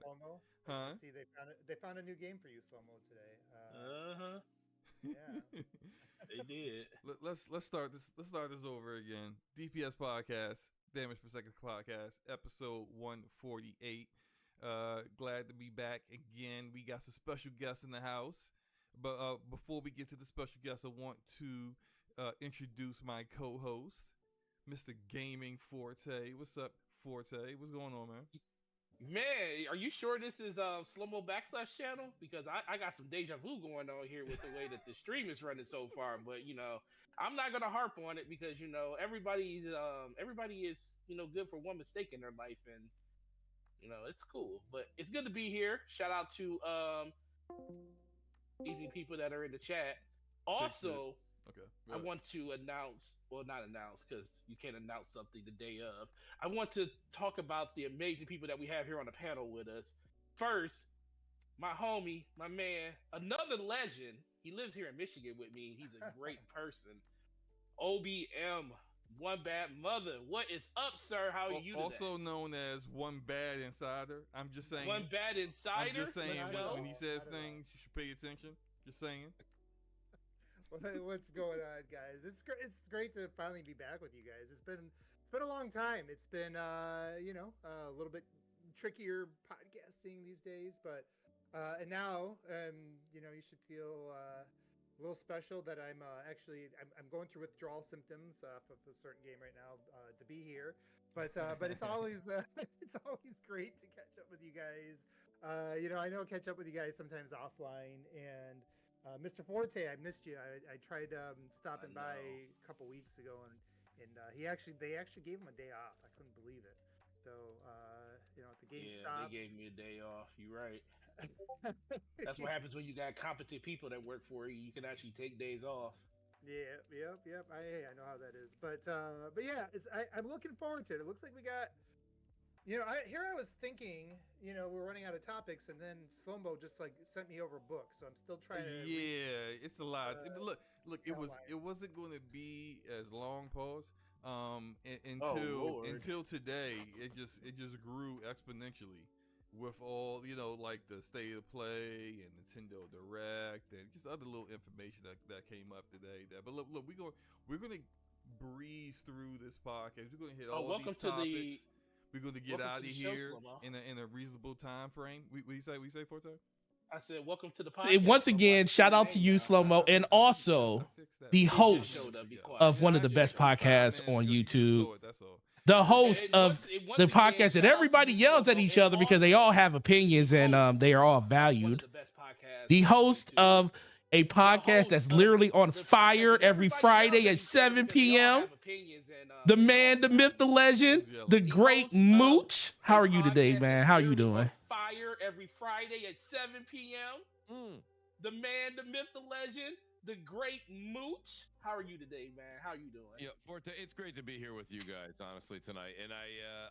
Slow-mo. Huh? See, they found a new game for you, Slow-mo, today. Uh-huh. Yeah. They did. Let's start this. Let's start this over again. DPS podcast, Damage Per Second podcast, episode 148. Glad to be back again. We got some special guests in the house, but before we get to the special guests, I want to introduce my co-host, Mr. Gaming Forte. What's up, Forte? What's going on, man? Man, are you sure this is slow-mo backslash channel? Because I got some deja vu going on here with the way that the stream is running so far. But I'm not gonna harp on it because everybody is good for one mistake in their life, and it's cool. But it's good to be here. Shout out to easy people that are in the chat. Also, Okay. I want to announce, well, not announce because you can't announce something the day of. I want to talk about the amazing people that we have here on the panel with us. First, my homie, my man, another legend. He lives here in Michigan with me. He's a great person. OBM, One Bad Mother. What is up, sir? How are you today? Also known as One Bad Insider. I'm just saying. One Bad Insider. I'm just saying Let's go. when he says things, you should pay attention. Just saying. What's going on, guys? It's great. It's great to finally be back with you guys. It's been a long time. It's been a little bit trickier podcasting these days, but and now you should feel a little special that I'm I'm going through withdrawal symptoms of a certain game right now to be here, but it's always it's always great to catch up with you guys. I know I catch up with you guys sometimes offline, and Mr. Forte, I missed you. I tried stopping by a couple weeks ago, and they actually gave him a day off. I couldn't believe it. So at the GameStop, yeah, they gave me a day off. You're right. That's what happens when you got competent people that work for you. You can actually take days off. Yeah, yep. I know how that is, but yeah, I'm looking forward to it. It looks like we got. I was thinking, we're running out of topics, and then Slow-mo just sent me over books, so I'm still trying to. Yeah, it's a lot. Look, it wasn't going to be as long. Pause. Lord. Until today, it just grew exponentially with all like the state of play and Nintendo Direct and just other little information that came up today. But look, we're gonna breeze through this podcast. We're gonna hit all these topics. We're going to get out of here in a reasonable time frame. We say Forte? I said, welcome to the podcast. And once again, shout out to you, Slow-mo, and also the host of one of the best podcasts on YouTube. The host of the podcast that everybody yells at each other because they all have opinions and they are all valued. The host of a podcast that's literally on fire every Friday at 7 p.m. The man, the myth, the legend, the great Mooch. How are you today, man? How are you doing? Fire every Friday at 7 p.m. The man, the myth, the legend, the great Mooch. How are you today, man? How are you doing? Yeah, Forte, it's great to be here with you guys, honestly, tonight. And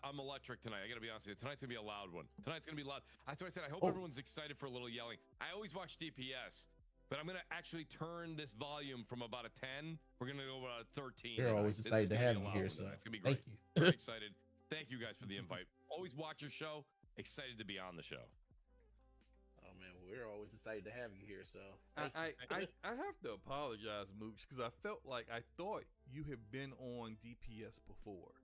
I'm electric tonight. I gotta be honest with you. Tonight's gonna be a loud one. Tonight's gonna be loud. That's what I said. I hope everyone's excited for a little yelling. I always watch DPS. But I'm going to actually turn this volume from about a 10. We're going to go about a 13. You're always excited to have you here, so it's going to be great. Thank you. Very excited. Thank you guys for the invite. Always watch your show. Excited to be on the show. Oh, man, we're always excited to have you here, so. I have to apologize, Mooch, because I thought you had been on DPS before.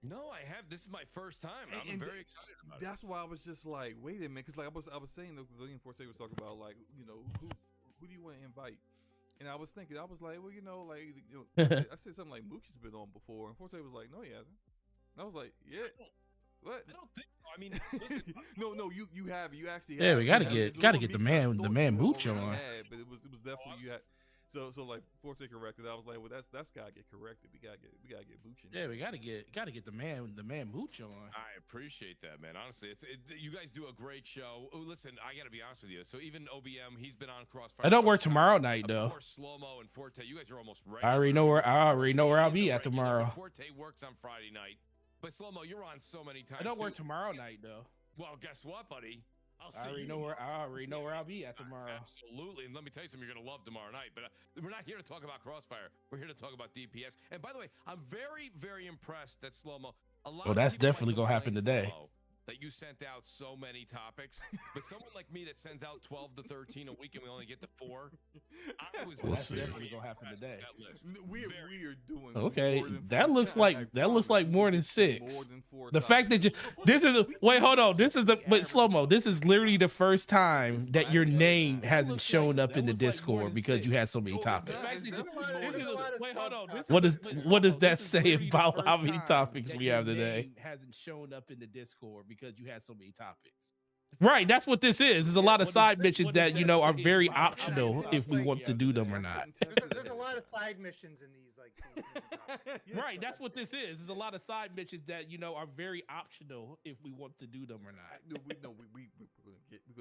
No, I have. This is my first time. I'm very excited about it. That's why I was just like, wait a minute, because I was saying, the Forte was talking about, who do you want to invite? And I was thinking, I was like, well, I said something like Mooch has been on before, and Forte was like, no, he hasn't. And I was like, yeah. What? I don't think so. I mean, listen. no, you have. You actually have. Yeah, we gotta get the man Mooch on. But it was definitely you had. So like Forte corrected. I was like, well, that's gotta get corrected. We gotta get Mooch in. Yeah, we gotta get the man Mooch on. I appreciate that, man. Honestly, you guys do a great show. Oh, listen, I gotta be honest with you. So even OBM, he's been on Crossfire. I don't work tomorrow night though. Of course, Slow-mo and Forte, you guys are almost ready. I already know where I'll be at tomorrow. Forte works on Friday night, but Slow-mo, you're on so many times. I don't work tomorrow night though. Well, guess what, buddy? I already know where I'll be at tomorrow. Absolutely. And let me tell you something, you're going to love tomorrow night. But we're not here to talk about Crossfire. We're here to talk about DPS. And by the way, I'm very, very impressed that Slow-mo. Well, that's definitely going to happen today. that you sent out so many topics, but someone like me that sends out 12 to 13 a week and we only get to 4, I was We'll see. Definitely gonna happen today. that list. We are doing Okay, more than that 4 looks times. I that looks like promise more we than get 6. More than 4 The fact that you this is wait, hold on. This is the but slow mo. This is literally the first time that your name hasn't shown up in the Discord because you had so many topics. Wait, hold on. What does that say about how many topics we have today? Hasn't shown up in the Discord because you had so many topics. Right, that's what this is. There's a lot of side missions that are very optional if we want to do them or not. There's a lot of side missions in these, like. Right, that's what this is. There's a lot of side missions that are very optional if we want to do them or not.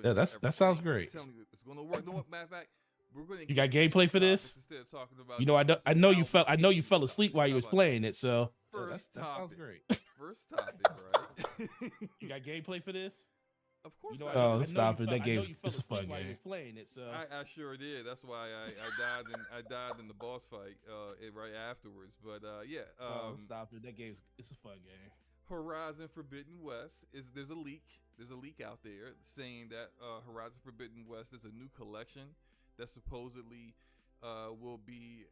Yeah, that sounds great. I'm telling you, it's gonna work. No, matter of fact, we're gonna. You got gameplay for this? Instead of talking about I know you fell asleep while you was playing it, so that sounds great. First topic, right? You got gameplay for this? Of course. Oh, stop it! That game's it's a fun game. Playing it, so I sure did. That's why I died in the boss fight right afterwards. But yeah. Stop it! That game's it's a fun game. Horizon Forbidden West there's a leak. There's a leak out there saying that Horizon Forbidden West is a new collection that supposedly will be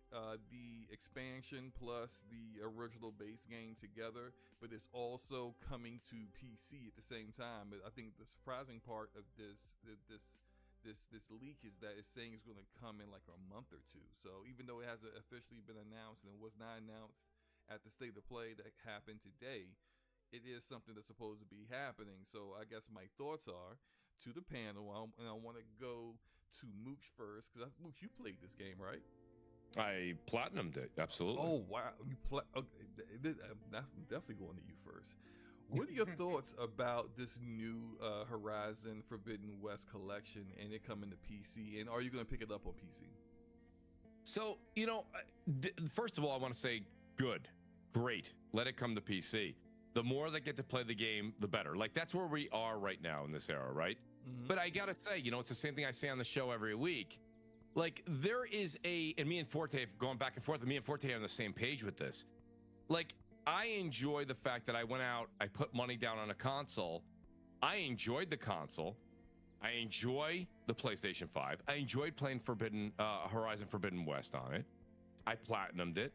the expansion plus the original base game together, but it's also coming to PC at the same time. But I think the surprising part of this leak is that it's saying it's going to come in like a month or two. So even though it hasn't officially been announced and it was not announced at the State of Play that happened today, it is something that's supposed to be happening. So I guess my thoughts are to the panel, and I want to go to Mooch first, because Mooch, you played this game, right? I platinumed it, absolutely. Oh wow, okay. I'm definitely going to you first. What are your thoughts about this new Horizon Forbidden West collection and it coming to PC? And are you going to pick it up on PC? So, first of all, I want to say good, great. Let it come to PC. The more that get to play the game, the better. Like, that's where we are right now in this era, right? Mm-hmm. But I got to say, it's the same thing I say on the show every week. Like, there is and me and Forte have gone back and forth, and me and Forte are on the same page with this. Like, I enjoy the fact that I went out, I put money down on a console. I enjoyed the console. I enjoy the PlayStation 5. I enjoyed playing Horizon Forbidden West on it. I platinumed it.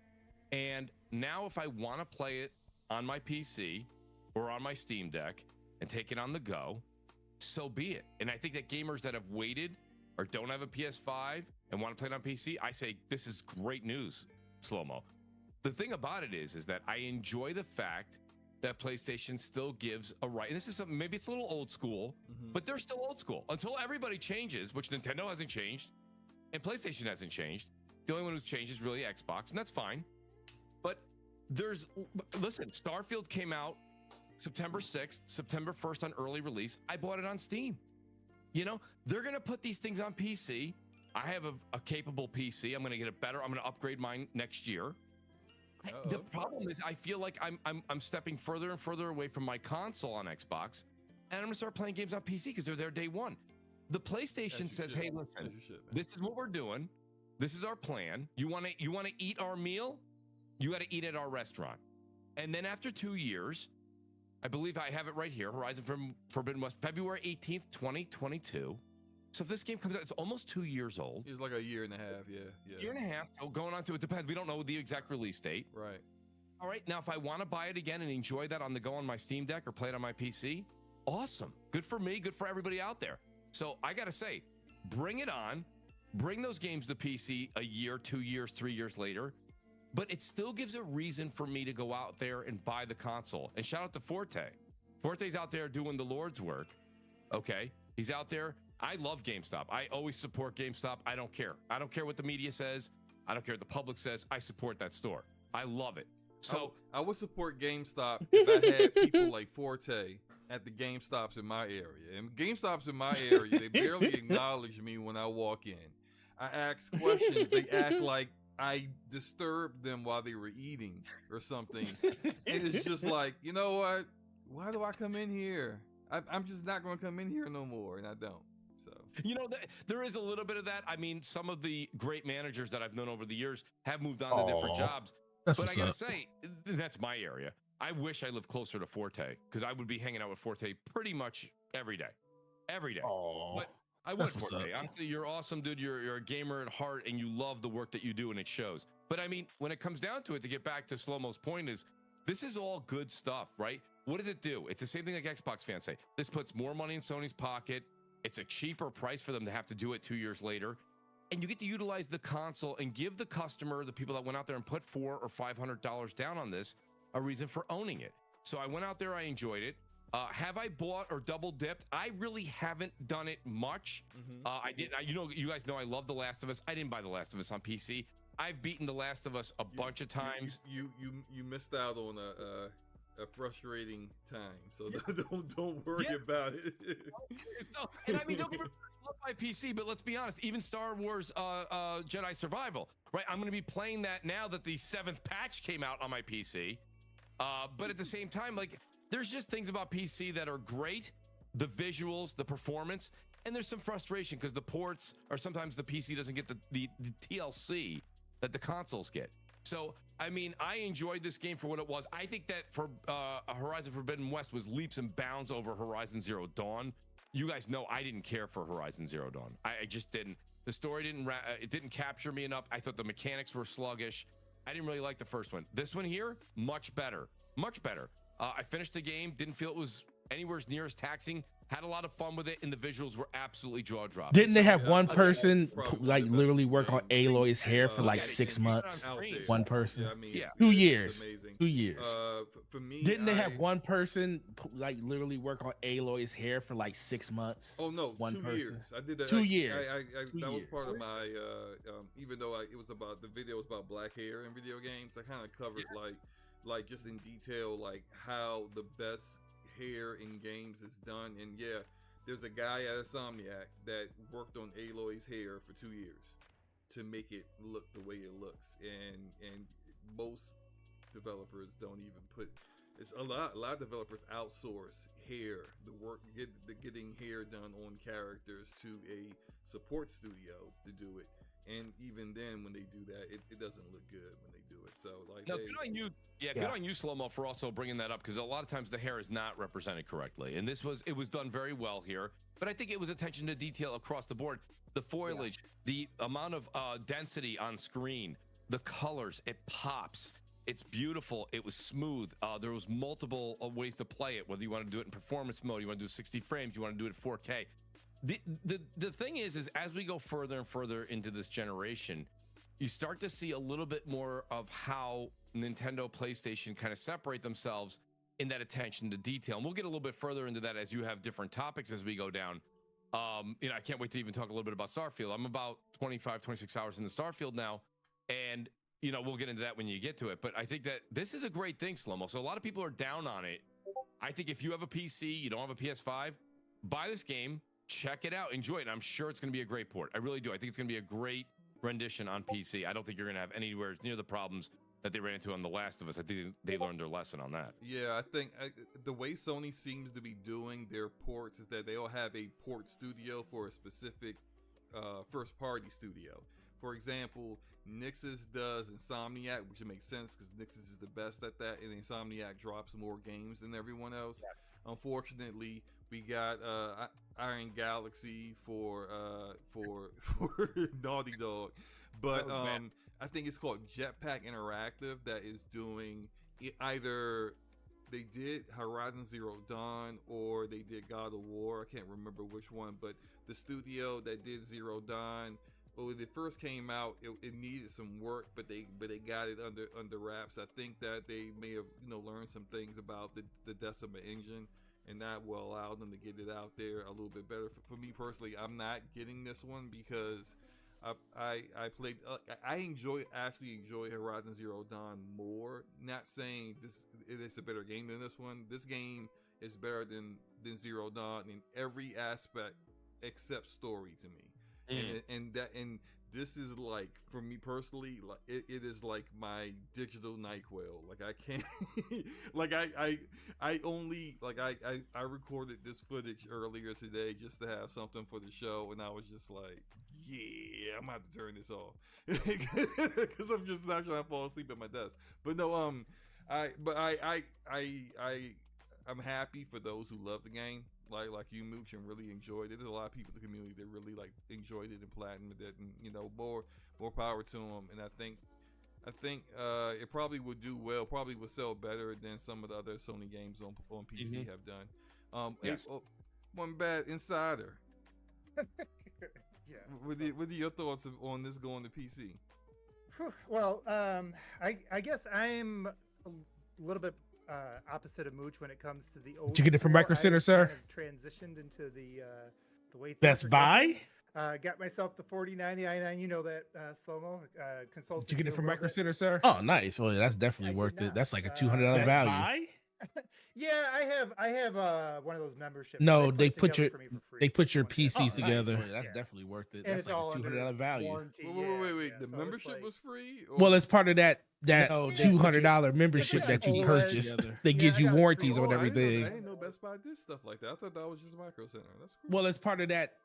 And now if I want to play it on my PC or on my Steam Deck and take it on the go, so be it. And I think that gamers that have waited or don't have a PS5 and want to play it on PC, I say this is great news, Slow-Mo. The thing about it is that I enjoy the fact that PlayStation still gives a right. And this is something, maybe it's a little old school, but they're still old school. Until everybody changes, which Nintendo hasn't changed, and PlayStation hasn't changed. The only one who's changed is really Xbox, and that's fine. But listen, Starfield came out September 6th, September 1st on early release. I bought it on Steam. They're going to put these things on PC. I have a capable PC. I'm going to get it better. I'm going to upgrade mine next year. The problem is I feel like I'm stepping further and further away from my console on Xbox, and I'm gonna start playing games on PC because they're there day one. The PlayStation says, "Hey, listen, this is what we're doing. This is our plan. You want to eat our meal? You got to eat at our restaurant." And then after 2 years, I believe I have it right here, Horizon Forbidden West, February 18th, 2022. So if this game comes out, it's almost 2 years old. It's like a year and a half, yeah. Year and a half, going on to, it depends. We don't know the exact release date. Right. All right, now if I want to buy it again and enjoy that on the go on my Steam Deck or play it on my PC, awesome. Good for me, good for everybody out there. So I got to say, bring it on. Bring those games to PC a year, 2 years, 3 years later. But it still gives a reason for me to go out there and buy the console. And shout out to Forte. Forte's out there doing the Lord's work. Okay, he's out there. I love GameStop. I always support GameStop. I don't care. I don't care what the media says. I don't care what the public says. I support that store. I love it. So I would support GameStop if I had people like Forte at the GameStops in my area. And GameStops in my area, they barely acknowledge me when I walk in. I ask questions. They act like I disturbed them while they were eating or something. And it's just like, you know what? Why do I come in here? I'm just not going to come in here no more, and I don't. There is a little bit of that. I mean, some of the great managers that I've known over the years have moved on to different jobs. But I got to say, that's my area. I wish I lived closer to Forte because I would be hanging out with Forte pretty much every day. Oh, But I would, Forte. Honestly, you're awesome, dude. You're a gamer at heart, and you love the work that you do, and it shows. But I mean, when it comes down to it, to get back to Slow-Mo's point is, this is all good stuff, right? What does it do? It's the same thing like Xbox fans say. This puts more money in Sony's pocket. It's a cheaper price for them to have to do it 2 years later. And you get to utilize the console and give the customer, the people that went out there and put $400 or $500 down on this, a reason for owning it. So I went out there, I enjoyed it. Have I bought or double dipped? I really haven't done it much. I didn't. You guys know I love The Last of Us. I didn't buy The Last of Us on PC. I've beaten The Last of Us a bunch of times. You missed out on a frustrating time, so don't worry about it. And I mean, don't get me wrong, I love my PC, but let's be honest. Even Star Wars Jedi Survival, right? I'm going to be playing that now that the 7th patch came out on my PC. But at the same time, like, there's just things about PC that are great, the visuals, the performance, and there's some frustration because the ports, or sometimes the PC doesn't get the TLC that the consoles get. So, I mean, I enjoyed this game for what it was. I think that for Horizon Forbidden West was leaps and bounds over Horizon Zero Dawn. You guys know I didn't care for Horizon Zero Dawn. I just didn't. The story didn't capture me enough. I thought the mechanics were sluggish. I didn't really like the first one. This one here, much better. Much better. I finished the game, didn't feel it was anywhere near as taxing. Had a lot of fun with it, and the visuals were absolutely jaw-dropping. Didn't they have one person like literally work on Aloy's hair for like 6 months? One person. 2 years. 2 years. For me, didn't they have one person like literally work on Aloy's hair for like 6 months? Oh no, one 2 person. years. I did that. 2 years. That was part of my. Even though it was about the video was about black hair in video games, I kind of covered like just in detail like how the best hair in games is done. And yeah, there's a guy at Insomniac that worked on Aloy's hair for 2 years to make it look the way it looks, and most developers don't even put it's a lot of developers outsource hair, the work getting hair done on characters to a support studio to do it. And even then, when they do that, it doesn't look good when they do it. So, like, no, good on you. Yeah, good on you, Slow-Mo, for also bringing that up, because a lot of times the hair is not represented correctly, and it was done very well here. But I think it was attention to detail across the board. The foliage, the amount of density on screen, the colors, it pops. It's beautiful. It was smooth. There was multiple ways to play it, whether you want to do it in performance mode, you want to do 60 frames, you want to do it at 4K. The thing is as we go further and further into this generation, you start to see a little bit more of how Nintendo, PlayStation kind of separate themselves in that attention to detail. And we'll get a little bit further into that as you have different topics as we go down. I can't wait to even talk a little bit about Starfield. I'm about 26 hours into Starfield now, and we'll get into that when you get to it. But I think that this is a great thing, Slow-Mo. So a lot of people are down on it. I think if you have a PC, you don't have a PS5, buy this game. Check it out, enjoy it. I'm sure it's going to be a great port. I really do. I think it's going to be a great rendition on PC. I don't think you're going to have anywhere near the problems that they ran into on The Last of Us. I think they learned their lesson on that. Yeah, I think the way Sony seems to be doing their ports is that they'll have a port studio for a specific first-party studio. For example, Nixxes does Insomniac, which makes sense because Nixxes is the best at that, and Insomniac drops more games than everyone else. Yeah. Unfortunately, we got Iron Galaxy for Naughty Dog, but I think it's called Jetpack Interactive that is doing either they did Horizon Zero Dawn or they did God of War. I can't remember which one, but the studio that did Zero Dawn, when it first came out, it needed some work, but they got it under wraps. I think that they may have learned some things about the Decima engine, and that will allow them to get it out there a little bit better. For me personally, I'm not getting this one because I played. I actually enjoy Horizon Zero Dawn more. Not saying it is a better game than this one. This game is better than Zero Dawn in every aspect except story to me. And this is like, for me personally, like it is like my digital NyQuil. Like I can't, like I recorded this footage earlier today just to have something for the show, and I was just like, yeah, I'm gonna have to turn this off because I'm just not trying to fall asleep at my desk. But no, I'm happy for those who love the game, like you, Mooch, and really enjoyed it. There's a lot of people in the community that really like enjoyed it and platinumed it, and more power to them. And I think it probably would do well, probably would sell better than some of the other Sony games on PC have done. Yes. One bad insider. Yeah. What are your thoughts on this going to PC? Well, I guess I'm a little bit opposite of Mooch when it comes to the old. Did you get it from school. Micro Center, sir? Kind of transitioned into the way Best Buy. Got myself the 4099. You know that slow-mo consultant. Did you get it from Micro Center, sir? Oh, nice. Well, that's definitely worth it. That's like a $200 value. Buy? Yeah, I have one of those memberships. No, they put your PCs together. Nice. That's definitely worth it. And That's like a $200 value. Wait. The membership was free? Well, it's part of that $200 membership that you purchase. They give you warranties on everything. I didn't know Best Buy did stuff like that. I thought that was just Micro Center. That's cool. Well, it's part of that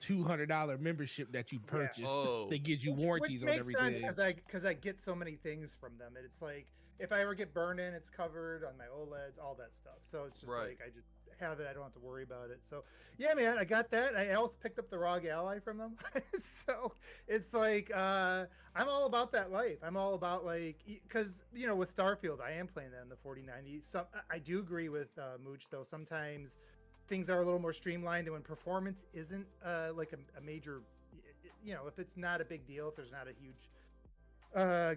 $200 membership that you purchase. They give you warranties on everything. Because I get so many things from them, and it's like if I ever get burned in, it's covered on my OLEDs, all that stuff. So it's just like I just have it. I don't have to worry about it. So yeah, man, I got that. I also picked up the ROG Ally from them. So it's like I'm all about that life. I'm all about because with Starfield, I am playing that in the 4090. So I do agree with Mooch though. Sometimes things are a little more streamlined, and when performance isn't like a major, if it's not a big deal, if there's not a huge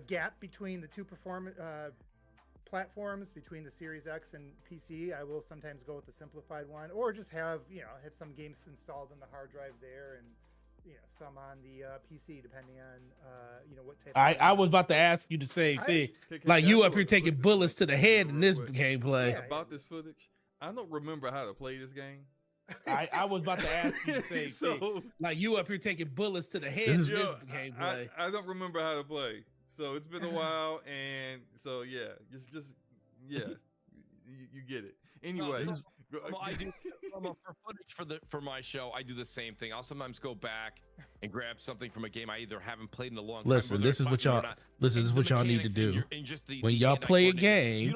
gap between the two platforms, between the Series X and PC, I will sometimes go with the simplified one, or just have some games installed on the hard drive there, and some on the PC, depending on what type. I was about to ask you the same thing. Like you up here taking bullets to the head in this gameplay. About this footage, I don't remember how to play this game. I was about to ask you the same thing. Like you up here taking bullets to the head in this gameplay. I don't remember how to play. So it's been a while, and so yeah, just you get it. Anyway, I do for footage for my show. I do the same thing. I'll sometimes go back and grab something from a game I either haven't played in a long time. Listen, this is what y'all need to do. When y'all play a game,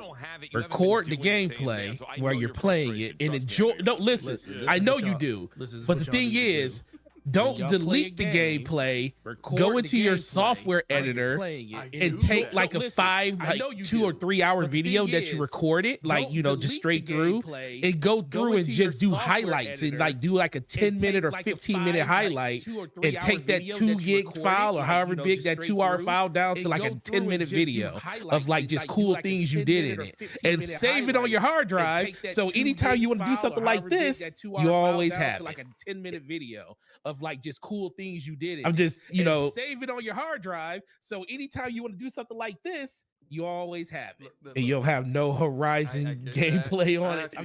record the gameplay while you're playing it and enjoy. No, listen, I know you do, but the thing is, don't delete the gameplay. Go into your software editor and take like a 2 or 3 hour video that you recorded, just straight through, and go through and just do highlights and do like a 10-minute or 15-minute highlight and take that 2 gig file or however big that 2 hour file down to like a 10-minute video of just cool things you did in it, and save it on your hard drive. So anytime you want to do something like this, you always have like a 10-minute video of just cool things you did. I'm just, save it on your hard drive. So anytime you want to do something like this, you always have it. And you'll have no Horizon gameplay on it. I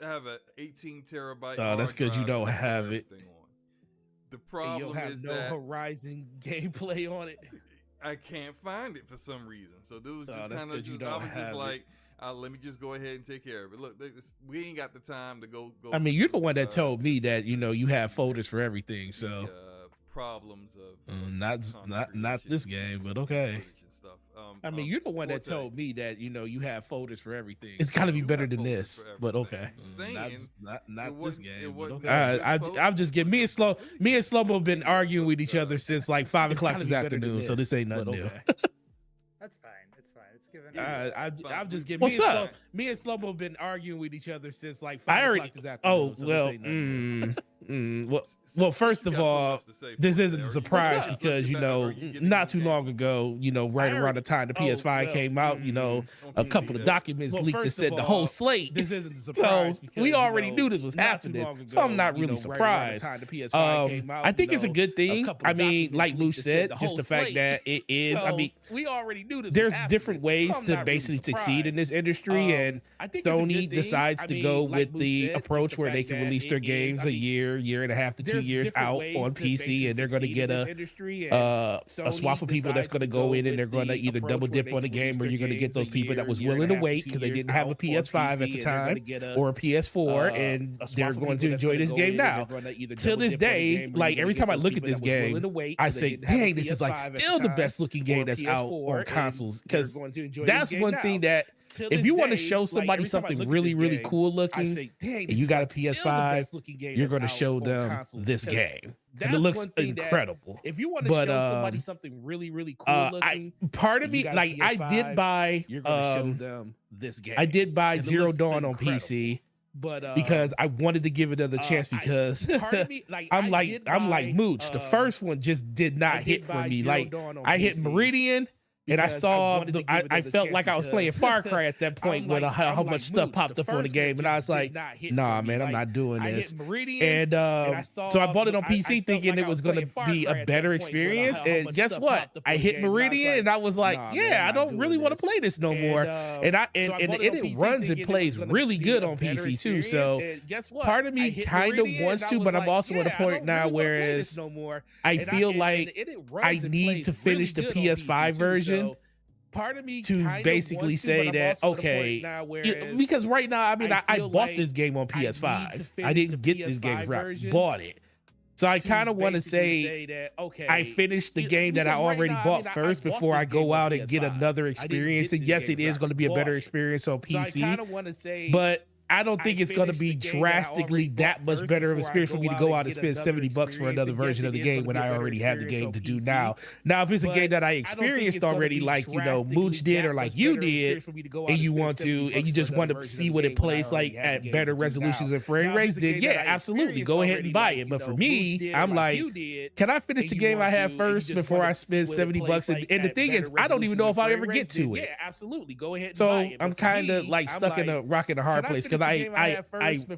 have a 18 terabyte. Oh, that's good. You don't have it. The problem you'll have is no that Horizon gameplay on it. I can't find it for some reason. So this was just kind of just, I was just like, let me just go ahead and take care of it. Look, we ain't got the time to go. I mean, you're the one that told me that you have folders for everything. So problems of not this game, but okay. I mean, you're the one that Forte. told me that you have folders for everything. It's got to be better than this, but okay. Not this game. But okay. I'm just getting me and Slomo have been arguing with each other since like 5 o'clock this afternoon, so this ain't nothing new. That's fine. It's fine. It's given. I'm just getting. What's up? Me and Slomo have been arguing with each other since like 5 o'clock this afternoon. Well, first of all, this isn't a surprise because not too long ago, right around the time the PS5 came out, a couple of documents leaked that said the whole slate. This isn't a surprise. So we already knew this was happening, so I'm not really surprised. I think it's a good thing. I mean, like Mooch said, just the fact that it is. I mean, we already knew this. There's different ways to basically succeed in this industry, and Sony decides to go with the approach where they can release their games a year, year and a half to 2 years out on PC, and they're going to get a swath of people that's going to go in and they're going to either double dip on the game, or you're going to get those people that was willing to wait because they didn't have a PS5 at the time or a PS4, and they're going to enjoy this game now. To this day, like every time I look at this game, I say, dang, this is like still the best looking game that's out on consoles, because that's one thing that if you want to show somebody something really, really cool looking, and you got a PS5, you're going to show them this game. And it looks incredible. If you want to show somebody something really, really cool looking, part of me, like I did buy, this game. I did buy Zero Dawn on PC. But because I wanted to give it another chance, because I'm like Mooch. The first one just did not hit for me. Like I hit Meridian, and I saw I felt like I was playing Far Cry at that point with how much stuff popped up on the game, and I was like, nah, man, I'm not doing this. And so I bought it on PC thinking it was going to be a better experience, and guess what? I hit Meridian, and I was like, yeah, I don't really want to play this no more. And it runs and plays really good on PC too. So part of me kind of wants to, but I'm also at a point now whereas I feel like I need to finish the PS5 version. Part of me to basically say that, okay, because right now, I mean, I bought this game on PS5. I didn't get this game for I bought it. So I kind of want to say that, okay, I finished the game that I already bought first before I go out and get another experience. And yes, it is going to be a better experience on PC, but I don't think it's going to be drastically that much better of an experience for me to go out and spend $70 for another version of the game when I already have the game to do now. Now, if it's a game that I experienced already, like, you know, Mooch did or like you did, and you want to, and you just want to see what it plays like at better resolutions and frame rates, then yeah, absolutely, go ahead and buy it. But for me, I'm like, can I finish the game I have first before I spend $70? And the thing is, I don't even know if I'll ever get to it. Yeah, absolutely, go ahead. So I'm kind of like stuck in a rock and a hard place, because I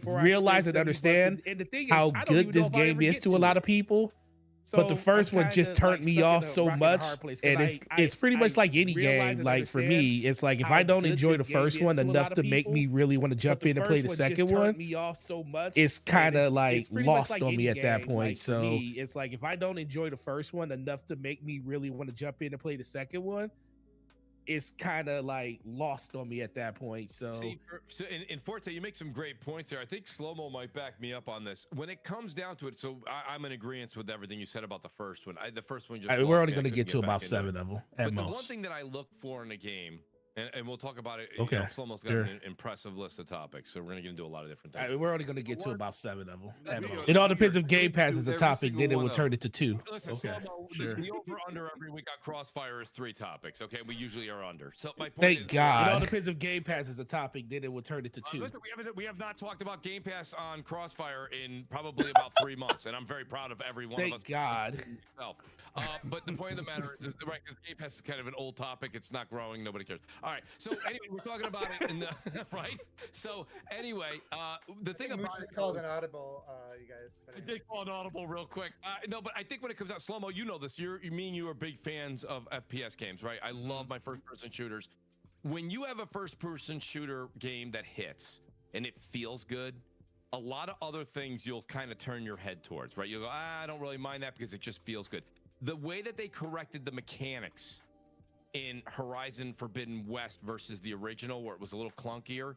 realize and understand how good this game is to a lot of people, but the first one just turned me off so much, and it's pretty much like any game. Like for me, it's like if I don't enjoy the first one enough to make me really want to jump in and play the second one, it's kind of like lost on me at that point. So it's like if I don't enjoy the first one enough to make me really want to jump in and play the second one, it's kind of like lost on me at that point. So, in Forte, you make some great points there. I think Slow-Mo might back me up on this. When it comes down to it, so I'm in agreement with everything you said about the first one. The first one just we're only going to get to about 7 of them at most. The one thing that I look for in a game, and we'll talk about it. Okay, you know, Slow-Mo's got an impressive list of topics, so we're going to get into a lot of different things. We're only going to get to about 7 of them at most. It all depends if Game Pass is a topic, then it will turn it to 2. Listen, Slow-Mo, the over-under every week on Crossfire is 3 topics. Okay, we usually are under. So my point Thank God. It all depends if Game Pass is a topic, then it will turn it to 2. Listen, we have not talked about Game Pass on Crossfire in probably about 3 months, and I'm very proud of every one of us. Thank God. But the point of the matter is right, because Game Pass is kind of an old topic. It's not growing. Nobody cares. All right. So anyway, we're talking about it in the right. So anyway, the thing about it's called an audible, you guys. I did call an audible real quick. No, but I think when it comes out, Slow-Mo, you know this. You and you are big fans of FPS games, right? I love my first-person shooters. When you have a first-person shooter game that hits and it feels good, a lot of other things you'll kind of turn your head towards, right? You'll go, I don't really mind that because it just feels good. The way that they corrected the mechanics in Horizon Forbidden West versus the original, where it was a little clunkier,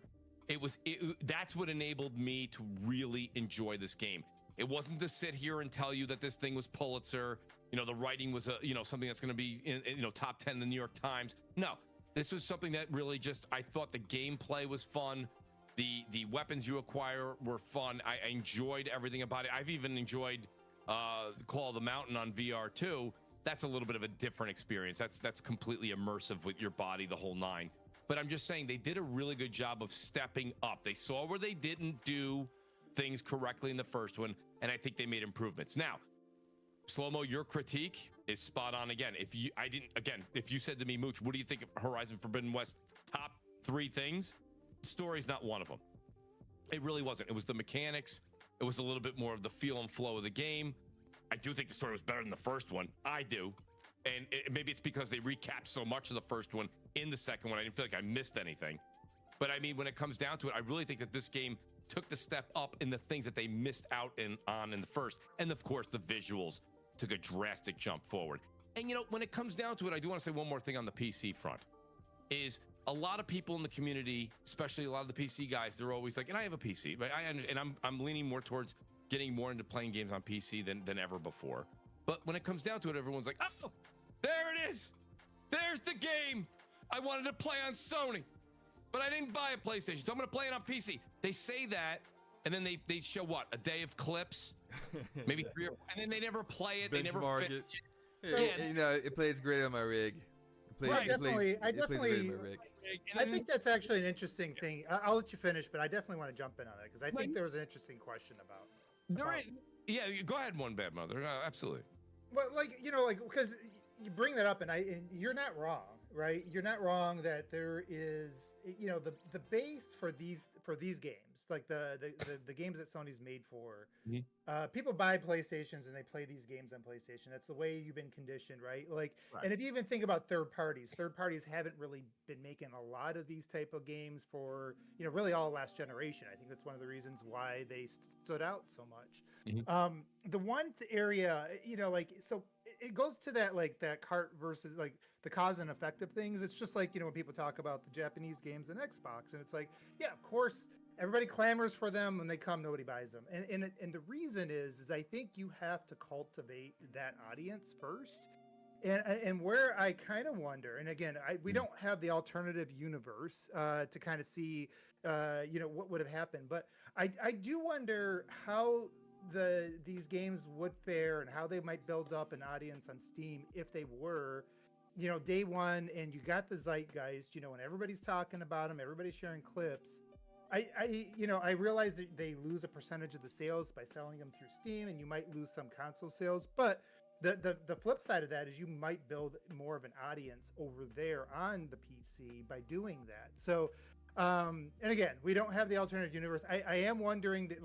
that's what enabled me to really enjoy this game. It wasn't to sit here and tell you that this thing was Pulitzer, you know, the writing was something that's going to be in top 10 in the New York Times. No, this was something that really just, I thought the gameplay was fun. The weapons you acquire were fun. I enjoyed everything about it. I've even enjoyed Call of the Mountain on VR too. That's a little bit of a different experience. That's completely immersive with your body, the whole 9. But I'm just saying they did a really good job of stepping up. They saw where they didn't do things correctly in the first one, and I think they made improvements. Now, Slow-Mo, your critique is spot on again. If you said to me, Mooch, what do you think of Horizon Forbidden West top 3 things? Story's not one of them. It really wasn't. It was the mechanics. It was a little bit more of the feel and flow of the game. I do think the story was better than the first one. I do. And maybe it's because they recapped so much of the first one in the second one. I didn't feel like I missed anything. But I mean, when it comes down to it, I really think that this game took the step up in the things that they missed out on in the first. And of course, the visuals took a drastic jump forward. And you know, when it comes down to it, I do want to say one more thing on the PC front. Is a lot of people in the community, especially a lot of the PC guys, they're always like, and I have a PC, but I'm leaning more towards getting more into playing games on PC than ever before. But when it comes down to it, everyone's like, oh, there it is. There's the game. I wanted to play on Sony, but I didn't buy a PlayStation, so I'm going to play it on PC. They say that, and then they show what? A day of clips, maybe 3 or 4, and then they never play it. They never finish it. Yeah, you know, it plays great on my rig. I think that's actually an interesting thing. I'll let you finish, but I definitely want to jump in on it because I think there was an interesting question about. Yeah, go ahead, One Bad Mother. Absolutely. Well, because you bring that up, and you're not wrong, right? You're not wrong that there is, the base for these games, like the games that Sony's made for. People buy PlayStations and they play these games on PlayStation. That's the way you've been conditioned, right? And if you even think about third parties haven't really been making a lot of these type of games for, really all last generation. I think that's one of the reasons why they stood out so much. The one area, so it goes to that, that cart versus the cause and effect of things. It's just when people talk about the Japanese games and Xbox, and it's like, yeah, of course, everybody clamors for them. When they come, nobody buys them. And the reason is I think you have to cultivate that audience first. And where I kind of wonder, and again, we don't have the alternative universe to kind of see, what would have happened. But I do wonder how these games would fare and how they might build up an audience on Steam if they were, day one, and you got the zeitgeist, and everybody's talking about them, everybody's sharing clips. I realize that they lose a percentage of the sales by selling them through Steam, and you might lose some console sales, but the flip side of that is you might build more of an audience over there on the PC by doing that. So, and again, we don't have the alternative universe. I am wondering that,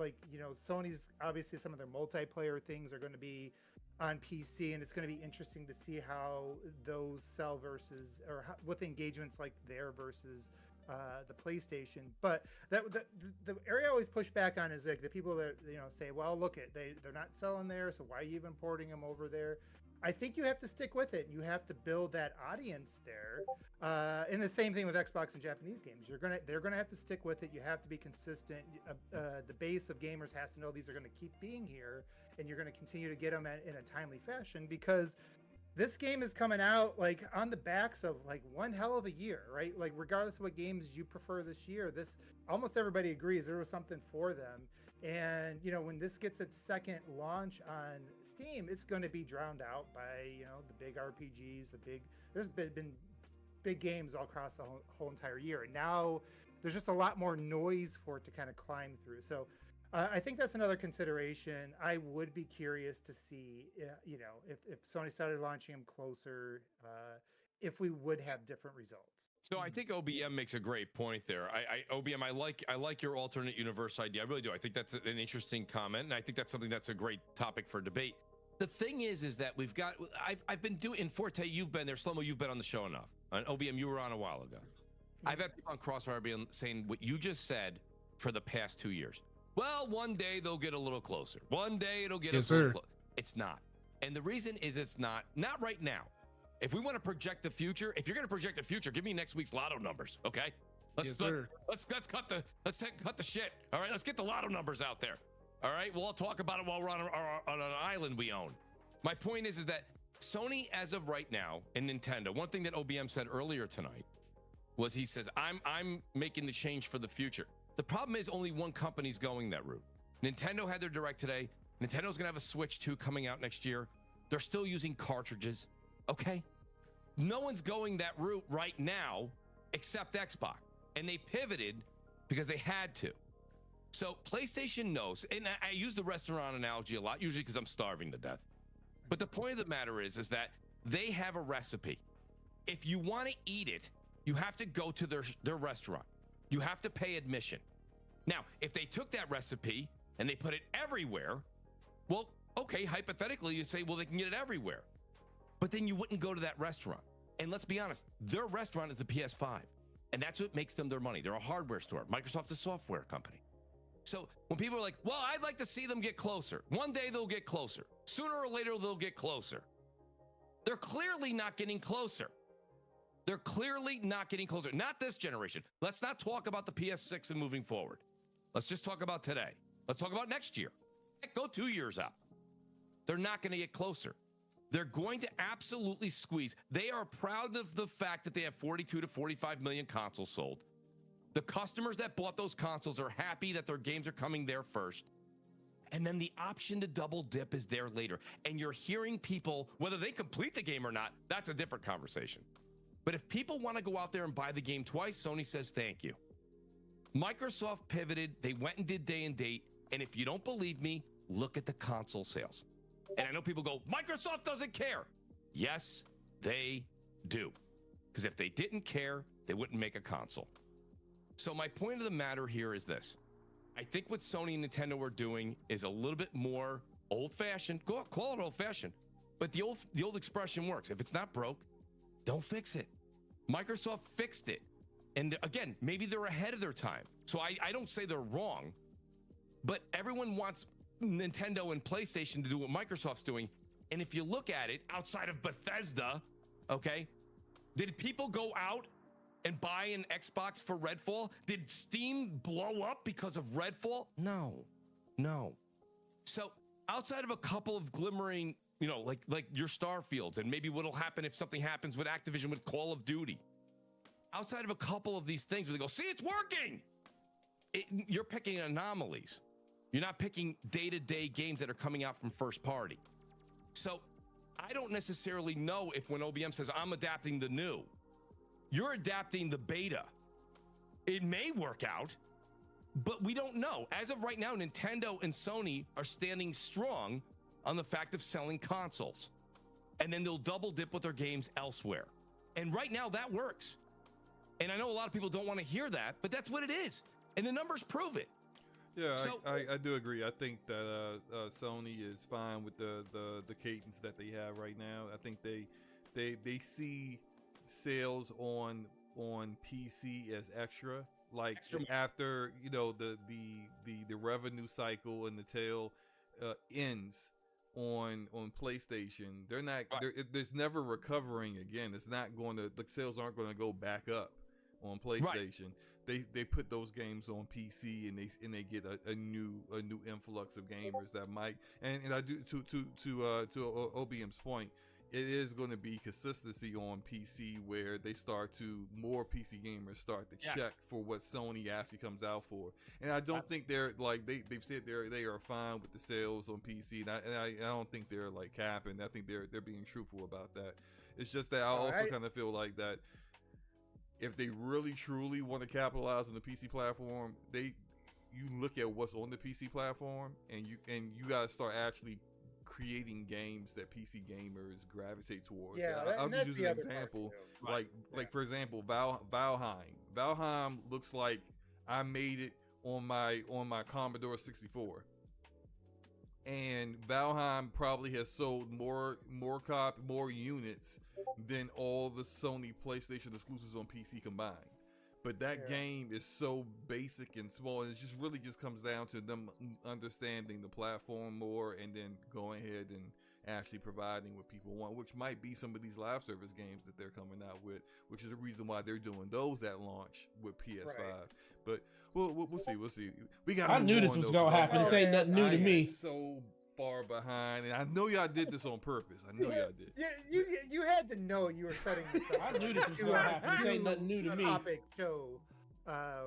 Sony's obviously some of their multiplayer things are going to be on PC, and it's going to be interesting to see how those sell versus, or with engagements like there versus the PlayStation. But the area I always push back on is the people that say, well, look, they're not selling there, so why are you even porting them over there? I think you have to stick with it. You have to build that audience there. And the same thing with Xbox and Japanese games. They're gonna have to stick with it. You have to be consistent. The base of gamers has to know these are going to keep being here, and you're going to continue to get them in a timely fashion, because this game is coming out on the backs of one hell of a year, right? Regardless of what games you prefer this year, almost everybody agrees there was something for them. And when this gets its second launch on Steam, it's going to be drowned out by the big RPGs, there's been big games all across the whole entire year, and now there's just a lot more noise for it to kind of climb through. So I think that's another consideration. I would be curious to see, if Sony started launching them closer, if we would have different results. So I think OBM makes a great point there. OBM, I like your alternate universe idea. I really do. I think that's an interesting comment, and I think that's something that's a great topic for debate. The thing is that I've been doing, in Forte, you've been there, Slow-Mo, you've been on the show enough. On OBM, you were on a while ago. I've had people on Crossfire saying what you just said for the past 2 years. Well, one day they'll get a little closer. One day it'll get a little closer. It's not. And the reason is it's not right now. If we want to project the future, if you're going to project the future, give me next week's lotto numbers, okay? Let's cut the shit. All right, let's get the lotto numbers out there. All right, we'll all talk about it while we're on an island we own. My point is that Sony, as of right now, and Nintendo, one thing that OBM said earlier tonight was, he says, I'm making the change for the future. The problem is only one company's going that route. Nintendo had their Direct today. Nintendo's gonna have a Switch 2 coming out next year. They're still using cartridges, okay? No one's going that route right now except Xbox. And they pivoted because they had to. So PlayStation knows, and I use the restaurant analogy a lot, usually because I'm starving to death. But the point of the matter is that they have a recipe. If you want to eat it, you have to go to their restaurant. You have to pay admission. Now, if they took that recipe and they put it everywhere, well, okay, hypothetically, you'd say, well, they can get it everywhere. But then you wouldn't go to that restaurant. And let's be honest, their restaurant is the PS5. And that's what makes them their money. They're a hardware store. Microsoft's a software company. So when people are like, well, I'd like to see them get closer. One day they'll get closer. Sooner or later, they'll get closer. They're clearly not getting closer. They're clearly not getting closer. Not this generation. Let's not talk about the PS6 and moving forward. Let's just talk about today. Let's talk about next year. Go 2 years out. They're not going to get closer. They're going to absolutely squeeze. They are proud of the fact that they have 42 to 45 million consoles sold. The customers that bought those consoles are happy that their games are coming there first. And then the option to double dip is there later. And you're hearing people, whether they complete the game or not, that's a different conversation. But if people want to go out there and buy the game twice, Sony says thank you. Microsoft pivoted. They went and did day and date. And if you don't believe me, look at the console sales. And I know people go, Microsoft doesn't care. Yes, they do. Because if they didn't care, they wouldn't make a console. So my point of the matter here is this. I think what Sony and Nintendo are doing is a little bit more old-fashioned. Call it old-fashioned. But the old expression works. If it's not broke, don't fix it. Microsoft fixed it. And again, maybe they're ahead of their time. So I don't say they're wrong. But everyone wants Nintendo and PlayStation to do what Microsoft's doing. And if you look at it, outside of Bethesda, okay, did people go out and buy an Xbox for Redfall? Did Steam blow up because of Redfall? No. So outside of a couple of glimmering, like your Starfields, and maybe what'll happen if something happens with Activision with Call of Duty, outside of a couple of these things where they go, see, it's working. You're picking anomalies. You're not picking day-to-day games that are coming out from first party. So I don't necessarily know if when OBM says, I'm adapting the new, you're adapting the beta. It may work out, but we don't know. As of right now, Nintendo and Sony are standing strong on the fact of selling consoles. And then they'll double dip with their games elsewhere. And right now that works. And I know a lot of people don't want to hear that, but that's what it is. And the numbers prove it. Yeah, So, I do agree. I think that Sony is fine with the cadence that they have right now. I think they see sales on PC as extra. Like after the revenue cycle and the tail ends on PlayStation, they're not. There's never recovering again. It's not going to. The sales aren't going to go back up on PlayStation. They put those games on PC and they get a new influx of gamers that might and I do to OBM's point, it is going to be consistency on PC where they start to more PC gamers start to check for what Sony actually comes out for. And I don't think they're like they've said they are fine with the sales on PC and I don't think they're like capping. I think they're being truthful about that. It's just that I also kind of feel like that if they really truly want to capitalize on the PC platform, you look at what's on the PC platform and you got to start actually creating games that PC gamers gravitate towards. Yeah, I'll just use an example. Like for example, Valheim. Valheim looks like I made it on my Commodore 64. And Valheim probably has sold more units than all the Sony PlayStation exclusives on PC combined. But that game is so basic and small, and it just really just comes down to them understanding the platform more and then going ahead and actually providing what people want, which might be some of these live service games that they're coming out with, which is the reason why they're doing those at launch with PS5. But we'll see. I knew this was gonna happen. This ain't nothing new to me. So far behind, and I know y'all did this on purpose. I know y'all did. Yeah, you had to know you were setting this up. I knew this was gonna happen. This ain't nothing new to me. Topic show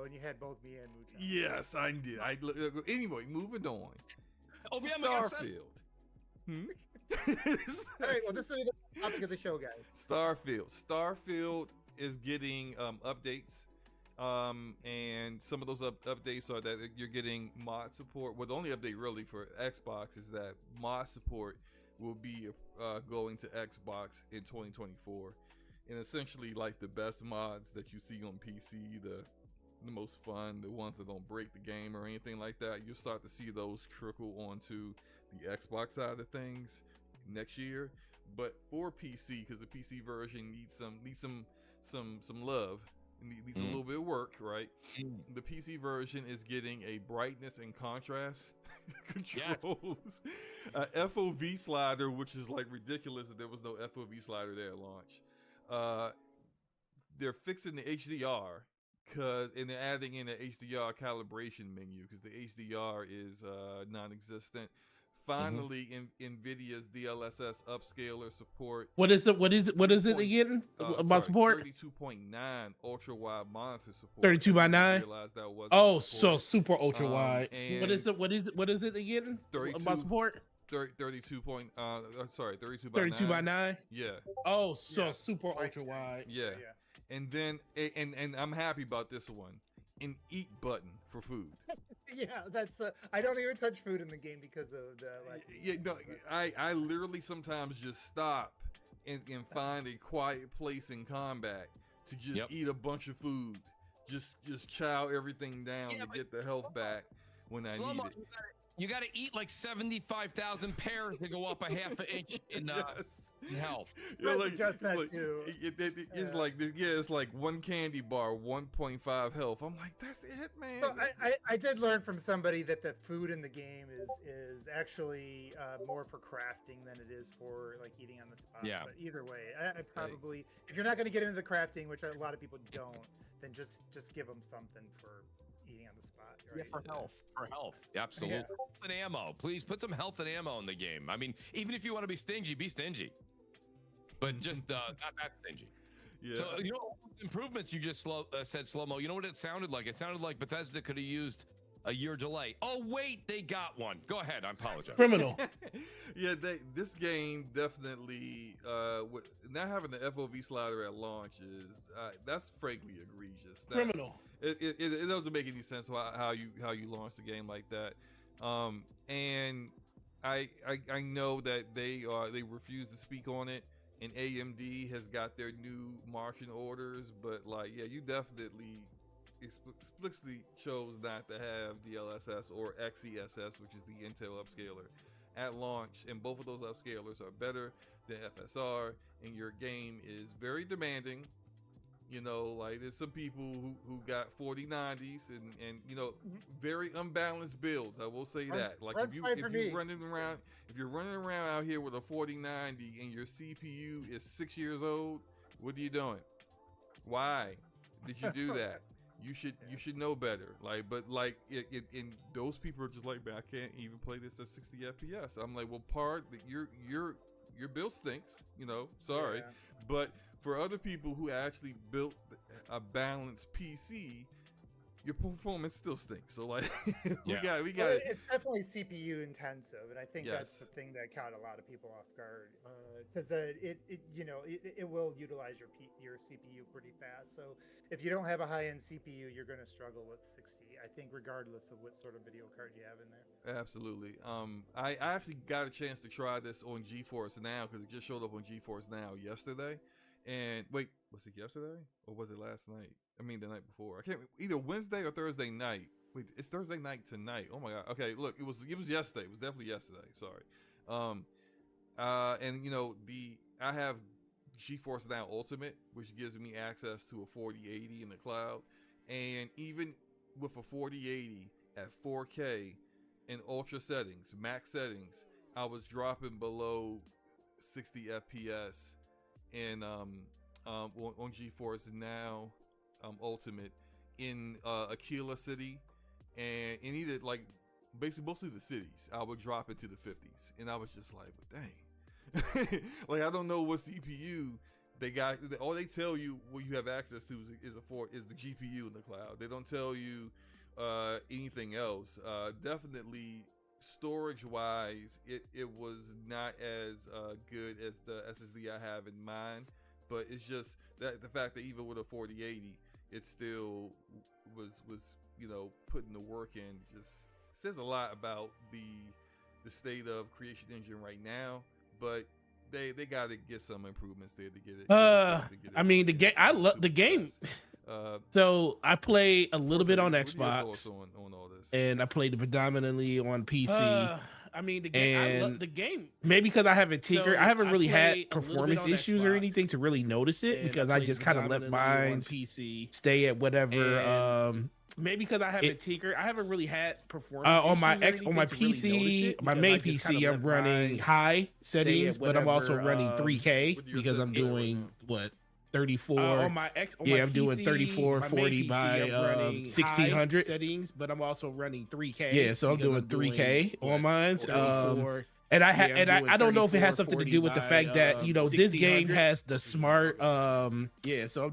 when you had both me and Mujan. Yes, I did. Anyway, moving on. Starfield. All right, well, this is the topic of the show, guys. Starfield is getting updates. And some of those updates are that you're getting mod support. Well, the only update really for Xbox is that mod support will be going to Xbox in 2024. And essentially, like the best mods that you see on PC, the most fun, the ones that don't break the game or anything like that, you'll start to see those trickle onto the Xbox side of things next year. But for PC, because the PC version needs some love. needs a little bit of work, right? The PC version is getting a brightness and contrast controls, FOV slider, which is like ridiculous that there was no FOV slider there at launch. They're fixing the HDR and they're adding in an HDR calibration menu because the HDR is non-existent. Finally, NVIDIA's DLSS upscaler support. What is it again? About support? 32.9 ultra wide monitor support. 32 by 9. Oh, so super ultra wide. What is it again? 32, about support? 32 by 32 by 9. Yeah. Oh, so super ultra wide. Yeah. And then and I'm happy about this one. An eat button for food. Yeah, that's I don't even touch food in the game because of the like. Yeah, no, I literally sometimes just stop and find a quiet place in combat to just eat a bunch of food, just chow everything down to get the health back when I need it. You got to eat like 75,000 pears to go up a half an inch in health. Yeah, like, just that like, too. It's like it's like one candy bar, 1.5 health. I'm like, that's it, man. So I did learn from somebody that the food in the game is actually more for crafting than it is for like eating on the spot. Yeah. But either way, I probably if you're not going to get into the crafting, which a lot of people don't, then just give them something for eating on the spot. Right? Yeah, for health. Absolutely. Yeah. Health and ammo. Please put some health and ammo in the game. I mean, even if you want to be stingy, but just not that stingy. Yeah. So improvements you just said, Slow-Mo. You know what it sounded like? It sounded like Bethesda could have used a year delay. Oh wait, they got one. Go ahead. I apologize. Criminal. Yeah, this game definitely not having the FOV slider at launch is that's frankly egregious. Criminal. It doesn't make any sense how you launch the game like that. And I know that they refuse to speak on it, and AMD has got their new marching orders, but like you definitely explicitly chose not to have DLSS or XESS, which is the Intel upscaler, at launch, and both of those upscalers are better than FSR, and your game is very demanding. Like there's some people who got 4090s and very unbalanced builds. I will say that. Like if you're running around out here with a 4090 and your CPU is 6 years old, what are you doing? Why did you do that? You should know better. Like, but like and those people are just like, man, I can't even play this at 60 FPS. I'm like, well, your build stinks. Sorry, but for other people who actually built a balanced PC, your performance still stinks. So like, we got. It's definitely CPU intensive, and I think that's the thing that caught a lot of people off guard, because it will utilize your CPU pretty fast. So if you don't have a high-end CPU, you're going to struggle with 60. I think regardless of what sort of video card you have in there. Absolutely. I actually got a chance to try this on GeForce Now because it just showed up on GeForce Now yesterday. And wait, was it yesterday or was it last night? I mean, the night before. I can't. Either Wednesday or Thursday night. Wait, it's Thursday night tonight. Oh my god. Okay, look, it was yesterday. It was definitely yesterday. Sorry. And I have GeForce Now Ultimate, which gives me access to a 4080 in the cloud, and even with a 4080 at 4K in ultra settings, max settings, I was dropping below 60 FPS in on GeForce Now Ultimate in Aquila City, and in either like basically mostly the cities, I would drop it to the 50s, and I was just like, but dang, like I don't know what CPU they got. All they tell you what you have access to is the GPU in the cloud. They don't tell you anything else. Definitely storage wise, it was not as good as the SSD I have in mind, but it's just that the fact that even with a 4080, it still was putting the work in just says a lot about the state of Creation Engine right now. But they got to get some improvements there to get it. I mean, the game. I love the game. So I play a little bit on Xbox, on all this? and I played it predominantly on PC. I mean, the game. Maybe because I haven't tinkered, I haven't really had performance issues or anything to really notice it because I just kind of let mine stay at whatever. Maybe because I haven't tinkered, I haven't really had performance on my PC, my main PC. I'm running high settings, but I'm also running 3K because I'm doing 34 I'm doing 3440 by 1600 settings, but I'm also running 3K. Yeah, so I'm doing 3K on mine. And I don't know if it has something to do with the fact that this game has the smart so I'm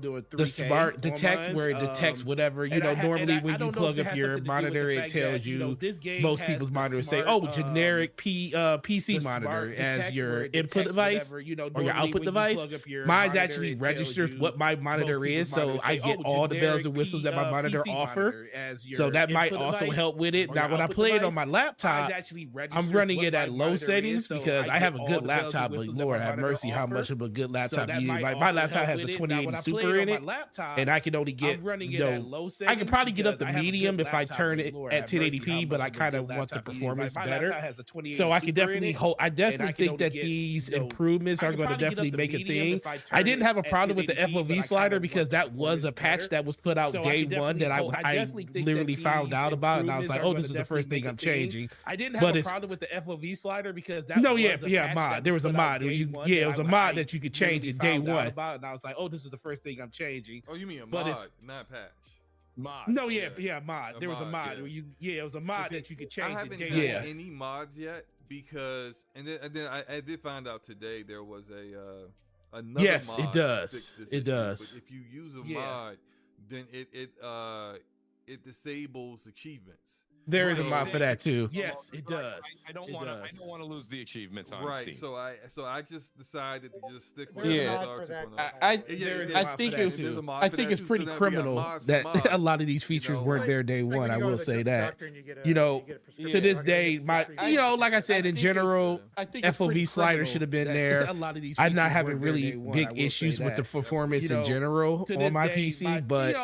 doing 3K, the smart detect where it detects whatever normally when you plug up your monitor it tells you most people's monitors say generic PC monitor as your input device or your output device. Mine's actually registers what my monitor is, so I get all the bells and whistles that my monitor offer. So that might also help with it. Now when I play it on my laptop, I'm running it at low settings because I have a good laptop, but Lord have mercy how much of a good laptop you need. My laptop has a 2080 Super in it, and I can only get I can probably get up to medium if I turn it at 1080p, but I kind of want the performance better. So I can definitely think that these improvements are going to definitely make a thing. I didn't have a problem with the FOV slider because that was a patch that was put out day one that I literally found out about, and I was like, oh, this is the first thing I'm changing. I didn't have a problem with the FOV slider because that mod. There was a mod. It was a mod that you could change it day one. And I was like, oh, this is the first thing I'm changing. Oh, you mean a mod, not patch? Mod. No, mod. There was a mod. It was a mod that you could change. I haven't done any mods yet because, and then I did find out today there was another yes, mod it does. It does. But if you use a mod, then it disables achievements. There is a mod for that too. Yes, it does. I don't want to lose the achievements on Steam. So I just decided to just stick with I think it's pretty criminal that a lot of these features weren't there day one. I will say that. To this day, like I said, in general, I think FOV slider should have been there. I'm not having really big issues with the performance in general on my PC, but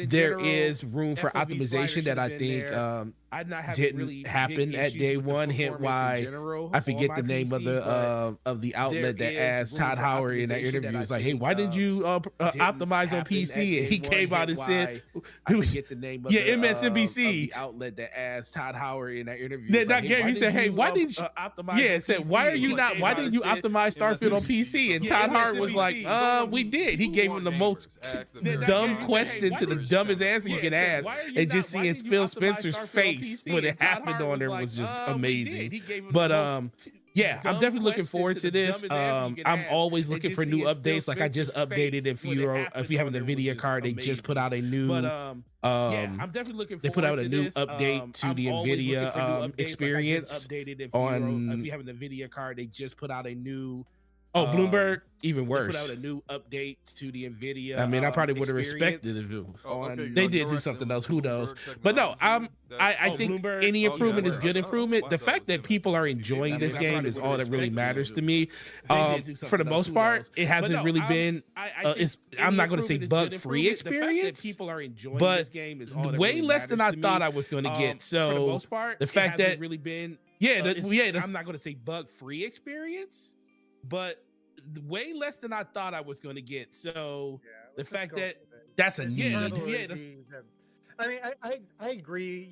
there is room for optimization that I think didn't happen at day one. Hint why I forget the name of the outlet that asked Todd Howard in that interview. He was like, hey, why didn't you optimize on PC? And he came out and said, I forget the name of MSNBC. The outlet that asked Todd Howard in that interview. He said, hey, why didn't you optimize? Yeah, it said, why didn't you optimize Starfield on PC? And Todd Howard was like, we did. He gave him the most dumb question to the dumbest answer you can ask, and just seeing Phil Spencer's face when it happened on there was just amazing. But I'm definitely looking forward to this. I'm always looking for new updates. Like I just updated, if you have an NVIDIA card, they just put out a new I'm definitely looking forward to this. They put out a new update to the NVIDIA experience on if you have an NVIDIA card, they just put out a new Bloomberg, even worse. They put out a new update to the NVIDIA. I mean, I probably would have respected it. They did do something else. Who knows? But no, I think any improvement is good improvement. The fact that people are enjoying this game is all that really matters to me. For the most part, it hasn't really been. I'm not going to say bug-free experience. People are enjoying this game is way less than I thought I was going to get. So for the most part, the fact that really been I'm not going to say bug-free experience, but way less than I thought I was going to get. So the fact that that's a need. I mean, I agree.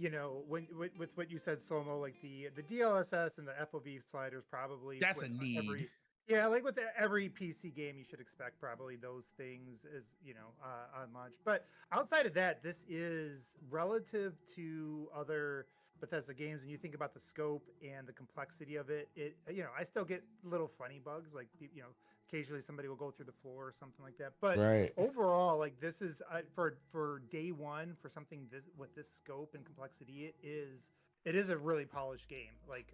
With what you said, Slow-Mo, like the DLSS and the FOV sliders probably that's a need. Like with every PC game, you should expect probably those things as on launch. But outside of that, this is relative to other Bethesda games, and you think about the scope and the complexity of it, I still get little funny bugs, like occasionally somebody will go through the floor or something like that. But overall, like this is for day one for something with this scope and complexity, it is a really polished game. Like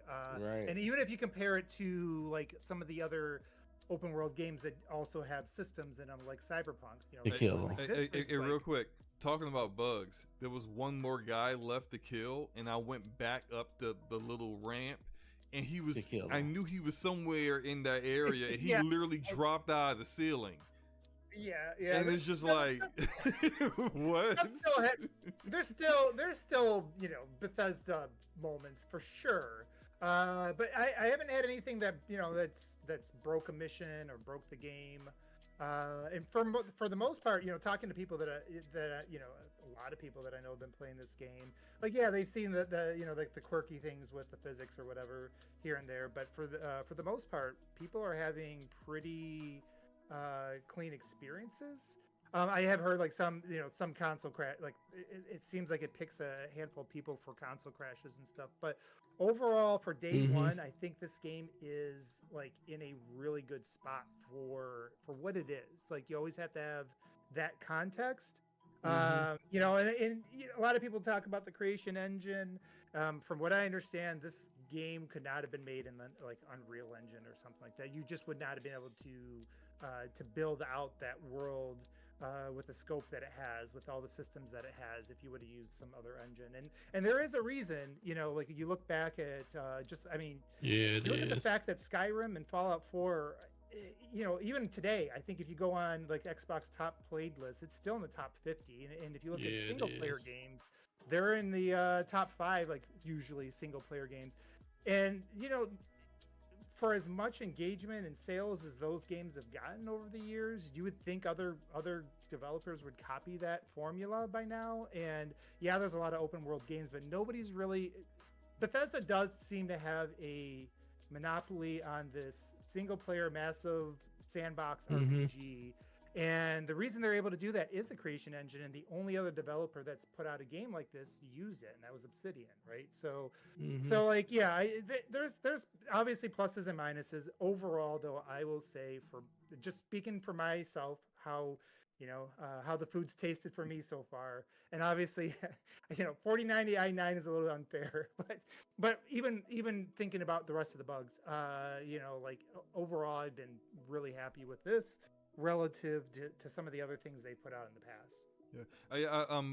and even if you compare it to like some of the other open world games that also have systems in them, like Cyberpunk, real quick. Talking about bugs, there was one more guy left to kill, and I went back up the little ramp, and he was. I knew he was somewhere in that area, and he literally dropped out of the ceiling. Yeah. And it's just like, what? There's still Bethesda moments for sure. But I haven't had anything that that's broke a mission or broke the game. And for the most part, talking to people that a lot of people that I know have been playing this game, like they've seen the quirky things with the physics or whatever here and there, but for the most part, people are having pretty clean experiences. I have heard like some console crash, like it seems like it picks a handful of people for console crashes and stuff, but overall for day one, I think this game is like in a really good spot for what it is. Like you always have to have that context. And a lot of people talk about the creation engine. From what I understand, this game could not have been made in like Unreal Engine or something like that. You just would not have been able to build out that world with the scope that it has, with all the systems that it has, if you would have used some other engine. And there is a reason, like you look back at you look at the fact that Skyrim and Fallout 4, even today, I think if you go on like Xbox top played list, it's still in the top 50. And if you look at single player games, they're in the top 5, like usually single player games. And for as much engagement and sales as those games have gotten over the years, you would think other developers would copy that formula by now. And there's a lot of open world games, but nobody's really. Bethesda does seem to have a monopoly on this single player massive sandbox RPG. And the reason they're able to do that is the creation engine, and the only other developer that's put out a game like this used it, and that was Obsidian, right? So, there's obviously pluses and minuses. Overall, though, I will say, for just speaking for myself, how the food's tasted for me so far, and obviously, 4090 i9 is a little unfair, but even thinking about the rest of the bugs, like overall, I've been really happy with this relative to some of the other things they put out in the past.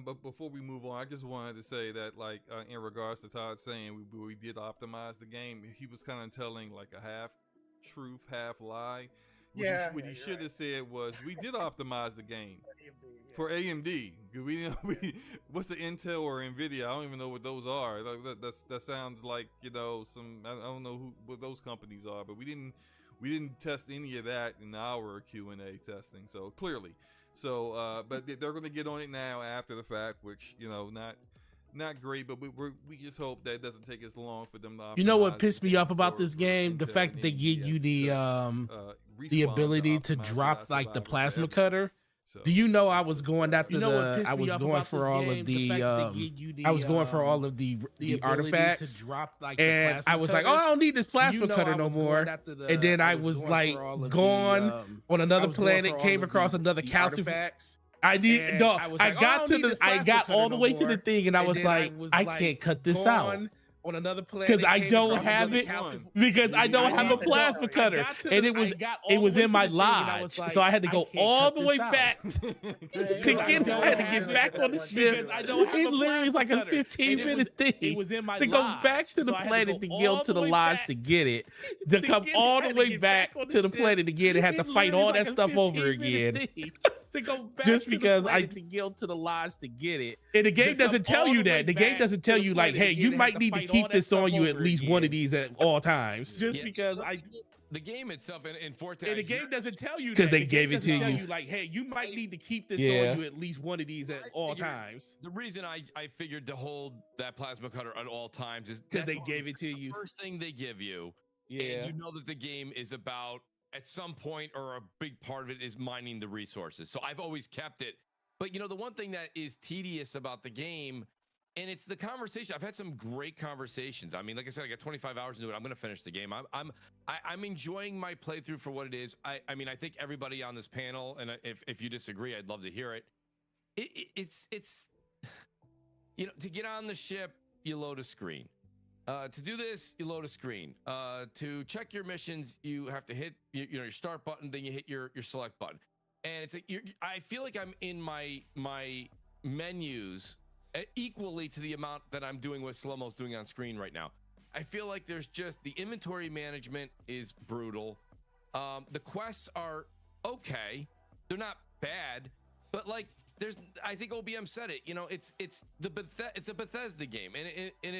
But before we move on, I just wanted to say that, like, in regards to Todd saying we did optimize the game, he was kind of telling like a half truth, half lie. What he should have said was, we did optimize the game for AMD. What's the Intel or Nvidia? I don't even know what those are. That sounds like some. I don't know what those companies are, but we didn't test any of that in our Q&A testing. So clearly, but they're going to get on it now after the fact, which not great, but we just hope that it doesn't take as long for them to. You know what pissed me off about this game? The fact that they give you the ability to drop like the plasma cutter. So, do you know I was going after I was going for all of the artifacts, to drop, like, and I was like, oh, I don't need this plasma cutter no more. And then I was like gone on another planet, came across another calcium. I got all the way to the thing, and I was like, I can't cut this out on another planet because I don't have it, because I don't have a plasma cutter, and it was in my lodge, so I had to go all the way back to get back on the ship. It literally is like a 15-minute thing. It was in my lodge, to go back to the planet to go to the lodge to get it, to come all the way back to the planet to get it, had to fight all that stuff over again. To go back just because I to guild to the lodge to get it. And the game doesn't tell you that. The game doesn't tell you like, hey, you might need to keep this on you at least one of these at all times. Just because the game itself in Forte. And the game doesn't tell you that. Because they gave it to you. Like, hey, you might need to keep this on you at least one of these at all times. The reason I figured to hold that plasma cutter at all times is because they gave it to you. First thing they give you. Yeah. And you know that the game is about, at some point, or a big part of it is mining the resources. So I've always kept it. But the one thing that is tedious about the game, and it's the conversation. I've had some great conversations. I mean, like I said, I got 25 hours into it. I'm going to finish the game. I'm enjoying my playthrough for what it is. I mean, I think everybody on this panel, and if you disagree, I'd love to hear it. It's to get on the ship, you load a screen. To do this, you load a screen. To check your missions, you have to hit your start button, then you hit your select button. And it's I feel like I'm in my menus equally to the amount that I'm doing what Slow-Mo's doing on screen right now. I feel like there's just, the inventory management is brutal. The quests are okay. They're not bad, but like I think OBM said it, it's a Bethesda game, and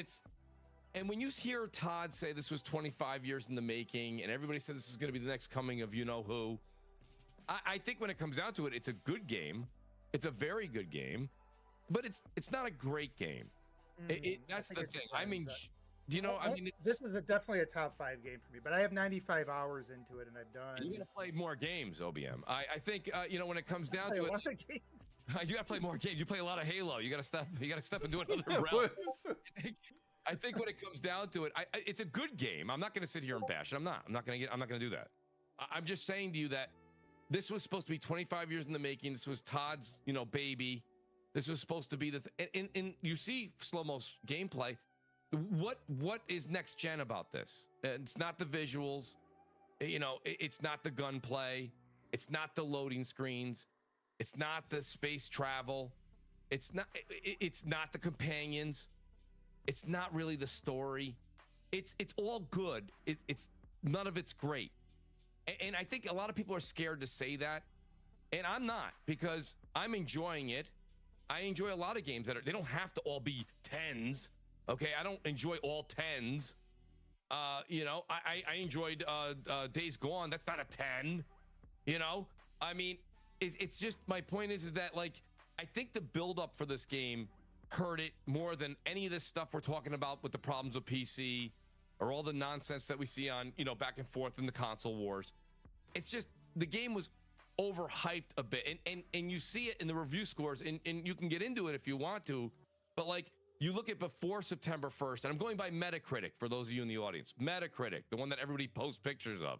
And when you hear Todd say this was 25 years in the making, and everybody said this is going to be the next coming of you know who, I think when it comes down to it, it's a good game. It's a very good game, but it's not a great game. That's the thing. I mean, you know, I mean, this is definitely a top 5 game for me, but I have 95 hours into it, and I've done. You're gonna play more games, OBM. I think you know, when it comes down to it, you gotta play more games. You play a lot of Halo. You gotta step into another realm. I think when it comes down to it, it's a good game. I'm not gonna sit here and bash it. I'm not gonna do that. I'm just saying to you that this was supposed to be 25 years in the making. This was Todd's, you know, baby. This was supposed to be the and you see Slow-Mo's gameplay. What is next gen about this? It's not the visuals, you know, it's not the gunplay, it's not the loading screens, it's not the space travel, it's not the companions, it's not really the story. It's all good. It's none of it's great. And I think a lot of people are scared to say that, and I'm not, because I'm enjoying it. I enjoy a lot of games they don't have to all be 10s. Okay, I don't enjoy all 10s. You know, I enjoyed Days Gone. That's not a 10. You know, I mean, it's just, my point is that, like, I think the build-up for this game hurt it more than any of this stuff we're talking about with the problems with PC or all the nonsense that we see on, you know, back and forth in the console wars. It's just, the game was overhyped a bit, and you see it in the review scores, and you can get into it if you want to, but like, you look at before September 1st, and I'm going by Metacritic for those of you in the audience. Metacritic, the one that everybody posts pictures of,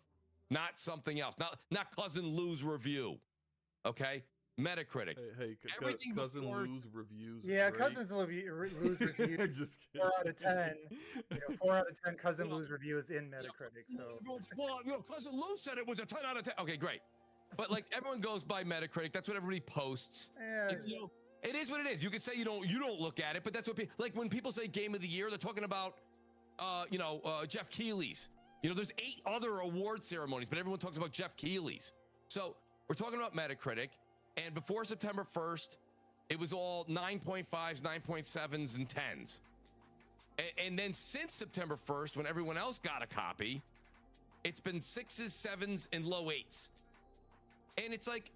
not something else, not Cousin Lou's review. Okay, Metacritic. Hey, everything Cousin before... Lou's reviews. Yeah, Cousin Lou's review. Just 4 out of 10. You know, 4 out of 10 Cousin Lou's review is in Metacritic. So well, you know, Cousin Lou said it was a 10 out of 10. Okay, great. But like, everyone goes by Metacritic. That's what everybody posts. Yeah. It's, you know, it is what it is. You can say you don't look at it, but that's what like when people say Game of the Year, they're talking about Jeff Keighley's. You know, there's 8 other award ceremonies, but everyone talks about Jeff Keighley's. So we're talking about Metacritic, and before September 1st, it was all 9.5s, 9.7s, and 10s. And then since September 1st, when everyone else got a copy, it's been 6s, 7s, and low 8s. And it's like,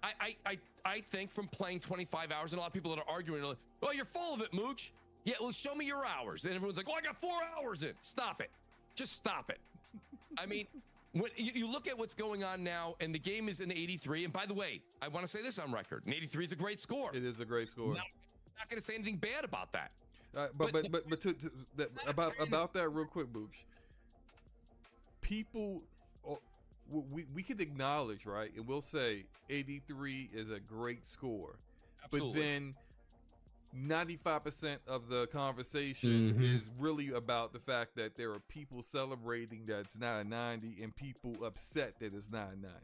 I think from playing 25 hours, and a lot of people that are arguing are like, oh, you're full of it, Mooch. Yeah, well, show me your hours. And everyone's like, oh, I got 4 hours in. Stop it. Just stop it. I mean, when you look at what's going on now, and the game is an 83. And by the way, I want to say this on record. An 83 is a great score. It is a great score. I'm not going to say anything bad about that. About that real quick, Mooch. People... We could acknowledge, right, and we'll say 83 is a great score. Absolutely. But then 95% of the conversation is really about the fact that there are people celebrating that it's not a 90 and people upset that it's not a 90.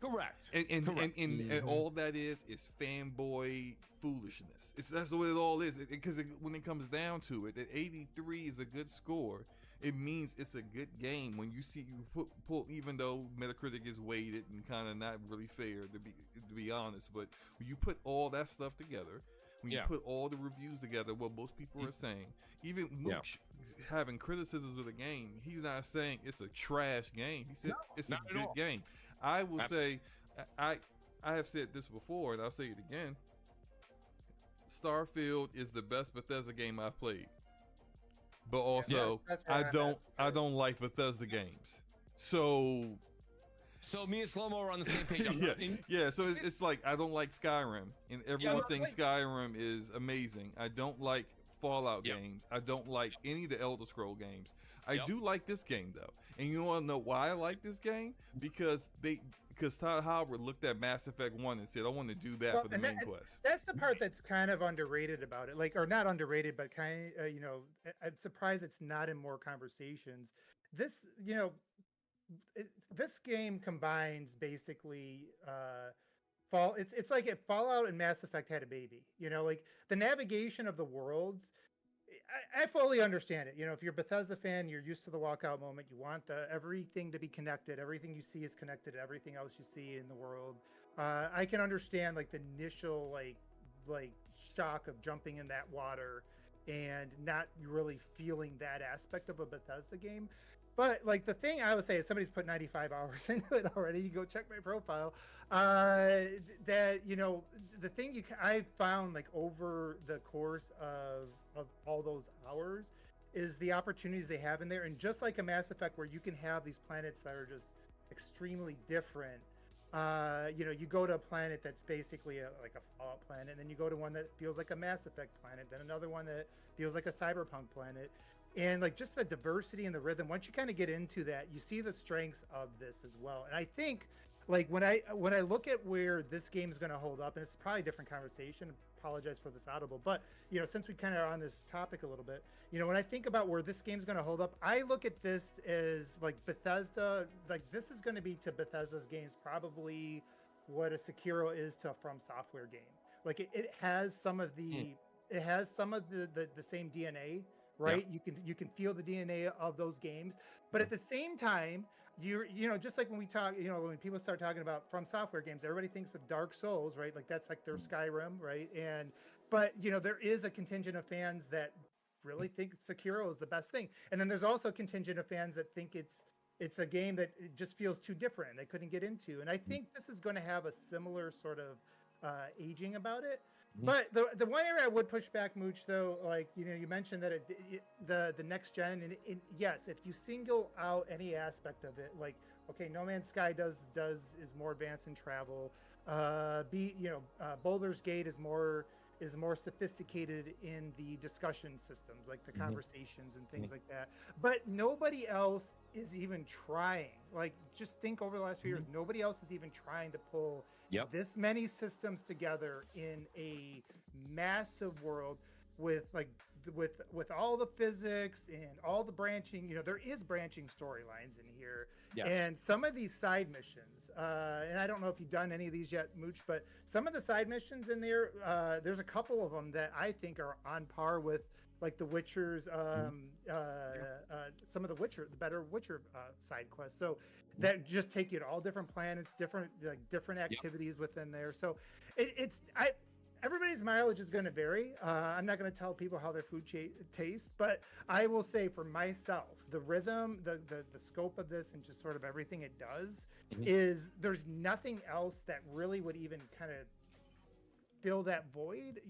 Correct. And all that is fanboy foolishness. That's what it all is. Because when it comes down to it, 83 is a good score. It means it's a good game. When you see pull, even though Metacritic is weighted and kind of not really fair to be honest, but when you put all that stuff together, when you put all the reviews together, what most people are saying, even Mooch having criticisms of the game, he's not saying it's a trash game. He said it's a good game. I will say, I have said this before, and I'll say it again. Starfield is the best Bethesda game I've played. But also, I don't like Bethesda games. So me and Slow-Mo are on the same page. Yeah. So it's like, I don't like Skyrim, and everyone thinks Skyrim is amazing. I don't like Fallout games. I don't like any of the Elder Scroll games. I do like this game though, and you want to know why I like this game? Because Todd Howard looked at Mass Effect 1 and said, I want to do that for the main quest. That's the part that's kind of underrated about it. Like, or not underrated, but kind of, you know, I'm surprised it's not in more conversations. This, you know, this game combines basically it's like if Fallout and Mass Effect had a baby, you know, like the navigation of the worlds. I fully understand it. You know, if you're a Bethesda fan, you're used to the walkout moment. You want everything to be connected. Everything you see is connected to everything else you see in the world. I can understand like the initial like shock of jumping in that water and not really feeling that aspect of a Bethesda game. But like the thing I would say is somebody's put 95 hours into it already. You go check my profile. That the thing I found like over the course of all those hours is the opportunities they have in there, and just like a Mass Effect where you can have these planets that are just extremely different. You go to a planet that's basically like a Fallout planet, and then you go to one that feels like a Mass Effect planet, then another one that feels like a Cyberpunk planet. And like just the diversity and the rhythm, once you kind of get into that, you see the strengths of this as well. And I think like when I look at where this game is going to hold up, and it's probably a different conversation, apologize for this audible, but since we kind of are on this topic a little bit, when I think about where this game's going to hold up, I look at this as like Bethesda, like this is going to be to Bethesda's games probably what a Sekiro is to a From Software game. Like it has some of the same DNA. Right, yeah. You can feel the DNA of those games, but at the same time, just like when we talk, when people start talking about From Software games, everybody thinks of Dark Souls, right? Like that's like their Skyrim, right? But there is a contingent of fans that really think Sekiro is the best thing, and then there's also a contingent of fans that think it's a game that it just feels too different and they couldn't get into. And I think this is going to have a similar sort of aging about it. But the one area I would push back, Mooch, though, like you mentioned that the next gen, and yes, if you single out any aspect of it, like okay, No Man's Sky is more advanced in travel, Baldur's Gate is more sophisticated in the discussion systems, like the conversations and things like that. But nobody else is even trying. Like just think over the last few years, nobody else is even trying to pull this many systems together in a massive world with all the physics and all the branching. There is branching storylines in here, and some of these side missions. And I don't know if you've done any of these yet, Mooch, but some of the side missions in there, there's a couple of them that I think are on par with like the Witcher's, some of the better Witcher side quests. So that just take you to all different planets, different activities within there. So everybody's mileage is going to vary. I'm not going to tell people how their food tastes, but I will say for myself, the rhythm, the scope of this, and just sort of everything it does is there's nothing else that really would even kind of fill that void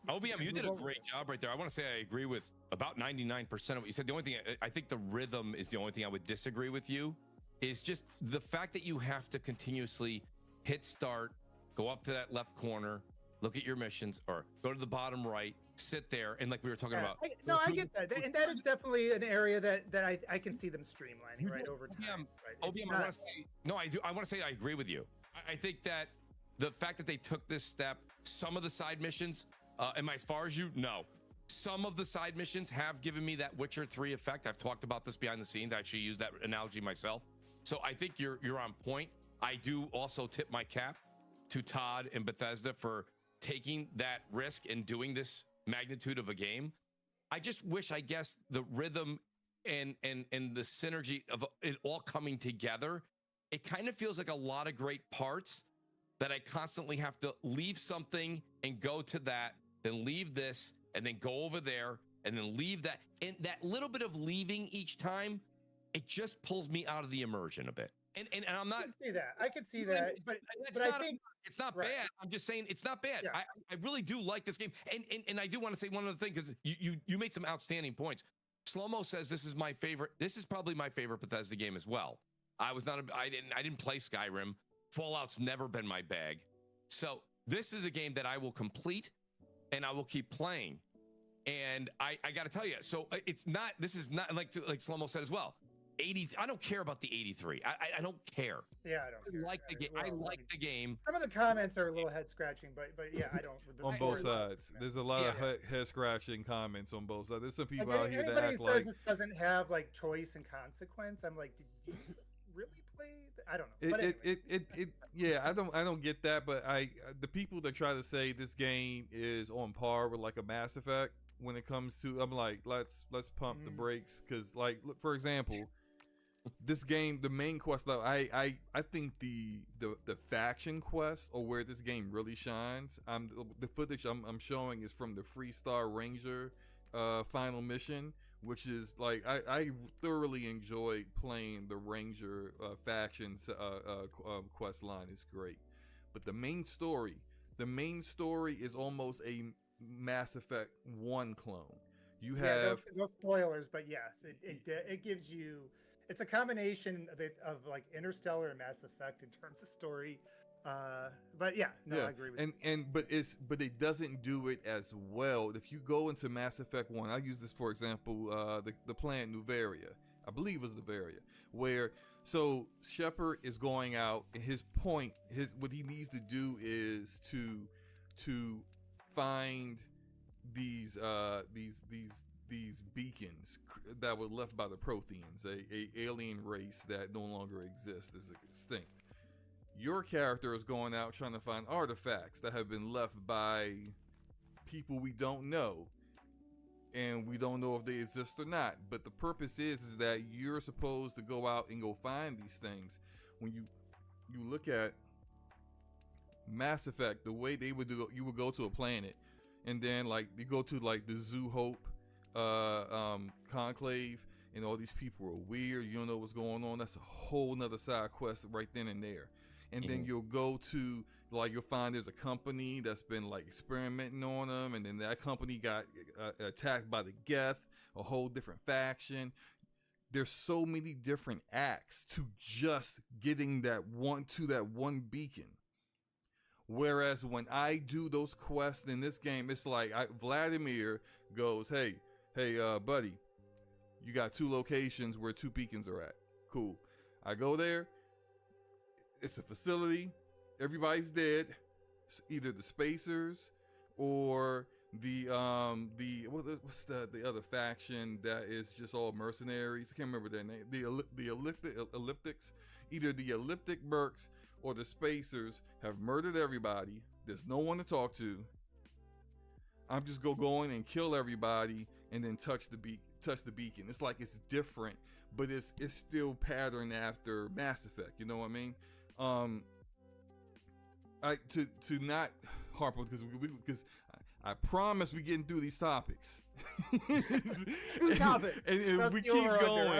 OBM, you did a great job right there. I want to say I agree with about 99% of what you said. The only thing I think the rhythm is the only thing I would disagree with you is just the fact that you have to continuously hit start, go up to that left corner, look at your missions, or go to the bottom right, sit there, and like we were talking about. I get that, and that is definitely an area that I can see them streamlining right over time. OBM, I want to say no. I do. I want to say I agree with you. I think that the fact that they took this step, some of the side missions. Am I as far as you? No. Some of the side missions have given me that Witcher 3 effect. I've talked about this behind the scenes. I actually use that analogy myself. So I think you're on point. I do also tip my cap to Todd and Bethesda for taking that risk and doing this magnitude of a game. I just wish, I guess, the rhythm and the synergy of it all coming together, it kind of feels like a lot of great parts that I constantly have to leave something and go to that, then leave this, and then go over there, and then leave that. And that little bit of leaving each time, it just pulls me out of the immersion a bit. And I'm not. I can see that. But I think it's not bad. I'm just saying it's not bad. Yeah. I really do like this game. And I do want to say one other thing, because you made some outstanding points. Slow-Mo says this is my favorite. This is probably my favorite Bethesda game as well. I didn't play Skyrim. Fallout's never been my bag. So this is a game that I will complete and I will keep playing. And I got to tell you, so this is not like Slow-Mo said as well. 80, I don't care about the 83. I don't care. Yeah, I don't like the game. I like the game. Some of the comments are a little head scratching, but yeah, I don't. On both sides, there's a lot of head scratching comments on both sides. There's some people out here that act like anybody says this doesn't have like choice and consequence. I'm like, did you really play? I don't know. Yeah, I don't get that. But the people that try to say this game is on par with like a Mass Effect when it comes to, I'm like, let's pump the brakes, because like, look, for example, this game, the main quest, though, I think the faction quest or where this game really shines. The footage I'm showing is from the Freestar Ranger final mission, which is like I thoroughly enjoyed playing the Ranger factions quest line. Is great, but the main story is almost a Mass Effect 1 clone. You have no spoilers, but yes, it gives you. It's a combination of like Interstellar and Mass Effect in terms of story. But yeah, I agree with you. But it doesn't do it as well. If you go into Mass Effect 1, I'll use this for example, the planet Nuvaria. I believe it was Nuvaria, where so Shepard is going out, and what he needs to do is to find these beacons that were left by the Protheans, a alien race that no longer exists, is extinct. Your character is going out trying to find artifacts that have been left by people we don't know, and we don't know if they exist or not. But the purpose is that you're supposed to go out and go find these things. When you look at Mass Effect, the way they would do it, you would go to a planet, and then like you go to like the Zoo Hope conclave, and all these people are weird. You don't know what's going on. That's a whole nother side quest right then and there. And then you'll go to like you'll find there's a company that's been like experimenting on them, and then that company got attacked by the Geth, a whole different faction. There's so many different acts to just getting that one beacon. Whereas when I do those quests in this game, it's like Vladimir goes, hey, buddy, you got 2 locations where 2 beacons are at. Cool. I go there. It's a facility. Everybody's dead. It's either the Spacers or what's the other faction that is just all mercenaries? I can't remember their name. The Elliptics. Either the Elliptic Mercs or the Spacers have murdered everybody. There's no one to talk to. I'm just go in and kill everybody and then touch the beacon. It's like it's different, but it's still patterned after Mass Effect. You know what I mean? To not harp on because I promise we getting through these topics. And if we keep going,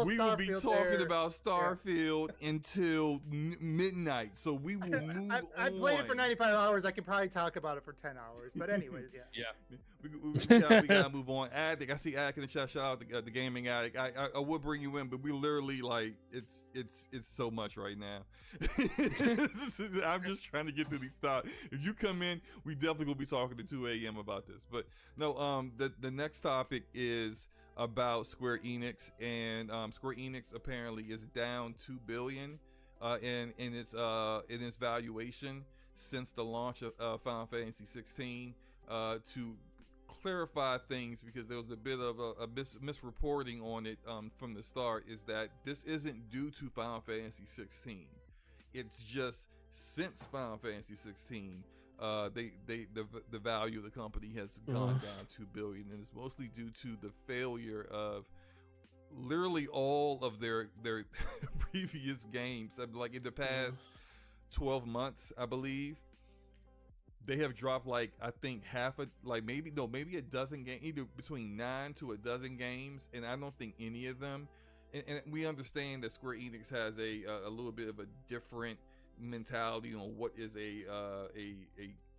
we will be talking about Starfield until midnight. So we will move on. I played it for 95 hours. I could probably talk about it for 10 hours. But anyways, yeah. We gotta move on. Addict, I see Addict in the chat. Shout out the gaming Addict. I would bring you in, but we literally like it's so much right now. I'm just trying to get through these stops. If you come in, we definitely will be talking to 2 a.m. about this. But no, the next topic is about Square Enix, and Square Enix apparently is down $2 billion in its valuation since the launch of Final Fantasy 16. To clarify things, because there was a bit of a misreporting on it from the start, is that this isn't due to Final Fantasy 16. It's just since Final Fantasy 16, the value of the company has gone down $2 billion, and it's mostly due to the failure of literally all of their previous games. Like in the past 12 months, I believe, they have dropped like I think maybe a dozen games, either between 9 to a dozen games, and I don't think any of them. And we understand that Square Enix has a little bit of a different mentality on what is a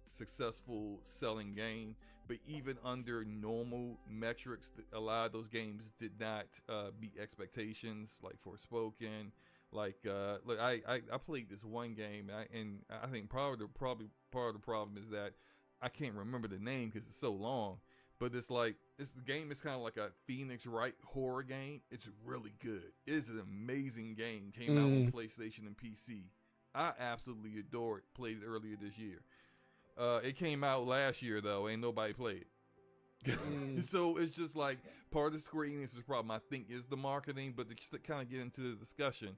successful selling game, but even under normal metrics, a lot of those games did not meet expectations, like Forspoken. Like look, I played this one game, and I think part of the problem is that I can't remember the name because it's so long. But it's like this game is kind of like a Phoenix Wright horror game. It's really good. It is an amazing game. Came out on PlayStation and PC. I absolutely adore it. Played it earlier this year. It came out last year though. Ain't nobody played it. So it's just like part of the Square Enix's problem, I think, is the marketing. But to kind of get into the discussion,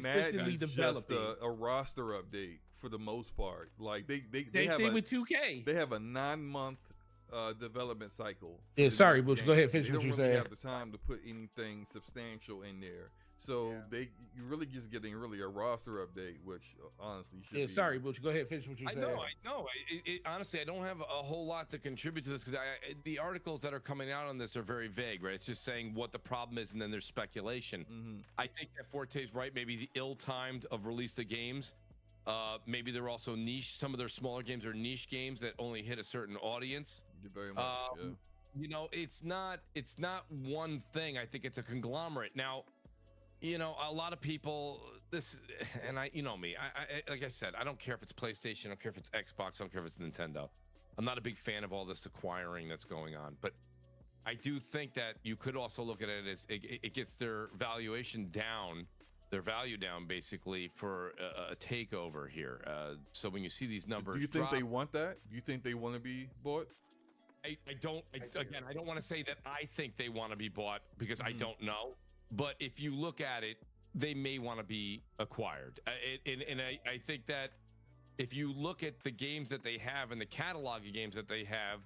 consistently Madden's developing. just a roster update for the most part. Like they Same have thing with 2K. They have a 9-month development cycle. Yeah, sorry, Butch. Go ahead, finish they what don't you're really saying. have the time to put anything substantial in there So you're really just getting a roster update, which honestly should be. Sorry, Butch, go ahead, finish what you said. I know. Honestly, I don't have a whole lot to contribute to this because the articles that are coming out on this are very vague, right? It's just saying what the problem is, and then there's speculation. I think that Forte's right. Maybe the ill-timed of release of games. Maybe they're also niche. Some of their smaller games are niche games that only hit a certain audience. Very much, You know, it's not one thing. I think it's a conglomerate. Now, you know, a lot of people, and you know me, I like I said, I don't care if it's PlayStation, I don't care if it's Xbox, I don't care if it's Nintendo. I'm not a big fan of all this acquiring that's going on, but I do think that you could also look at it as it gets their valuation down, their value down basically for a takeover here. So when you see these numbers, do you think they want that? Do you think they want to be bought? I don't want to say that I think they want to be bought because I don't know. But if you look at it, they may want to be acquired. And I think that if you look at the games that they have and the catalog of games that they have,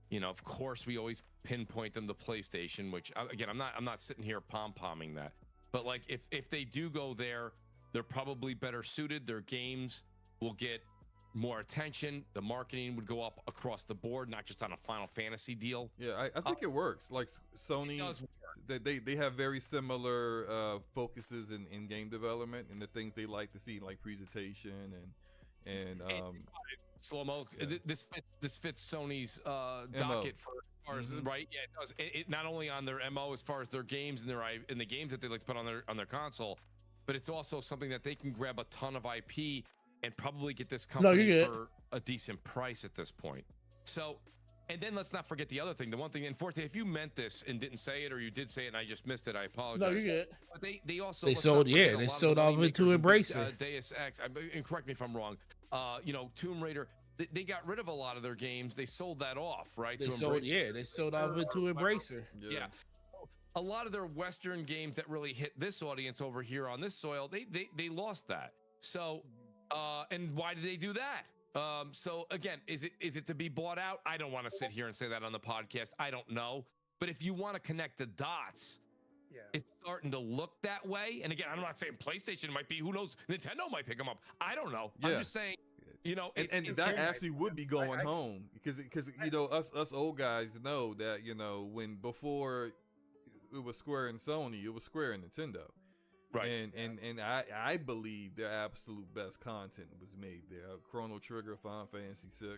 you know, of course, we always pinpoint them to PlayStation, which again, I'm not sitting here pom-pomming that. But like if they do go there, they're probably better suited. Their games will get more attention. The marketing would go up across the board, not just on a Final Fantasy deal. Yeah, I think it works. Like Sony, they have very similar focuses in game development and the things they like to see, like presentation and slow-mo. Yeah. This fits Sony's docket for as far as right. Yeah, it does. It not only on their MO as far as their games and the games that they like to put on their console, but it's also something that they can grab a ton of IP and probably get this company for a decent price at this point. So, and then let's not forget the other thing. The one thing, and Forte, if you meant this and didn't say it, or you did say it and I just missed it, I apologize. No, you're good. But they also sold off into Embracer. Deus Ex. And correct me if I'm wrong. You know, Tomb Raider. They got rid of a lot of their games. They sold that off, right? They sold off into Embracer. Yeah. A lot of their Western games that really hit this audience over here on this soil, they lost that. So. And why did they do that? So again, is it to be bought out? I don't want to sit here and say that on the podcast. I don't know. But if you want to connect the dots, it's starting to look that way. And again, I'm not saying PlayStation might be. Who knows? Nintendo might pick them up. I don't know. Yeah. I'm just saying, you know, and that actually would be going home because you know us old guys know that, you know, when before it was Square and Sony, it was Square and Nintendo. Right. And I believe their absolute best content was made there. Chrono Trigger, Final Fantasy VI,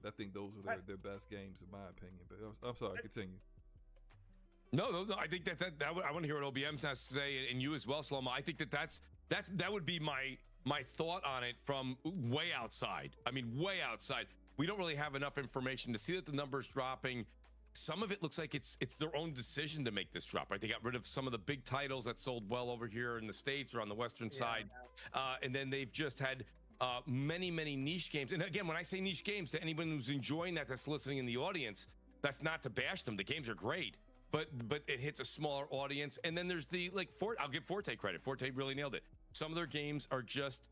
I think those are their best games in my opinion. But I'm sorry, continue. No. I think that I want to hear what OBM has to say, and you as well, Slomo. I think that would be my thought on it from way outside. I mean, way outside. We don't really have enough information to see that the numbers dropping. Some of it looks like it's their own decision to make this drop, right? They got rid of some of the big titles that sold well over here in the States or on the Western side. And then they've just had many niche games. And again, when I say niche games, to anyone who's enjoying that's listening in the audience, that's not to bash them. The games are great, but it hits a smaller audience. And then there's I'll give Forte credit. Forte really nailed it. Some of their games are just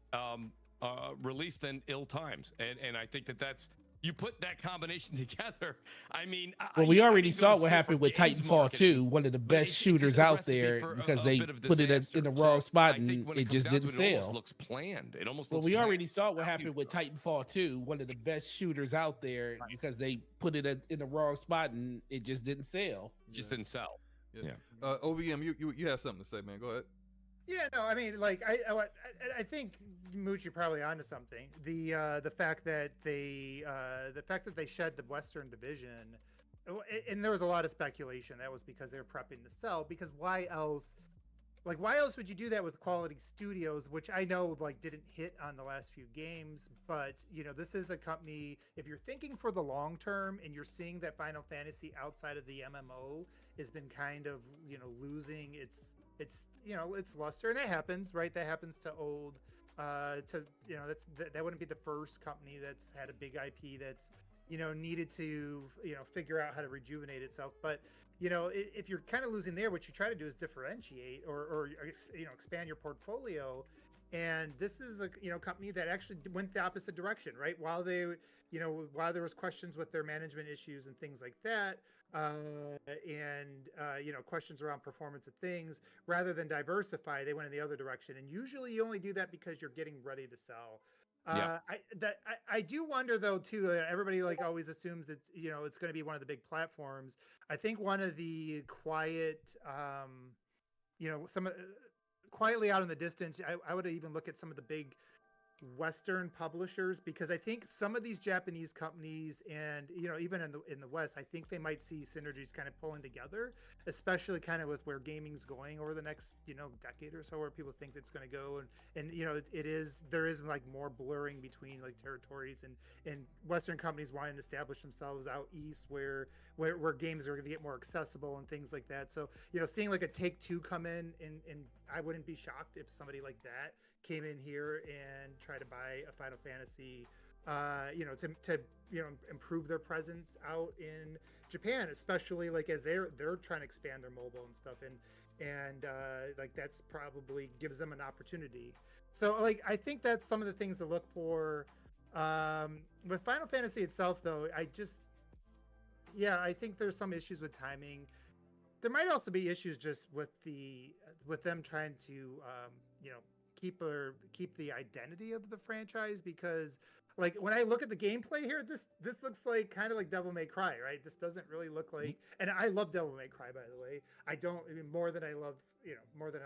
released in ill times. And I think that's, you put that combination together. I mean, we already saw what happened with Titanfall 2, one of the best shooters out there, because they put it in the wrong spot and it just didn't sell. It almost looks planned. It almost looks. We already saw what happened with Titanfall 2, one of the best shooters out there, because they put it in the wrong spot and it just didn't sell. Just didn't sell. Yeah. OBM, you have something to say, man. Go ahead. Yeah, no, I mean, like, I think Mooch, you're probably onto something. The fact that they shed the Western division, and there was a lot of speculation that was because they were prepping to sell. Because why else? Like, why else would you do that with Quality Studios, which I know didn't hit on the last few games, but you know, this is a company. If you're thinking for the long term and you're seeing that Final Fantasy outside of the MMO has been kind of, you know, losing its luster, and it happens, right? That happens to old, that wouldn't be the first company that's had a big IP that's, you know, needed to, you know, figure out how to rejuvenate itself. But, you know, if you're kind of losing there, what you try to do is differentiate or you know, expand your portfolio. And this is a, you know, company that actually went the opposite direction, right? While there was questions with their management issues and things like that, and questions around performance of things. Rather than diversify, they went in the other direction. And usually, you only do that because you're getting ready to sell. I do wonder though too. Everybody like always assumes it's going to be one of the big platforms. I think one of the quiet, quietly out in the distance. I would even look at some of the big Western publishers, because I think some of these Japanese companies and even in the West, I think they might see synergies kind of pulling together, especially kind of with where gaming's going over the next decade or so, where people think it's going to go, and there is like more blurring between like territories, and Western companies wanting to establish themselves out east where games are going to get more accessible and things like that. So seeing like a Take-Two come in, and I wouldn't be shocked if somebody like that came in here and try to buy a Final Fantasy, to improve their presence out in Japan, especially like as they're trying to expand their mobile and stuff, and like that's probably gives them an opportunity. So like I think that's some of the things to look for. With Final Fantasy itself, though, I think there's some issues with timing. There might also be issues just with them trying to keep the identity of the franchise, because like when I look at the gameplay here, this looks like kind of like Devil May Cry, right? This doesn't really look like, and I love Devil May Cry, by the way. I mean, more than I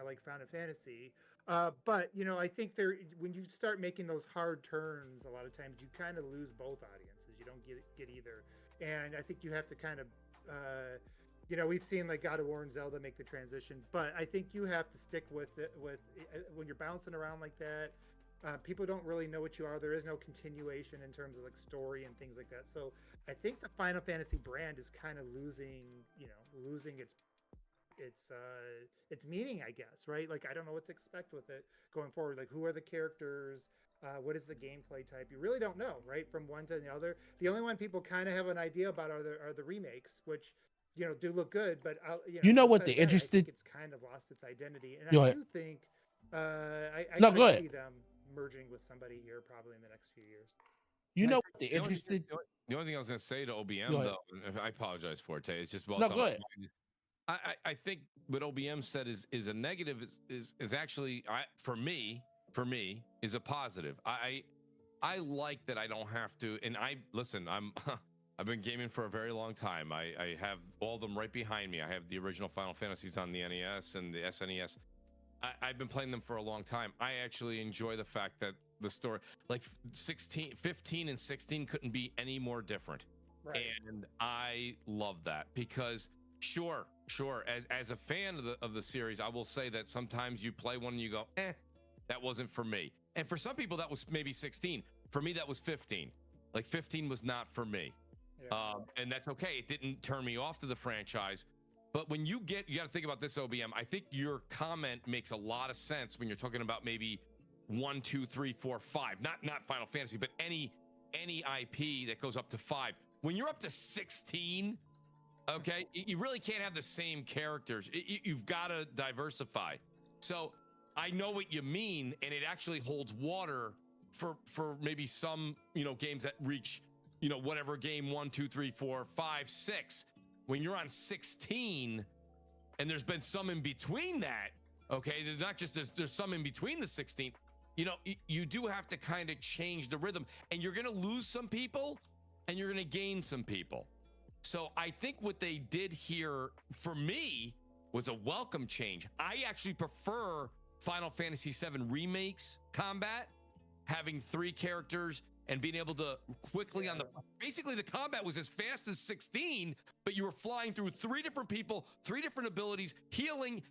like Final Fantasy. But I think when you start making those hard turns, a lot of times you kind of lose both audiences. You don't get either, and I think you have to kind of we've seen like God of War and Zelda make the transition, but I think you have to stick with it. When you're bouncing around like that, people don't really know what you are. There is no continuation in terms of like story and things like that. So I think the Final Fantasy brand is kind of losing its meaning, I guess, right? Like I don't know what to expect with it going forward. Like who are the characters? What is the gameplay type? You really don't know, right? From one to the other. The only one people kind of have an idea about are the remakes, which do look good, but what the interesting, I think it's kind of lost its identity, and I do think I could see them merging with somebody here probably in the next few years. The only thing I was going to say to OBM though, and I apologize for it, it's just I think what OBM said is a negative is actually for me is a positive. I like that I don't have to, and I've been gaming for a very long time. I have all of them right behind me. I have the original Final Fantasies on the NES and the SNES. I've been playing them for a long time. I actually enjoy the fact that the story, like 15 and 16 couldn't be any more different. Right. And I love that because sure. As a fan of the series, I will say that sometimes you play one and you go, that wasn't for me. And for some people that was maybe 16. For me, that was 15. Like 15 was not for me. Yeah. And that's okay. It didn't turn me off to the franchise. But when you got to think about this, OBM. I think your comment makes a lot of sense when you're talking about maybe 1, 2, 3, 4, 5. Not Final Fantasy, but any IP that goes up to 5. When you're up to 16, okay, you really can't have the same characters. You've got to diversify. So I know what you mean, and it actually holds water for maybe some games that reach whatever game 1, 2, 3, 4, 5, 6. When you're on 16, and there's been some in between that, okay, there's not just there's some in between the 16. You do have to kind of change the rhythm, and you're going to lose some people, and you're going to gain some people. So I think what they did here for me was a welcome change. I actually prefer Final Fantasy VII Remake's combat, having 3 characters and being able to quickly basically the combat was as fast as 16, but you were flying through 3 different people, 3 different abilities, healing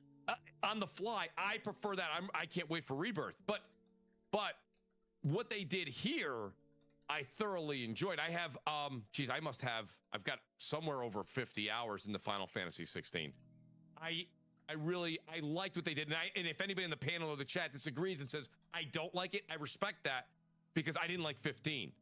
on the fly. I prefer that. I can't wait for Rebirth. But what they did here, I thoroughly enjoyed. I have, I've got somewhere over 50 hours in the Final Fantasy 16. I liked what they did. And if anybody in the panel or the chat disagrees and says, I don't like it, I respect that because I didn't like 15.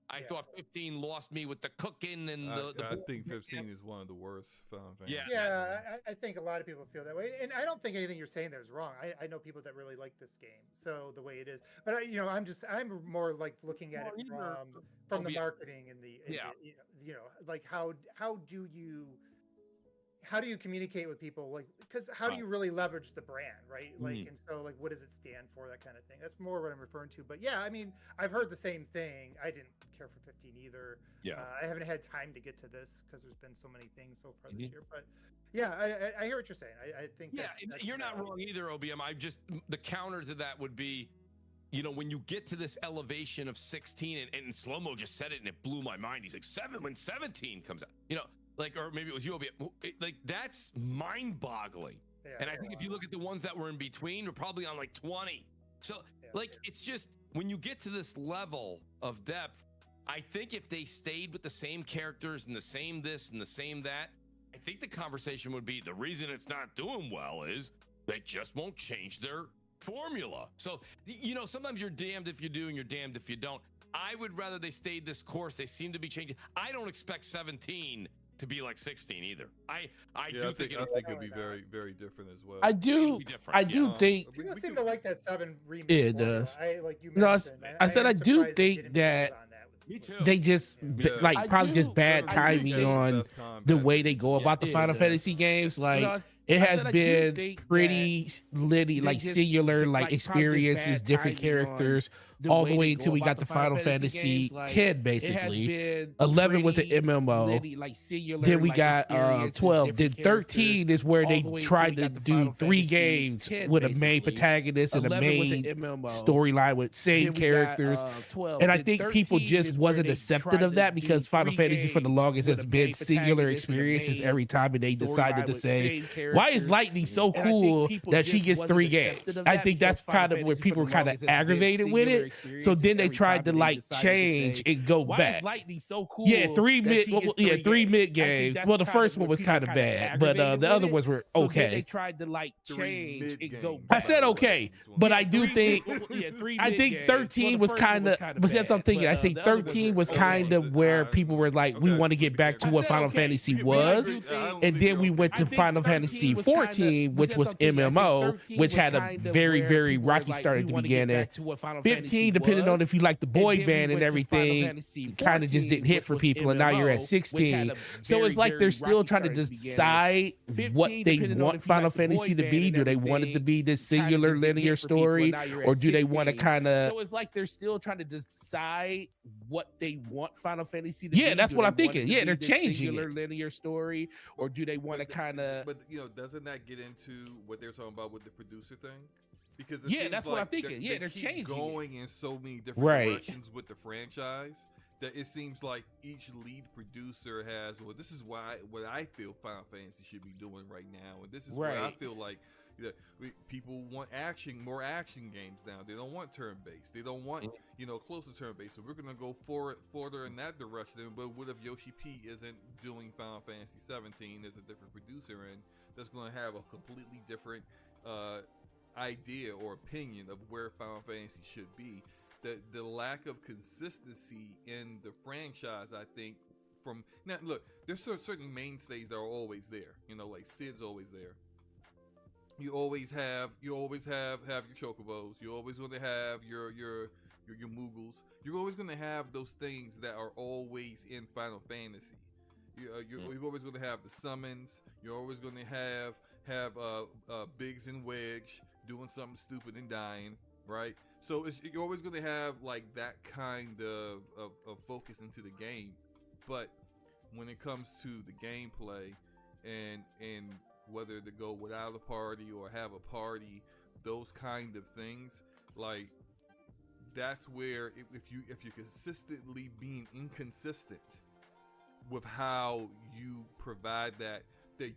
I thought 15 lost me with the cooking and I think 15 is one of the worst Final Fantasy. I think a lot of people feel that way, and I don't think anything you're saying there is wrong. I know people that really like this game, so the way it is. But I'm more like looking at it from the marketing and like how do you how do you communicate with people? Like, because how do you really leverage the brand, right? Like, and so like, what does it stand for? That kind of thing. That's more what I'm referring to. But yeah, I mean, I've heard the same thing. I didn't care for 15 either. Yeah. I haven't had time to get to this because there's been so many things so far this year. But yeah, I hear what you're saying. I think that's you're not wrong either, OBM. I just the counter to that would be, you know, when you get to this elevation of 16, and Slow-Mo just said it and it blew my mind. He's like, when 17 comes out, you know, like, or maybe it was you, OBM. Like, that's mind-boggling. Yeah, and I think if you look at the ones that were in between, we're probably on like 20. So, it's just, when you get to this level of depth, I think if they stayed with the same characters and the same this and the same that, I think the conversation would be, the reason it's not doing well is they just won't change their formula. So, you know, sometimes you're damned if you do and you're damned if you don't. I would rather they stayed this course. They seem to be changing. I don't expect 17 to be like 16 either. I think it'll be very, very different as well. I do think people seem to like that 7 remake. It does. I said I do think that me too. They just probably just bad timing on the way they go about the Final Fantasy games. Like, it has been pretty litty, like singular, like experiences, different characters, all the way until we got the Final Fantasy 10, basically. 11 was an MMO. Then we got 12. Then 13 is where they tried to do 3 games with a main protagonist and a main storyline with same characters. And I think people just wasn't accepted of that because Final Fantasy for the longest has been singular experiences every time, and they decided to say, why is Lightning so cool that she gets 3 games? I think that's kind of where people were kind of aggravated with it. So then they tried to like change and go back. Lightning so cool. Yeah, 3 mid games. Well, the first one was kind of bad, but the other ones were okay. They tried to like change and go back. I said okay, but I do think I think 13 was kind of, but that's what I'm thinking. I say 13 was kind of where people were like, we want to get back to what Final Fantasy was, and then we went to Final Fantasy 14, which was MMO, which had a very, very rocky start at the beginning. 15, depending on if you like the boy band and everything, kind of just didn't hit for people, and now you're at 16. So it's like they're still trying to decide what they want Final Fantasy to be. Do they want it to be this singular linear story, or do they want to kind of? So it's like they're still trying to decide what they want Final Fantasy to be. Yeah, that's what I'm thinking. Yeah, they're changing it. Linear story, or do they want to kind of? But you know, doesn't that get into what they're talking about with the producer thing? Because that's what I'm thinking. Yeah, they're changing, going in so many different directions with the franchise that it seems like each lead producer has. Well, this is what I feel Final Fantasy should be doing right now, and this is what I feel like. People want more action games now. They don't want turn-based. They don't want close to turn-based. So we're gonna go further in that direction. But what if Yoshi P isn't doing Final Fantasy 17? There's a different producer, and that's gonna have a completely different idea or opinion of where Final Fantasy should be. The lack of consistency in the franchise, I think, from now look, there's certain mainstays that are always there. You know, like Sid's always there. You always have your chocobos. You're always going to have your Moogles. You're always going to have those things that are always in Final Fantasy. You're always going to have the summons. You're always going to have Biggs and Wedge doing something stupid and dying, right? So you're always going to have like that kind of focus into the game. But when it comes to the gameplay and whether to go without a party or have a party, those kind of things, like that's where if you're consistently being inconsistent with how you provide that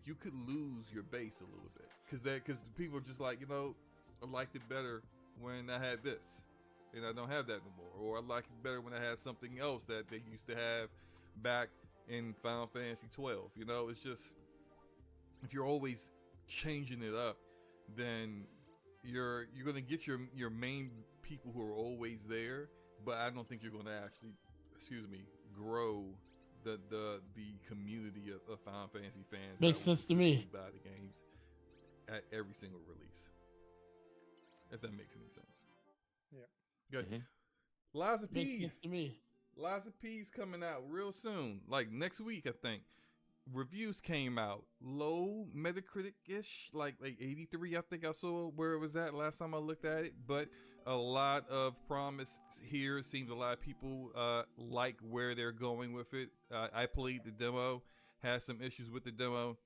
you could lose your base a little bit, because people are just like, I liked it better when I had this, and I don't have that no more, or I liked it better when I had something else that they used to have back in Final Fantasy 12. It's just, if you're always changing it up, then you're gonna get your main people who are always there, but I don't think you're gonna actually, grow the community of Final Fantasy fans. Makes sense to me. Buy the games at every single release, if that makes any sense. Yeah. Good. Liza Makes sense P's. to me. Liza P's coming out real soon, like next week, I think. reviews came out low Metacritic-ish, like 83. I think I saw where it was at last time I looked at it, but a lot of promise here. It seems a lot of people like where they're going with it. I played the demo, had some issues with the demo,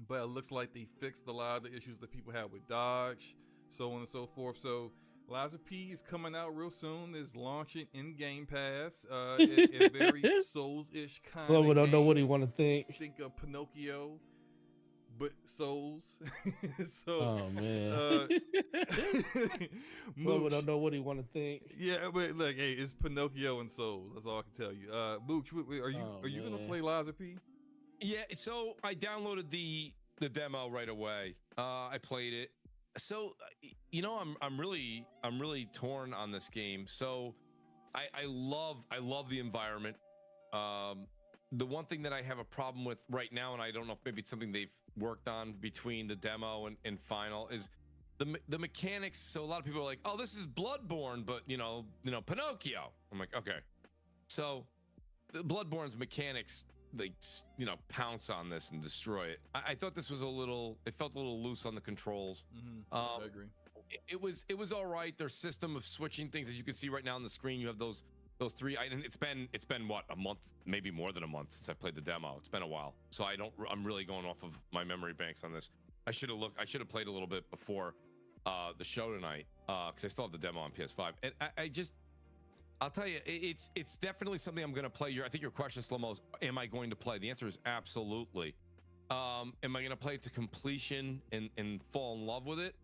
but it looks like they fixed a lot of the issues that people had with dodge, so on and so forth. So Liza P is coming out real soon. Is launching in Game Pass. A very Souls-ish kind of Lobo don't know what he game. want to think. Think of Pinocchio, but Souls. So, Oh man. Lobo don't know what he want to think. Yeah, but look, hey, it's Pinocchio and Souls. That's all I can tell you. Mooch, are you gonna play Liza P? Yeah, so I downloaded the demo right away. I played it. So I'm really torn on this game. So I love the environment. The one thing that I have a problem with right now, and I don't know if maybe it's something they've worked on between the demo and final, is the mechanics. So a lot of people are like, oh, this is Bloodborne, but you know Pinocchio. I'm like, okay. So the Bloodborne's mechanics, they pounce on this and destroy it. I thought this was it felt a little loose on the controls. I agree. It was all right. Their system of switching things, as you can see right now on the screen, you have those three. And it's been what, a month, maybe more than a month since I played the demo. It's been a while, so I'm really going off of my memory banks on this. I should have played a little bit before the show tonight, because I still have the demo on PS5, and I'll tell you, it's definitely something I'm going to play. I think your question, Slow-Mo, is, am I going to play? The answer is absolutely. Am I going to play it to completion and fall in love with it?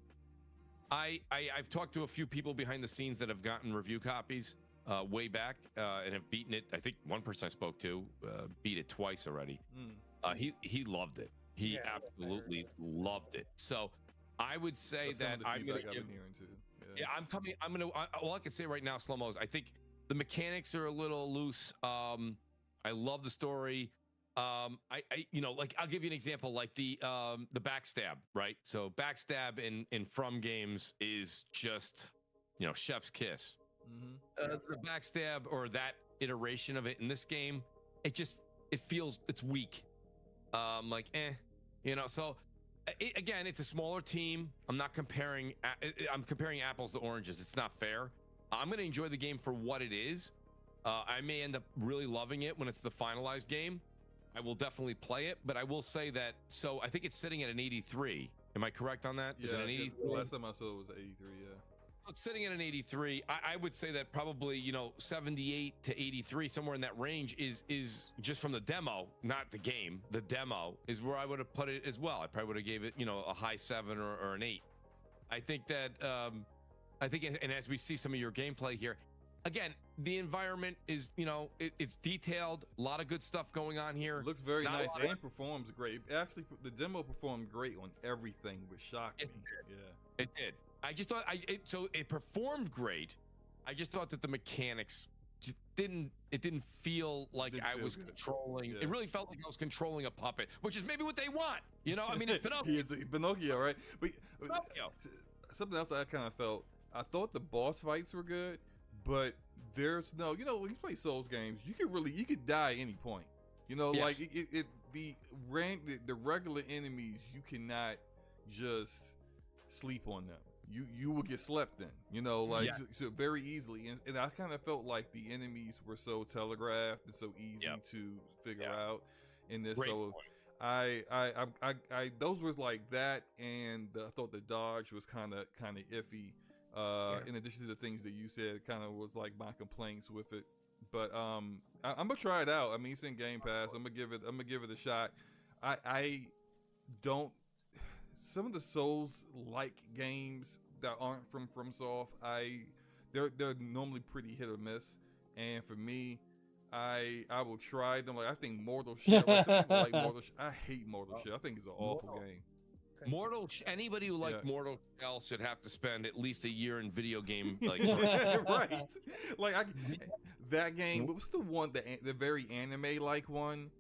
I've talked to a few people behind the scenes that have gotten review copies way back and have beaten it. I think one person I spoke to beat it twice already. He loved it. He absolutely loved it. So I would say that I'm going to give. Yeah, all I can say right now, Slow-Mo, is I think the mechanics are a little loose. I love the story. I'll give you an example, like the backstab, right? So backstab in From games is just, chef's kiss. The backstab, or that iteration of it in this game, it feels, it's weak. So again, it's a smaller team. I'm comparing apples to oranges. It's not fair. I'm going to enjoy the game for what it is. I may end up really loving it when it's the finalized game. I will definitely play it, but I will say that, so I think it's sitting at an 83. Am I correct on that? Is it an 83? Last time I saw it was 83, yeah. It's sitting at an 83. I would say that probably, 78 to 83, somewhere in that range is just from the demo, not the game. The demo is where I would have put it as well. I probably would have gave it, a high 7 or an 8. I think that, and as we see some of your gameplay here, again, the environment is, it's detailed, a lot of good stuff going on here. It looks very nice and performs great. Actually, the demo performed great on everything, which shocked me. Yeah, it did. I just thought it performed great. I just thought that the mechanics just didn't feel like I was controlling. Yeah. It really felt like I was controlling a puppet, which is maybe what they want. I mean, it's Pinocchio. He is Pinocchio, right? But Pinocchio. Something else I kind of felt. I thought the boss fights were good, but there's no. When you play Souls games, you could die at any point. Yes. Like the regular enemies, you cannot just sleep on them. You will get slept in, so very easily. And I kind of felt like the enemies were so telegraphed and so easy to figure out in this. Great so point. I those was like that, and I thought the dodge was kind of iffy. In addition to the things that you said, kind of was like my complaints with it. But I'm gonna try it out. I mean, it's in Game Pass. I'm gonna give it a shot. I don't. Some of the Souls-like games that aren't from FromSoft, they're normally pretty hit or miss. And for me, I will try them. Like, I think Mortal Shell. Like, some people like Mortal Shell. I hate Mortal Shell. I think it's an awful game. Anybody who likes Mortal Shell should have to spend at least a year in video game right. Like that game. What was the one, the very anime like one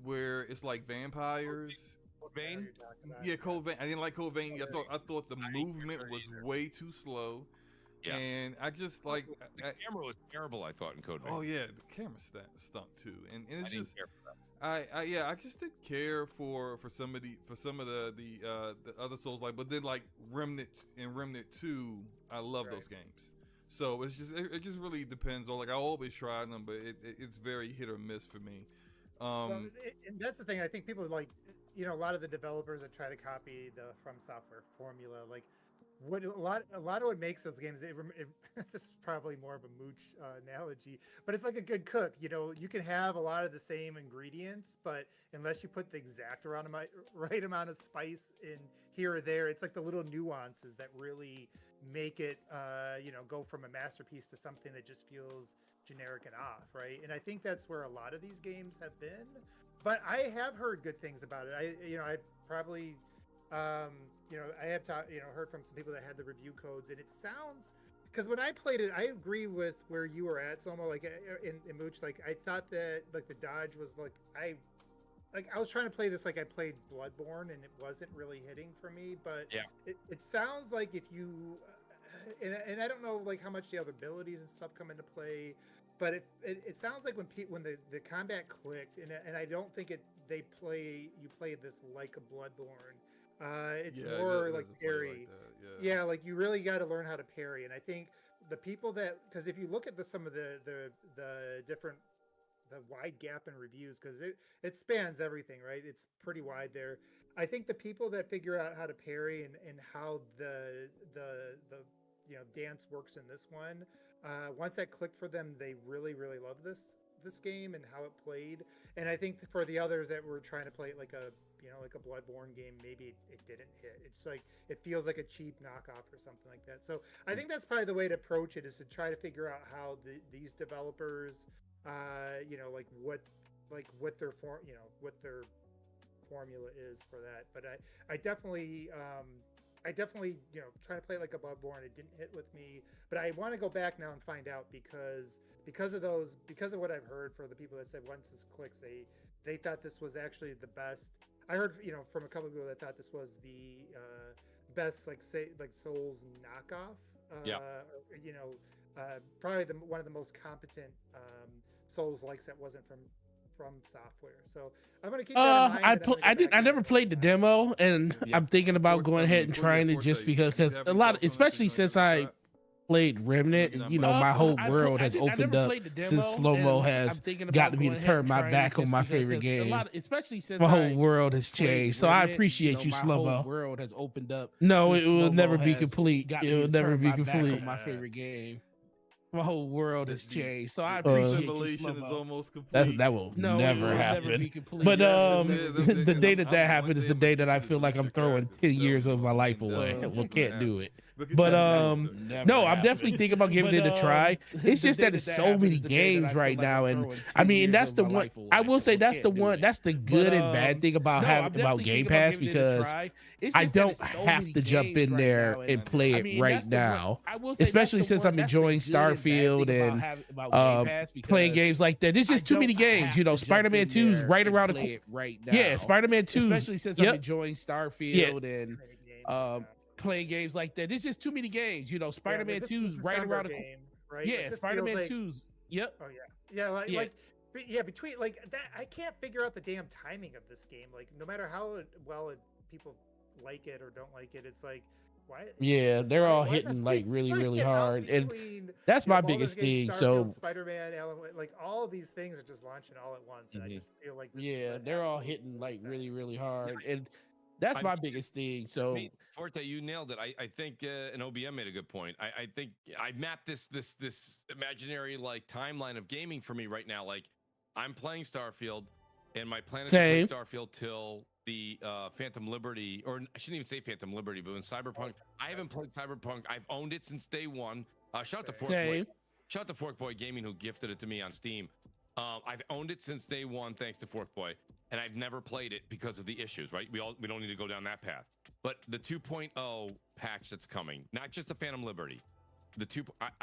where it's like vampires? Code Vein? Yeah, Code Vein. I didn't like Code Vein. I thought the movement was way too slow. Yeah. And I just like the camera was terrible, I thought, in Code Vein. Oh yeah, the camera stunk too. And it's just I just didn't care for some of the other Souls like, but then like Remnant and Remnant 2, I love those games. So it's just it just really depends on, like, I always try them, but it's very hit or miss for me. And that's the thing. I think people like, a lot of the developers that try to copy the From Software formula, like what a lot of what makes those games. This is probably more of a mooch analogy, but it's like a good cook. You can have a lot of the same ingredients, but unless you put the exact right amount of spice in here or there, it's like the little nuances that really make it, go from a masterpiece to something that just feels generic and off, right? And I think that's where a lot of these games have been. But I have heard good things about it. I probably, I have heard from some people that had the review codes, and it sounds, because when I played it, I agree with where you were at, Somo. Like in Mooch, like I thought that like the dodge was like I was trying to play this like I played Bloodborne, and it wasn't really hitting for me. But it sounds like if you, and I don't know like how much the other abilities and stuff come into play. But it sounds like when the combat clicked, and I don't think you play this like a Bloodborne. It's more like parry. Like like you really got to learn how to parry. And I think the people because if you look at some of the different, the wide gap in reviews, because it spans everything, right? It's pretty wide there. I think the people that figure out how to parry and how the dance works in this one. Once that clicked for them, they really, really love this game and how it played. And I think for the others that were trying to play it like a Bloodborne game, maybe it didn't hit. It's like it feels like a cheap knockoff or something like that. So I think that's probably the way to approach it, is to try to figure out how these developers, what their formula is for that. But I definitely try to play it like a Bloodborne. It didn't hit with me, but I want to go back now and find out because of what I've heard for the people that said once this clicks, they thought this was actually the best. I heard from a couple of people that thought this was the best Souls knockoff. Probably one of the most competent Souls likes that wasn't from software. So I'm gonna keep that in mind. I never played the demo, and I'm thinking about going ahead and trying it just because a lot, especially since I played Remnant, my whole world has opened up since Slow-Mo has gotten me to turn my back on my favorite game. Especially since my whole world has changed. So I appreciate you, Slow-Mo. My whole world has opened up. No, it will never be complete. It will never be complete. My favorite game. My whole world has changed, so I appreciate you, Slow-Mo. Is almost complete. That will never happen. But the day that happened is the day that I feel like I'm throwing 10 years of my life away. Well, can't do it. But no, I'm definitely thinking about giving it a try. It's just that it's so many games right now, and I mean that's the one. I will say that's the one. That's the good and bad thing about Game Pass, because I don't have to jump in there and play it right now. Especially since I'm enjoying Starfield and playing games like that. There's just too many games. Spider-Man 2 is right around the corner. Yeah, Spider-Man 2. Especially since I'm enjoying Starfield and playing games like that. There's just too many games. Spider-Man 2 is right around the corner. Right? Yeah, Spider-Man 2's. Yep. Oh yeah. Between that, I can't figure out the damn timing of this game. Like, no matter how people like it or don't like it, it's like, why? Yeah, they're all hitting like really, really hard, and that's my biggest thing. So Spider-Man, like all of these things are just launching all at once, and I just feel like they're all hitting like really, really hard, and that's my biggest thing. So Forte, you nailed it. I think an OBM made a good point. I think I mapped this imaginary like timeline of gaming for me right now. Like, I'm playing Starfield, and my plan is to play Starfield till the Phantom Liberty, or I shouldn't even say Phantom Liberty, but in Cyberpunk, I haven't played Cyberpunk. I've owned it since day one. Shout out to Forkboy. Shout out to Forkboy Gaming, who gifted it to me on Steam. I've owned it since day one, thanks to Forkboy, and I've never played it because of the issues. Right? We don't need to go down that path. But the 2.0 patch that's coming, not just the Phantom Liberty,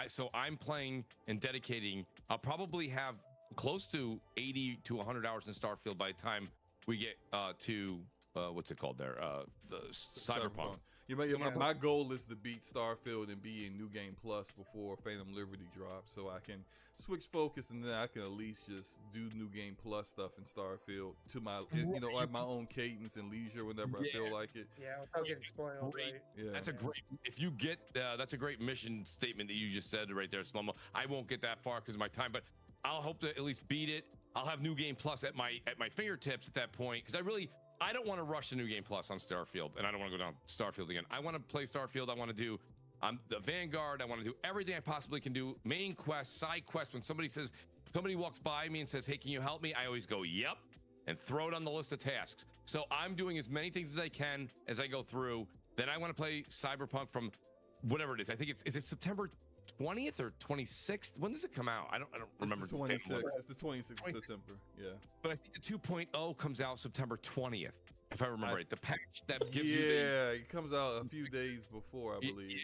so I'm playing and dedicating. I'll probably have close to 80 to 100 hours in Starfield by the time we get to what's it called there? Cyberpunk. My goal is to beat Starfield and be in New Game Plus before Phantom Liberty drops, so I can switch focus and then I can at least just do New Game Plus stuff in Starfield to my, like my own cadence and leisure whenever I feel like it. Yeah, without getting spoiled, right? Yeah, that's a great. If you get, that's a great mission statement that you just said right there, Slow-Mo. I won't get that far because of my time, but I'll hope to at least beat it. I'll have New Game Plus at my fingertips at that point because I don't want to rush the New Game Plus on Starfield, and I don't want to go down Starfield again. I want to play Starfield. I want to do the Vanguard. I want to do everything I possibly can do. Main quest, side quest. When somebody walks by me and says, "Hey, can you help me?" I always go, "Yep," and throw it on the list of tasks. So I'm doing as many things as I can as I go through. Then I want to play Cyberpunk from whatever it is. I think is it September 20th or 26th? When does it come out? I don't remember. It's the 26th. It's the 26th of September. Yeah. But I think the 2.0 comes out September 20th, if I remember right. The patch that gives you it comes out a few days before, I believe.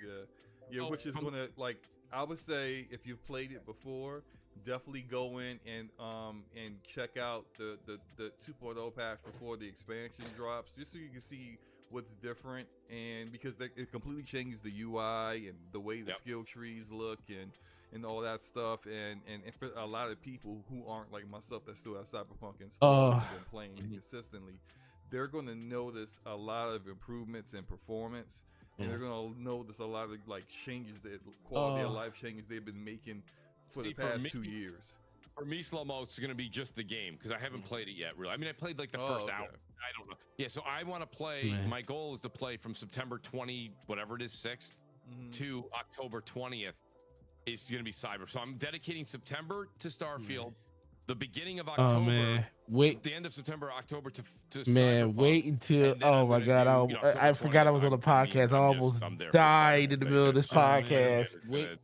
Yeah, which is gonna, like, I would say if you've played it before, definitely go in and check out the 2.0 patch before the expansion drops, just so you can see what's different, and because it completely changes the UI and the way the skill trees look and all that stuff, and for a lot of people who aren't like myself that still have Cyberpunk and stuff and playing it consistently, they're going to notice a lot of improvements in performance, and they're going to notice a lot of like changes, that quality of life changes they've been making for the past 2 years. For me, Slow-Mo, it's going to be just the game because I haven't played it yet, really. I mean, I played like the first hour. I don't know. Yeah, so I want to play. My goal is to play from September 20, whatever it is, 6th to October 20th. It's going to be Cyber. So I'm dedicating September to Starfield. The beginning of October. Oh man, wait. The end of September, October to man, wait until. Oh my God, I forgot I was on the podcast. I almost died in the middle of this podcast.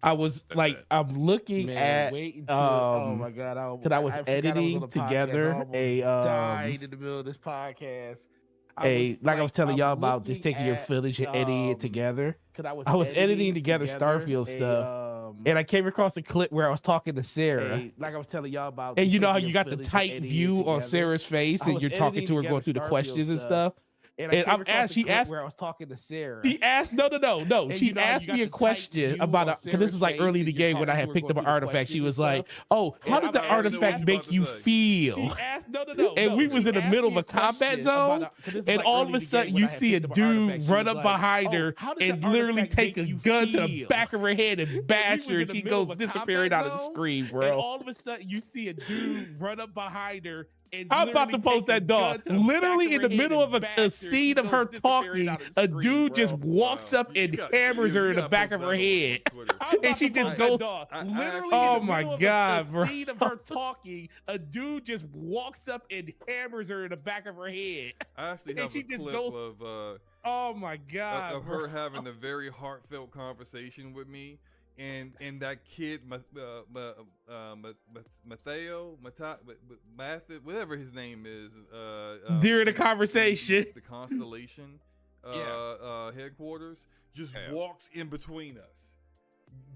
I was like, I'm looking at. Oh my God, because I was editing together a. Died in the middle of this podcast. Like I was telling y'all about just taking your footage and editing it together. I was editing together Starfield stuff. And I came across a clip where I was talking to Sarah. Like I was telling y'all about. And you know how you got the tight view on Sarah's face and you're talking to her, going through the questions and stuff. And she asked where I was talking to Sarah. She asked, no. She asked me a question about because this is like early in the game when I had picked up an artifact. She was like, "Oh, how did the artifact make you feel?" She asked, no. And we was in the middle of a combat zone, and all of a sudden you see a dude run up behind her and literally take a gun to the back of her head and bash her, and she goes disappearing out of the screen, bro. And all of a sudden you see a dude run up behind her. I'm about to post that dog. Literally in the middle of a scene of her talking, a dude just walks up and hammers her in the back of her head. And she just goes, oh my God, bro. Scene of her talking, a dude just walks up and hammers her in the back of her head. I actually have a clip of oh my God, of her having a very heartfelt conversation with me. And that kid, Matthew, whatever his name is, during the conversation, the Constellation headquarters, just walks in between us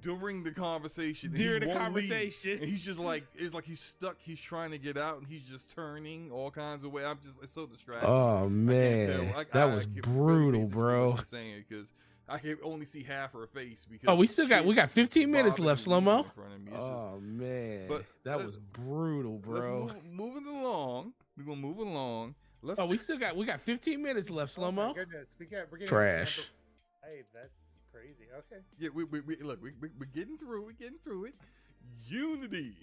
during the conversation. During the conversation, and he's just like, it's like he's stuck. He's trying to get out, and he's just turning all kinds of ways. It's so distracting. Oh man, that was brutal, bro. Saying because I can only see half her face because we got 15 minutes left, Slow-Mo. Oh man, but that was brutal, bro. Moving along, we're gonna move along. We got 15 minutes left, Slow-Mo. Oh my goodness, we're getting trash. Hey, that's crazy. Okay. Yeah, we're getting through. We're getting through it. Unity.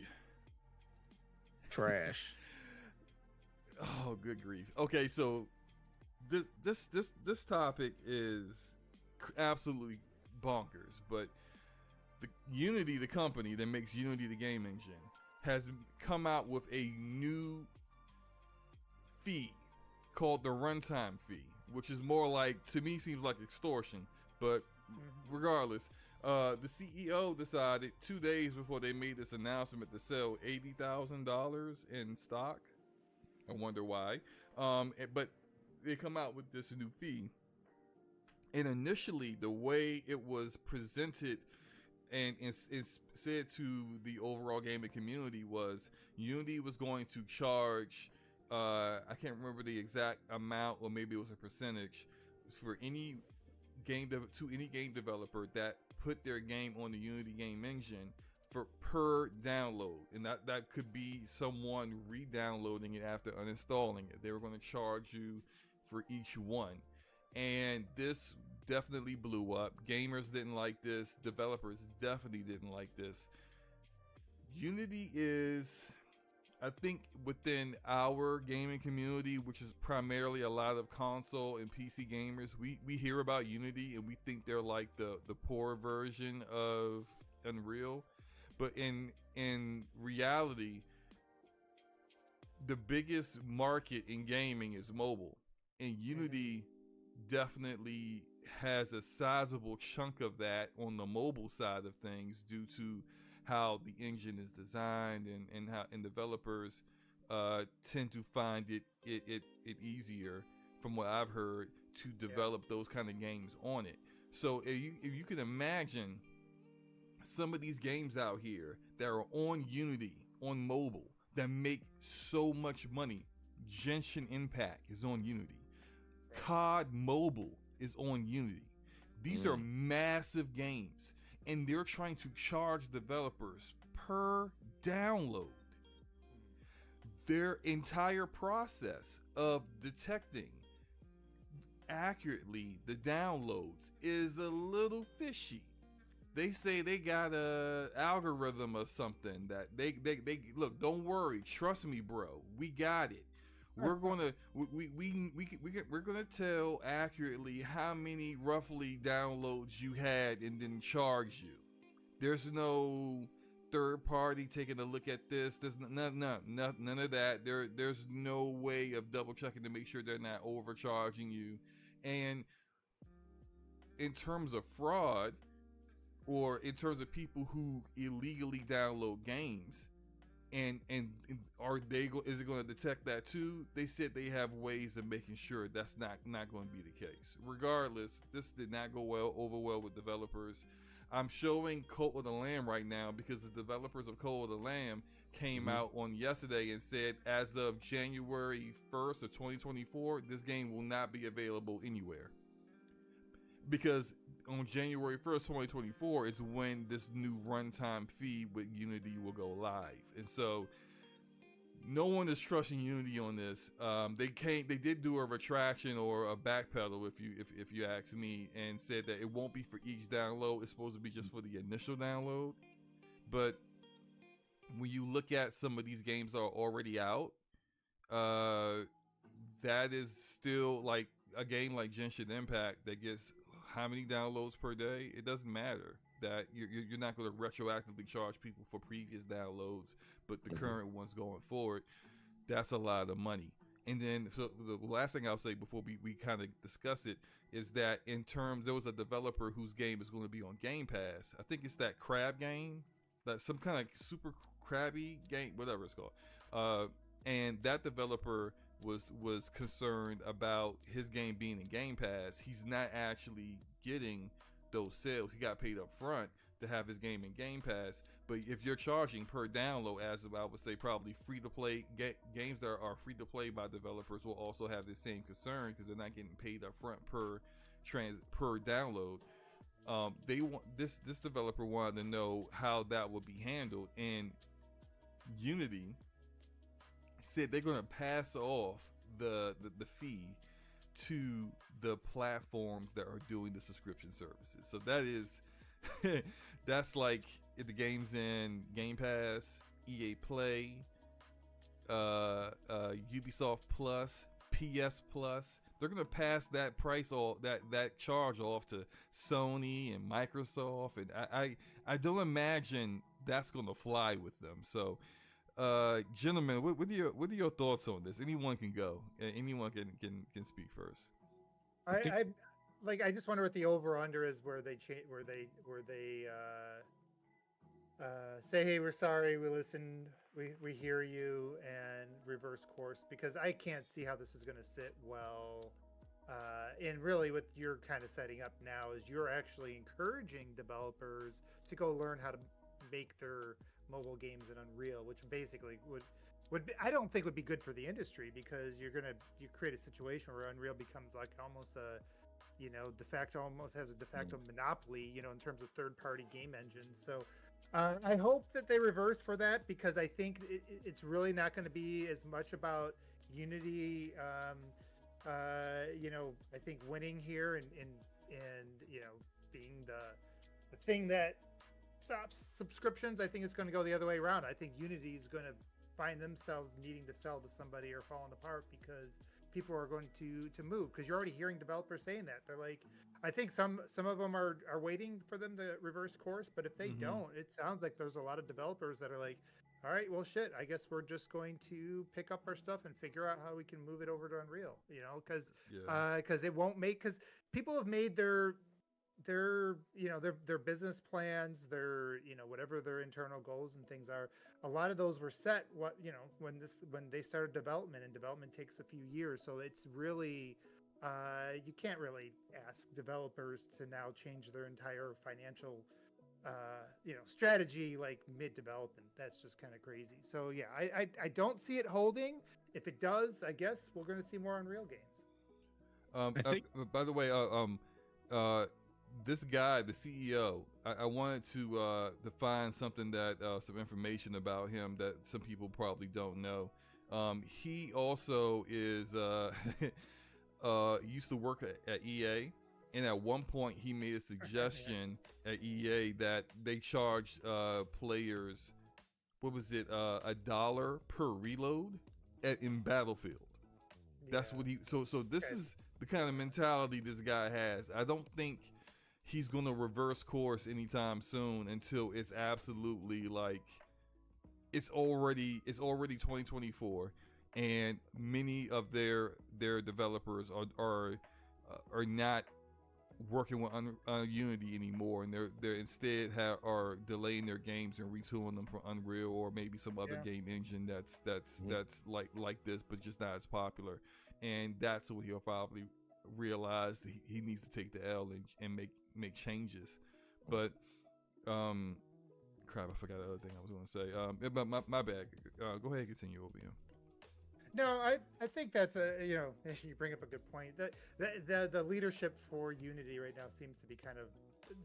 Trash. Oh, good grief. Okay, so this topic is absolutely bonkers, but the Unity, the company that makes Unity the game engine, has come out with a new fee called the runtime fee, which is more like, to me, seems like extortion. But regardless, the CEO decided 2 days before they made this announcement to sell $80,000 in stock. I wonder why. But they come out with this new fee. And initially, the way it was presented and it's said to the overall gaming community was Unity was going to charge I can't remember the exact amount, or maybe it was a percentage for any game developer that put their game on the Unity game engine for per download, and that could be someone re-downloading it after uninstalling it. They were going to charge you for each one, and this definitely blew up. Gamers didn't like this. Developers definitely didn't like this. Unity is, I think, within our gaming community, which is primarily a lot of console and PC gamers, we hear about Unity and we think they're like the poor version of Unreal. But in reality, the biggest market in gaming is mobile, and Unity definitely has a sizable chunk of that on the mobile side of things due to how the engine is designed, and how developers tend to find it easier, from what I've heard, to develop those kind of games on it. So if you can imagine some of these games out here that are on Unity, on mobile, that make so much money. Genshin Impact is on Unity. COD Mobile is on Unity. These are massive games, and they're trying to charge developers per download. Their entire process of detecting accurately the downloads is a little fishy. They say they got a algorithm or something that they look. Don't worry, trust me, bro. We got it. We're gonna we're gonna tell accurately how many roughly downloads you had and then charge you. There's no third party taking a look at this. There's none of that. There's no way of double checking to make sure they're not overcharging you. And in terms of fraud, or in terms of people who illegally download games, and is it going to detect that too? They said they have ways of making sure that's not going to be the case. Regardless, this did not go over well with developers. I'm showing Cult of the Lamb right now because the developers of Cult of the Lamb came out on yesterday and said as of January 1st of 2024, this game will not be available anywhere. Because on January 1st, 2024 is when this new runtime feed with Unity will go live. And so no one is trusting Unity on this. They did do a retraction or a backpedal, if you ask me, and said that it won't be for each download. It's supposed to be just for the initial download. But when you look at some of these games that are already out, that is still like a game like Genshin Impact that gets how many downloads per day? It doesn't matter. That you're not going to retroactively charge people for previous downloads, but the current ones going forward, that's a lot of money. And then, so the last thing I'll say before we kind of discuss it is that in terms, there was a developer whose game is going to be on Game Pass. I think it's that crab game, that some kind of super crabby game, whatever it's called. And that developer was concerned about his game being in Game Pass. He's not actually getting those sales. He got paid up front to have his game in Game Pass, but if you're charging per download, as I would say, probably free to play games that are free to play by developers will also have the same concern because they're not getting paid up front per download. They want this developer wanted to know how that would be handled, and Unity said they're going to pass off the fee to the platforms that are doing the subscription services. So that is that's like if the game's in Game Pass, EA Play, Ubisoft Plus, PS Plus. They're gonna pass that price off, that charge off to Sony and Microsoft, and I don't imagine that's gonna fly with them. So gentlemen, what are your thoughts on this? Anyone can go. Anyone can speak first. I just wonder what the over under is where they say, hey, we're sorry, we listened, we hear you, and reverse course, because I can't see how this is going to sit well. And really what you're kind of setting up now is you're actually encouraging developers to go learn how to make their mobile games in Unreal, which basically would I don't think would be good for the industry, because you create a situation where Unreal becomes like almost a, de facto monopoly, in terms of third-party game engines. So I hope that they reverse for that, because I think it's really not going to be as much about Unity. I think winning here and being the thing that stops subscriptions. I think it's going to go the other way around. I think Unity is going to find themselves needing to sell to somebody or falling apart, because people are going to move, because you're already hearing developers saying that. They're like, I think some of them are waiting for them to reverse course, but if they don't, it sounds like there's a lot of developers that are like, all right, well, shit, I guess we're just going to pick up our stuff and figure out how we can move it over to Unreal, because it won't make, because people have made their business plans, their whatever their internal goals and things are. A lot of those were set when they started development, and development takes a few years, so it's really you can't really ask developers to now change their entire financial strategy like mid development. That's just kind of crazy. So yeah, I don't see it holding. If it does, I guess we're going to see more Unreal games. I think, by the way, this guy, the CEO, I wanted to find something that some information about him that some people probably don't know. He also is used to work at EA, and at one point he made a suggestion at EA that they charged players, what was it, $1 per reload in Battlefield. That's what he. So this is the kind of mentality this guy has. I don't think he's gonna reverse course anytime soon until it's absolutely like it's already 2024, and many of their developers are not working with Unity anymore, and they're instead are delaying their games and retooling them for Unreal or maybe some other game engine that's like this, but just not as popular. And that's what he'll probably realize he needs to take the L and make changes. But crap, I forgot the other thing I was going to say. But my bad. Go ahead and continue, OBM. No, I think that's you bring up a good point. The leadership for Unity right now seems to be kind of,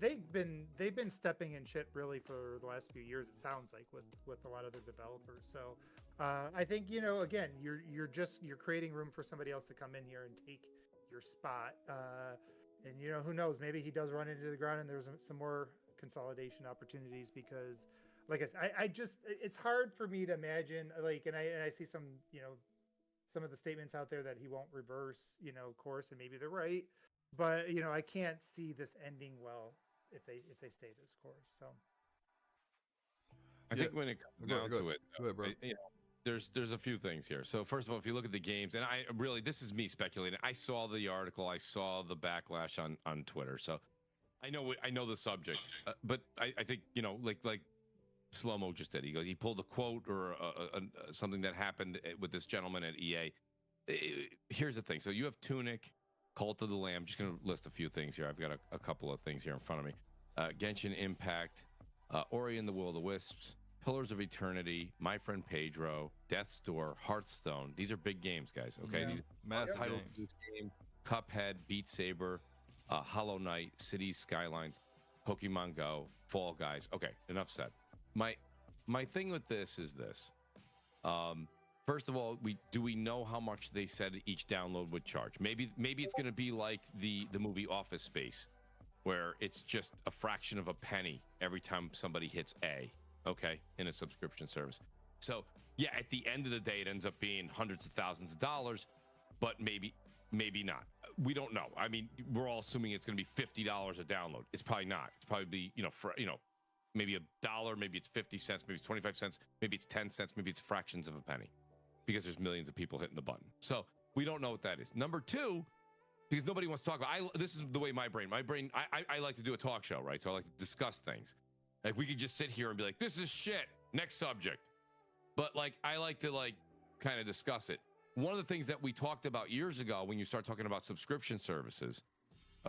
they've been stepping in shit really for the last few years, it sounds like, with a lot of their developers. So I think again, you're creating room for somebody else to come in here and take your spot. And who knows, maybe he does run into the ground and there's some more consolidation opportunities, because like I said, I just, it's hard for me to imagine, like, and I see some some of the statements out there that he won't reverse course, and maybe they're right, but I can't see this ending well if they stay this course. So I think when it comes down to it, go ahead, bro. There's a few things here. So first of all, if you look at the games, and I really, this is me speculating, I saw the article, I saw the backlash on Twitter, so I know the subject, but I think like Slow-Mo just did. He pulled a quote or something that happened with this gentleman at EA. Here's the thing. So you have Tunic, Cult of the Lamb. I'm just going to list a few things here. I've got a couple of things here in front of me. Genshin Impact, Ori and the Will of the Wisps, Pillars of Eternity, My Friend Pedro, Death's Door, Hearthstone. These are big games, guys. Okay, yeah. These massive titles games. of this game: Cuphead, Beat Saber, Hollow Knight, Cities Skylines, Pokemon Go, Fall Guys. Okay, enough said. My thing with this is this. First of all, do we know how much they said each download would charge? Maybe it's going to be like the movie Office Space, where it's just a fraction of a penny every time somebody hits A, okay, in a subscription service. So yeah, at the end of the day, it ends up being hundreds of thousands of dollars, but maybe not. We don't know. I mean, we're all assuming it's going to be $50 a download. It's probably not. It's probably maybe $1, maybe it's 50 cents, maybe it's 25 cents, maybe it's 10 cents, maybe it's fractions of a penny, because there's millions of people hitting the button. So we don't know what that is. Number two, because nobody wants to talk about, this is the way my brain, I like to do a talk show, right? So I like to discuss things. Like, we could just sit here and be like, this is shit, next subject. But like, I like to kind of discuss it. One of the things that we talked about years ago, when you start talking about subscription services,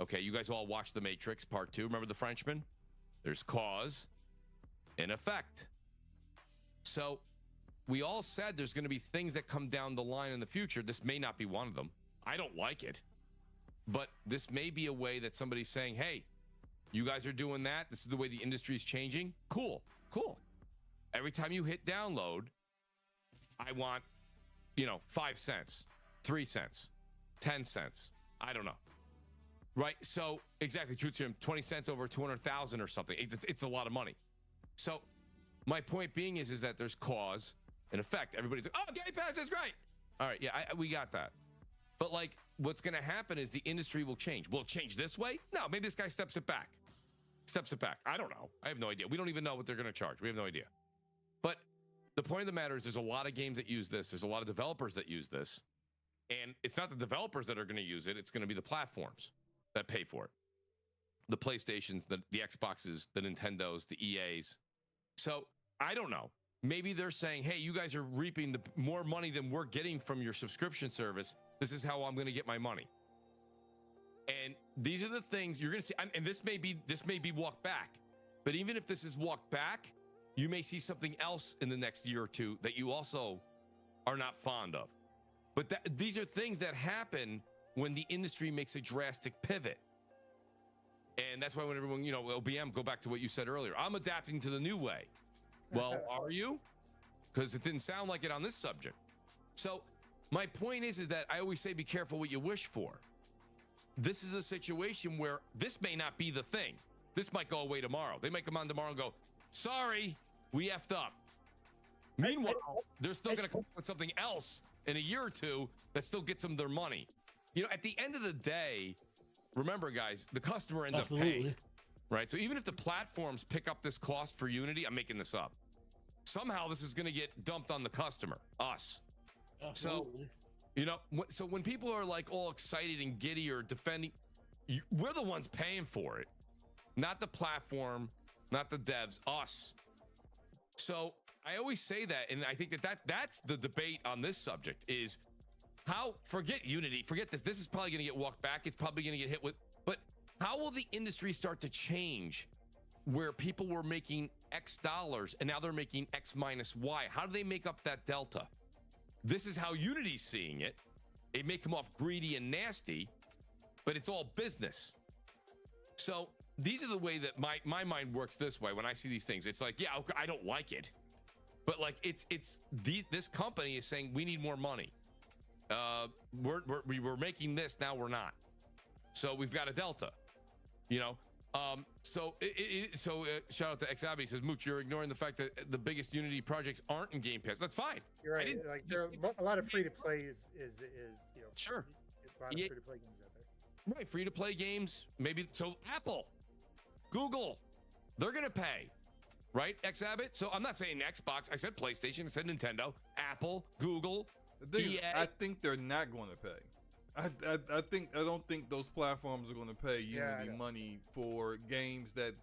okay, you guys all watched The Matrix Part 2. Remember the Frenchman? There's cause and effect. So we all said there's going to be things that come down the line in the future. This may not be one of them. I don't like it, but this may be a way that somebody's saying, hey, you guys are doing that. This is the way the industry is changing. Cool. Every time you hit download, I want, 5 cents, 3 cents, 10 cents. I don't know. Right? So exactly, truth to him, 20 cents over 200,000 or something. It's a lot of money. So my point being is that there's cause and effect. Everybody's like, oh, Game Pass is great. All right, yeah, we got that. But like, what's going to happen is the industry will change. Will it change this way? No, maybe this guy steps it back. I don't know. I have no idea. We don't even know what they're going to charge. We have no idea. But the point of the matter is there's a lot of games that use this. There's a lot of developers that use this. And it's not the developers that are going to use it. It's going to be the platforms that pay for it. The PlayStations, the Xboxes, the Nintendos, the EAs. So I don't know. Maybe they're saying, hey, you guys are reaping more money than we're getting from your subscription service. This is how I'm going to get my money. And these are the things you're going to see. And this may be walked back. But even if this is walked back, you may see something else in the next year or two that you also are not fond of. But these are things that happen when the industry makes a drastic pivot. And that's why when everyone, OBM, go back to what you said earlier. I'm adapting to the new way. Well, are you? Because it didn't sound like it on this subject. So my point is that I always say be careful what you wish for. This is a situation where this may not be the thing. This might go away tomorrow. They might come on tomorrow and go, sorry, we effed up. Meanwhile, they're still going to come up with something else in a year or two that still gets them their money. At the end of the day, remember, guys, the customer ends up paying. Right? So even if the platforms pick up this cost for Unity, I'm making this up. Somehow this is going to get dumped on the customer, us. Absolutely. So when people are like all excited and giddy or defending, we're the ones paying for it, not the platform, not the devs, us. So I always say that, and I think that's the debate on this subject is forget Unity, forget this. This is probably going to get walked back. It's probably going to get hit with, but how will the industry start to change where people were making X dollars and now they're making X minus Y? How do they make up that delta? This is how Unity's seeing it. It may come off greedy and nasty, but it's all business. So these are the way that my mind works this way when I see these things. It's like, yeah, okay, I don't like it, but like this company is saying we need more money. We were making this, now we're not. So we've got a delta, So shout out to Xabi. He says, Mooch, you're ignoring the fact that the biggest Unity projects aren't in Game Pass. That's fine. You're right. Like there are a lot of free to play is sure. A lot of free to play games out there. Right, free to play games. Maybe so. Apple, Google, they're gonna pay, right? Xabbit. So I'm not saying Xbox. I said PlayStation. I said Nintendo. Apple, Google. EA. I think they're not going to pay. I don't think those platforms are going to pay Unity money for games that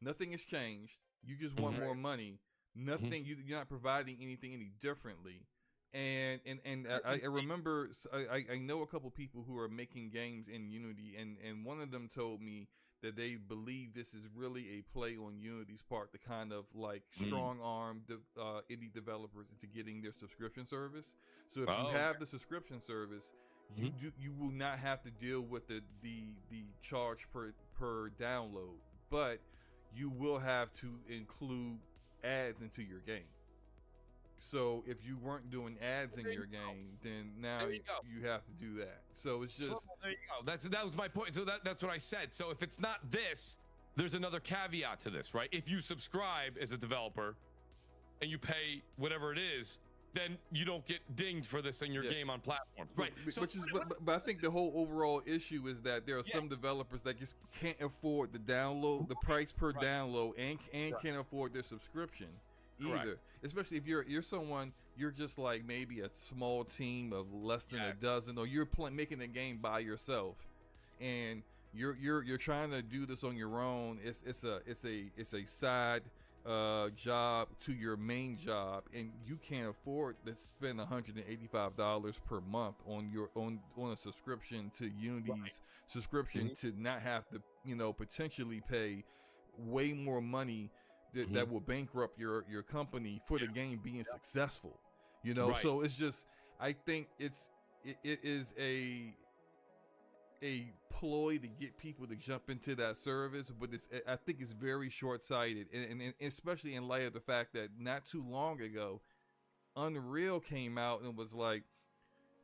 nothing has changed. You just want more money. Nothing. You're not providing anything any differently. And I remember I know a couple people who are making games in Unity, and one of them told me that they believe this is really a play on Unity's part to kind of like strong arm indie developers into getting their subscription service. So if you have the subscription service, you will not have to deal with the charge per download, but you will have to include ads into your game. So if you weren't doing ads in your game, then now you have to do that. So it's just there you go. That was my point. So that's what I said. So if it's not this, there's another caveat to this, right? If you subscribe as a developer and you pay whatever it is, then you don't get dinged for this in your game on platforms, right? So, but I think the whole overall issue is that there are some developers that just can't afford the download, the price per download, and can't afford their subscription either. Especially if you're someone, you're just like maybe a small team of less than a dozen, or you're making a game by yourself, and you're trying to do this on your own. It's a side job to your main job, and you can't afford to spend $185 per month on a subscription to Unity's subscription to not have to potentially pay way more money that will bankrupt your company for the game being successful. You know, Right. so it's just, I think it is a ploy to get people to jump into that service, but I think it's very short-sighted, and especially in light of the fact that not too long ago, Unreal came out and was like,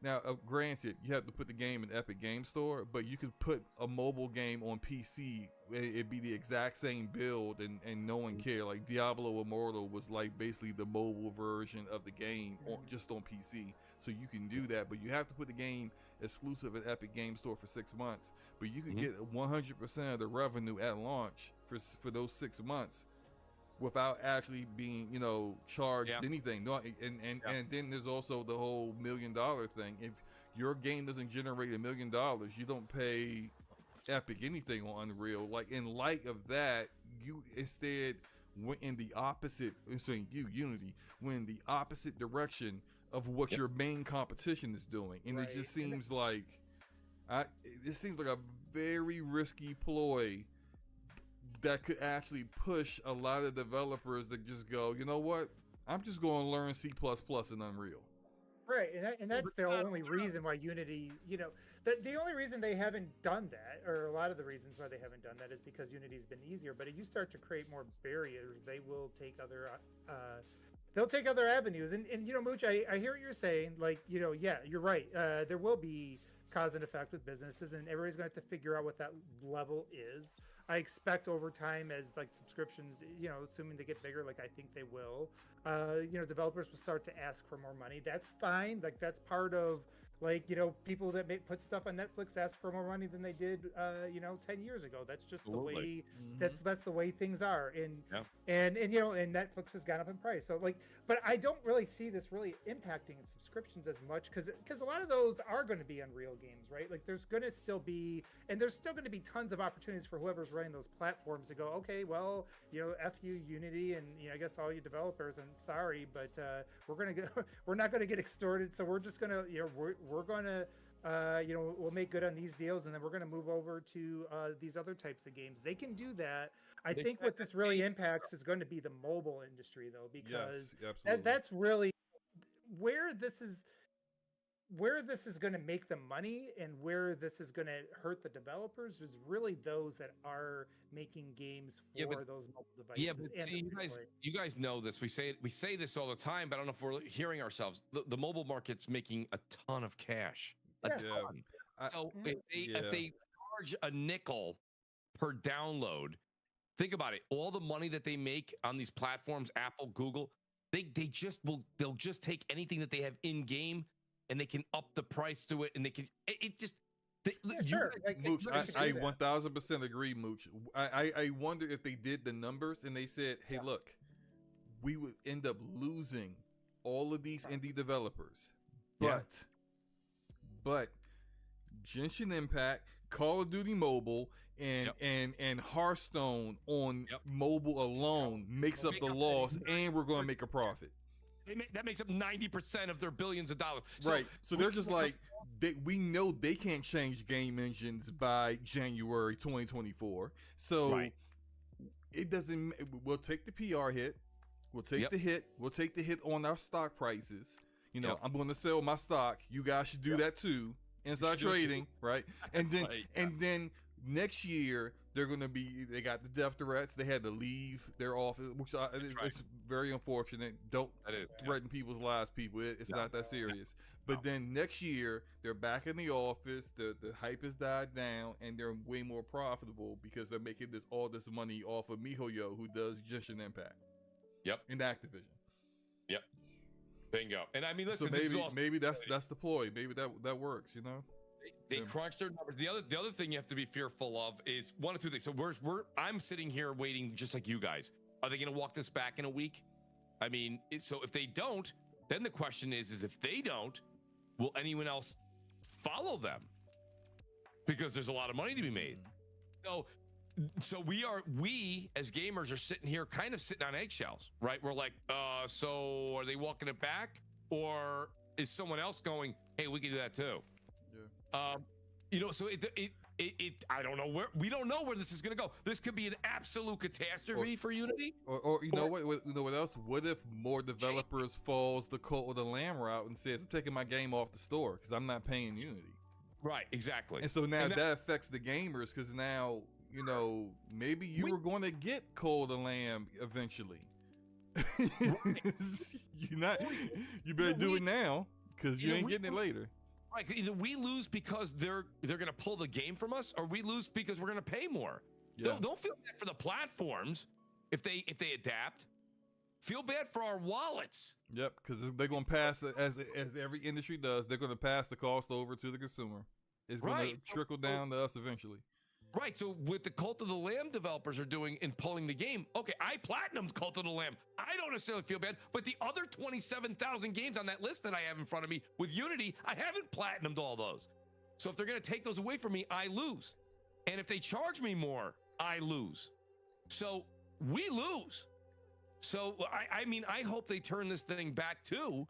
now granted, you have to put the game in Epic Game Store, but you could put a mobile game on PC, it'd be the exact same build, and no one cared. Like Diablo Immortal was like basically the mobile version of the game just on PC, so you can do that, but you have to put the game exclusive at Epic Game Store for 6 months, but you can get 100% of the revenue at launch for those 6 months without actually being, you know, charged anything. No, and then there's also the whole $1 million thing. If your game doesn't generate $1 million, you don't pay Epic anything on Unreal. Like, in light of that, you instead went in the opposite. Saying Unity went in the opposite direction of what your main competition is doing, and it just seems like a very risky ploy that could actually push a lot of developers to just go, you know what, I'm just going to learn C++ in Unreal. Right, and that's the only reason why Unity, you know, the only reason they haven't done that, or a lot of the reasons why they haven't done that, is because Unity's been easier. But if you start to create more barriers, they will take other, they'll take other avenues. And you know, Mooch, I hear what you're saying. Like, you know, yeah, you're right. There will be cause and effect with businesses, and everybody's going to have to figure out what that level is. I expect over time, as like subscriptions, you know, assuming they get bigger, like I think they will, you know, developers will start to ask for more money. That's fine. Like, that's part of, like, you know, people that put stuff on Netflix ask for more money than they did, you know, 10 years ago. That's just the way, that's the way things are. And you know, and Netflix has gone up in price. So like, but I don't really see this really impacting subscriptions as much, because a lot of those are going to be Unreal games, right? Like, there's going to still be, and there's still going to be tons of opportunities for whoever's running those platforms to go, okay, well, you know, F you Unity, and, you know, I guess all you developers, I'm sorry, but we're not going to get extorted, so we're just going to, you know, we're going to, you know, we'll make good on these deals, and then we're going to move over to these other types of games. They can do that. I think what this really impacts is going to be the mobile industry, though, because that's really where this is going to make the money, and where this is going to hurt the developers is really those that are making games for those mobile devices. Yeah, but see, you guys know this. We say this all the time, but I don't know if we're hearing ourselves. The mobile market's making a ton of cash. A ton. So if they charge a nickel per download, think about it. All the money that they make on these platforms, Apple, Google, they'll just take anything that they have in game, and they can up the price to it, and they can Mooch, I 1000% agree, Mooch. I wonder if they did the numbers and they said, hey, look, we would end up losing all of these indie developers, but Genshin Impact, Call of Duty Mobile, and Hearthstone on mobile alone makes up the loss, and we're going to make a profit. That makes up 90% of their billions of dollars. Right. So they're just like, we know they can't change game engines by January 2024. So it doesn't. We'll take the PR hit. We'll take the hit. We'll take the hit on our stock prices. You know, I'm going to sell my stock. You guys should do that too. Inside trading, right? And then and then next year they're going to be. They got the death threats. They had to leave their office, which it's very unfortunate. Don't threaten people's lives, people. It's not that serious. But then next year they're back in the office. The hype has died down, and they're way more profitable because they're making all this money off of MiHoYo, who does Genshin Impact. And Activision. Bingo. And I mean, listen, so maybe that's the ploy. Maybe that works. You know. They crunched their numbers. The other thing you have to be fearful of is one or two things. So I'm sitting here waiting just like you guys. Are they going to walk this back in a week? I mean, so if they don't, then the question is if they don't, will anyone else follow them? Because there's a lot of money to be made. So we as gamers are sitting here kind of sitting on eggshells, right? We're like, so are they walking it back, or is someone else going, hey, we can do that too? You know, so it I don't know we don't know where this is going to go. This could be an absolute catastrophe for Unity. Or you know what else? What if more developers falls the Cult of the Lamb route and says, I'm taking my game off the store because I'm not paying Unity. Right, exactly. And so now that affects the gamers because now, you know, maybe you were going to get Cult of the Lamb eventually. You better do it now because you ain't getting it later. Right, either we lose because they're gonna pull the game from us, or we lose because we're gonna pay more. Yeah. Don't feel bad for the platforms if they adapt. Feel bad for our wallets. Yep, because they're gonna pass as every industry does. They're gonna pass the cost over to the consumer. It's gonna trickle down to us eventually. Right, so what the Cult of the Lamb developers are doing in pulling the game, okay, I platinumed Cult of the Lamb. I don't necessarily feel bad, but the other 27,000 games on that list that I have in front of me with Unity, I haven't platinumed all those. So if they're going to take those away from me, I lose. And if they charge me more, I lose. So we lose. So I mean, I hope they turn this thing back too,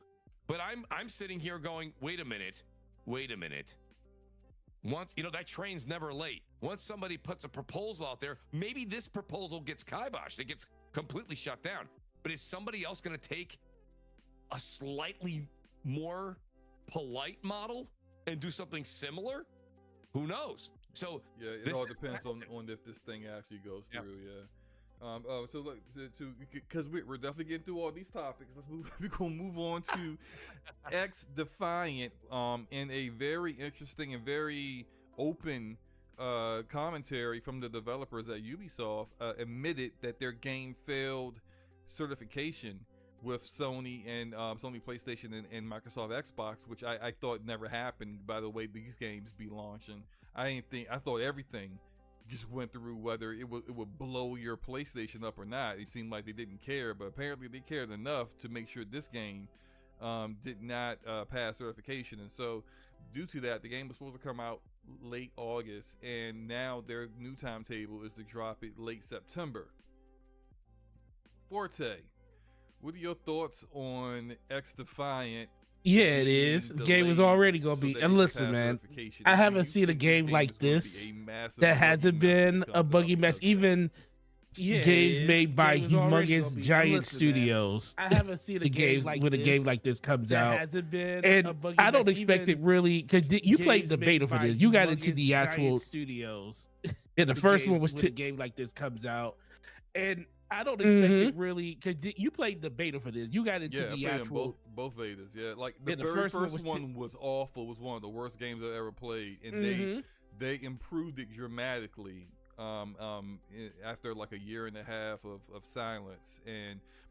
but I'm sitting here going, wait a minute. Once, you know, that train's never late. Once somebody puts a proposal out there, maybe this proposal gets kiboshed. It gets completely shut down. But is somebody else going to take a slightly more polite model and do something similar? Who knows? So yeah, it all depends on if this thing actually goes through. Yeah. So look, because we're definitely getting through all these topics. We're gonna move on to X Defiant. In a very interesting and very open commentary from the developers at Ubisoft, admitted that their game failed certification with Sony and Sony PlayStation and Microsoft Xbox, which I thought never happened. By the way, these games be launching, I thought everything just went through whether it would blow your PlayStation up or not. It seemed like they didn't care, but apparently they cared enough to make sure this game did not pass certification. And so due to that, the game was supposed to come out late August, and now their new timetable is to drop it late September. Forte, what are your thoughts on X Defiant? Yeah, it is. The game was already going to be. And listen, man, I haven't seen a game like this that hasn't been a buggy mess. Even games made by humongous giant studios. I haven't seen a game when a game like this comes out. Hasn't been, and I don't expect it really, because you played the beta for this. You got into the actual studios, and the first one was a game like this comes out, and I don't expect it really, because you played the beta for this. You got into the actual both betas. Yeah, like the first one was awful. It was one of the worst games I've ever played, and they improved it dramatically after like a year and a half of silence.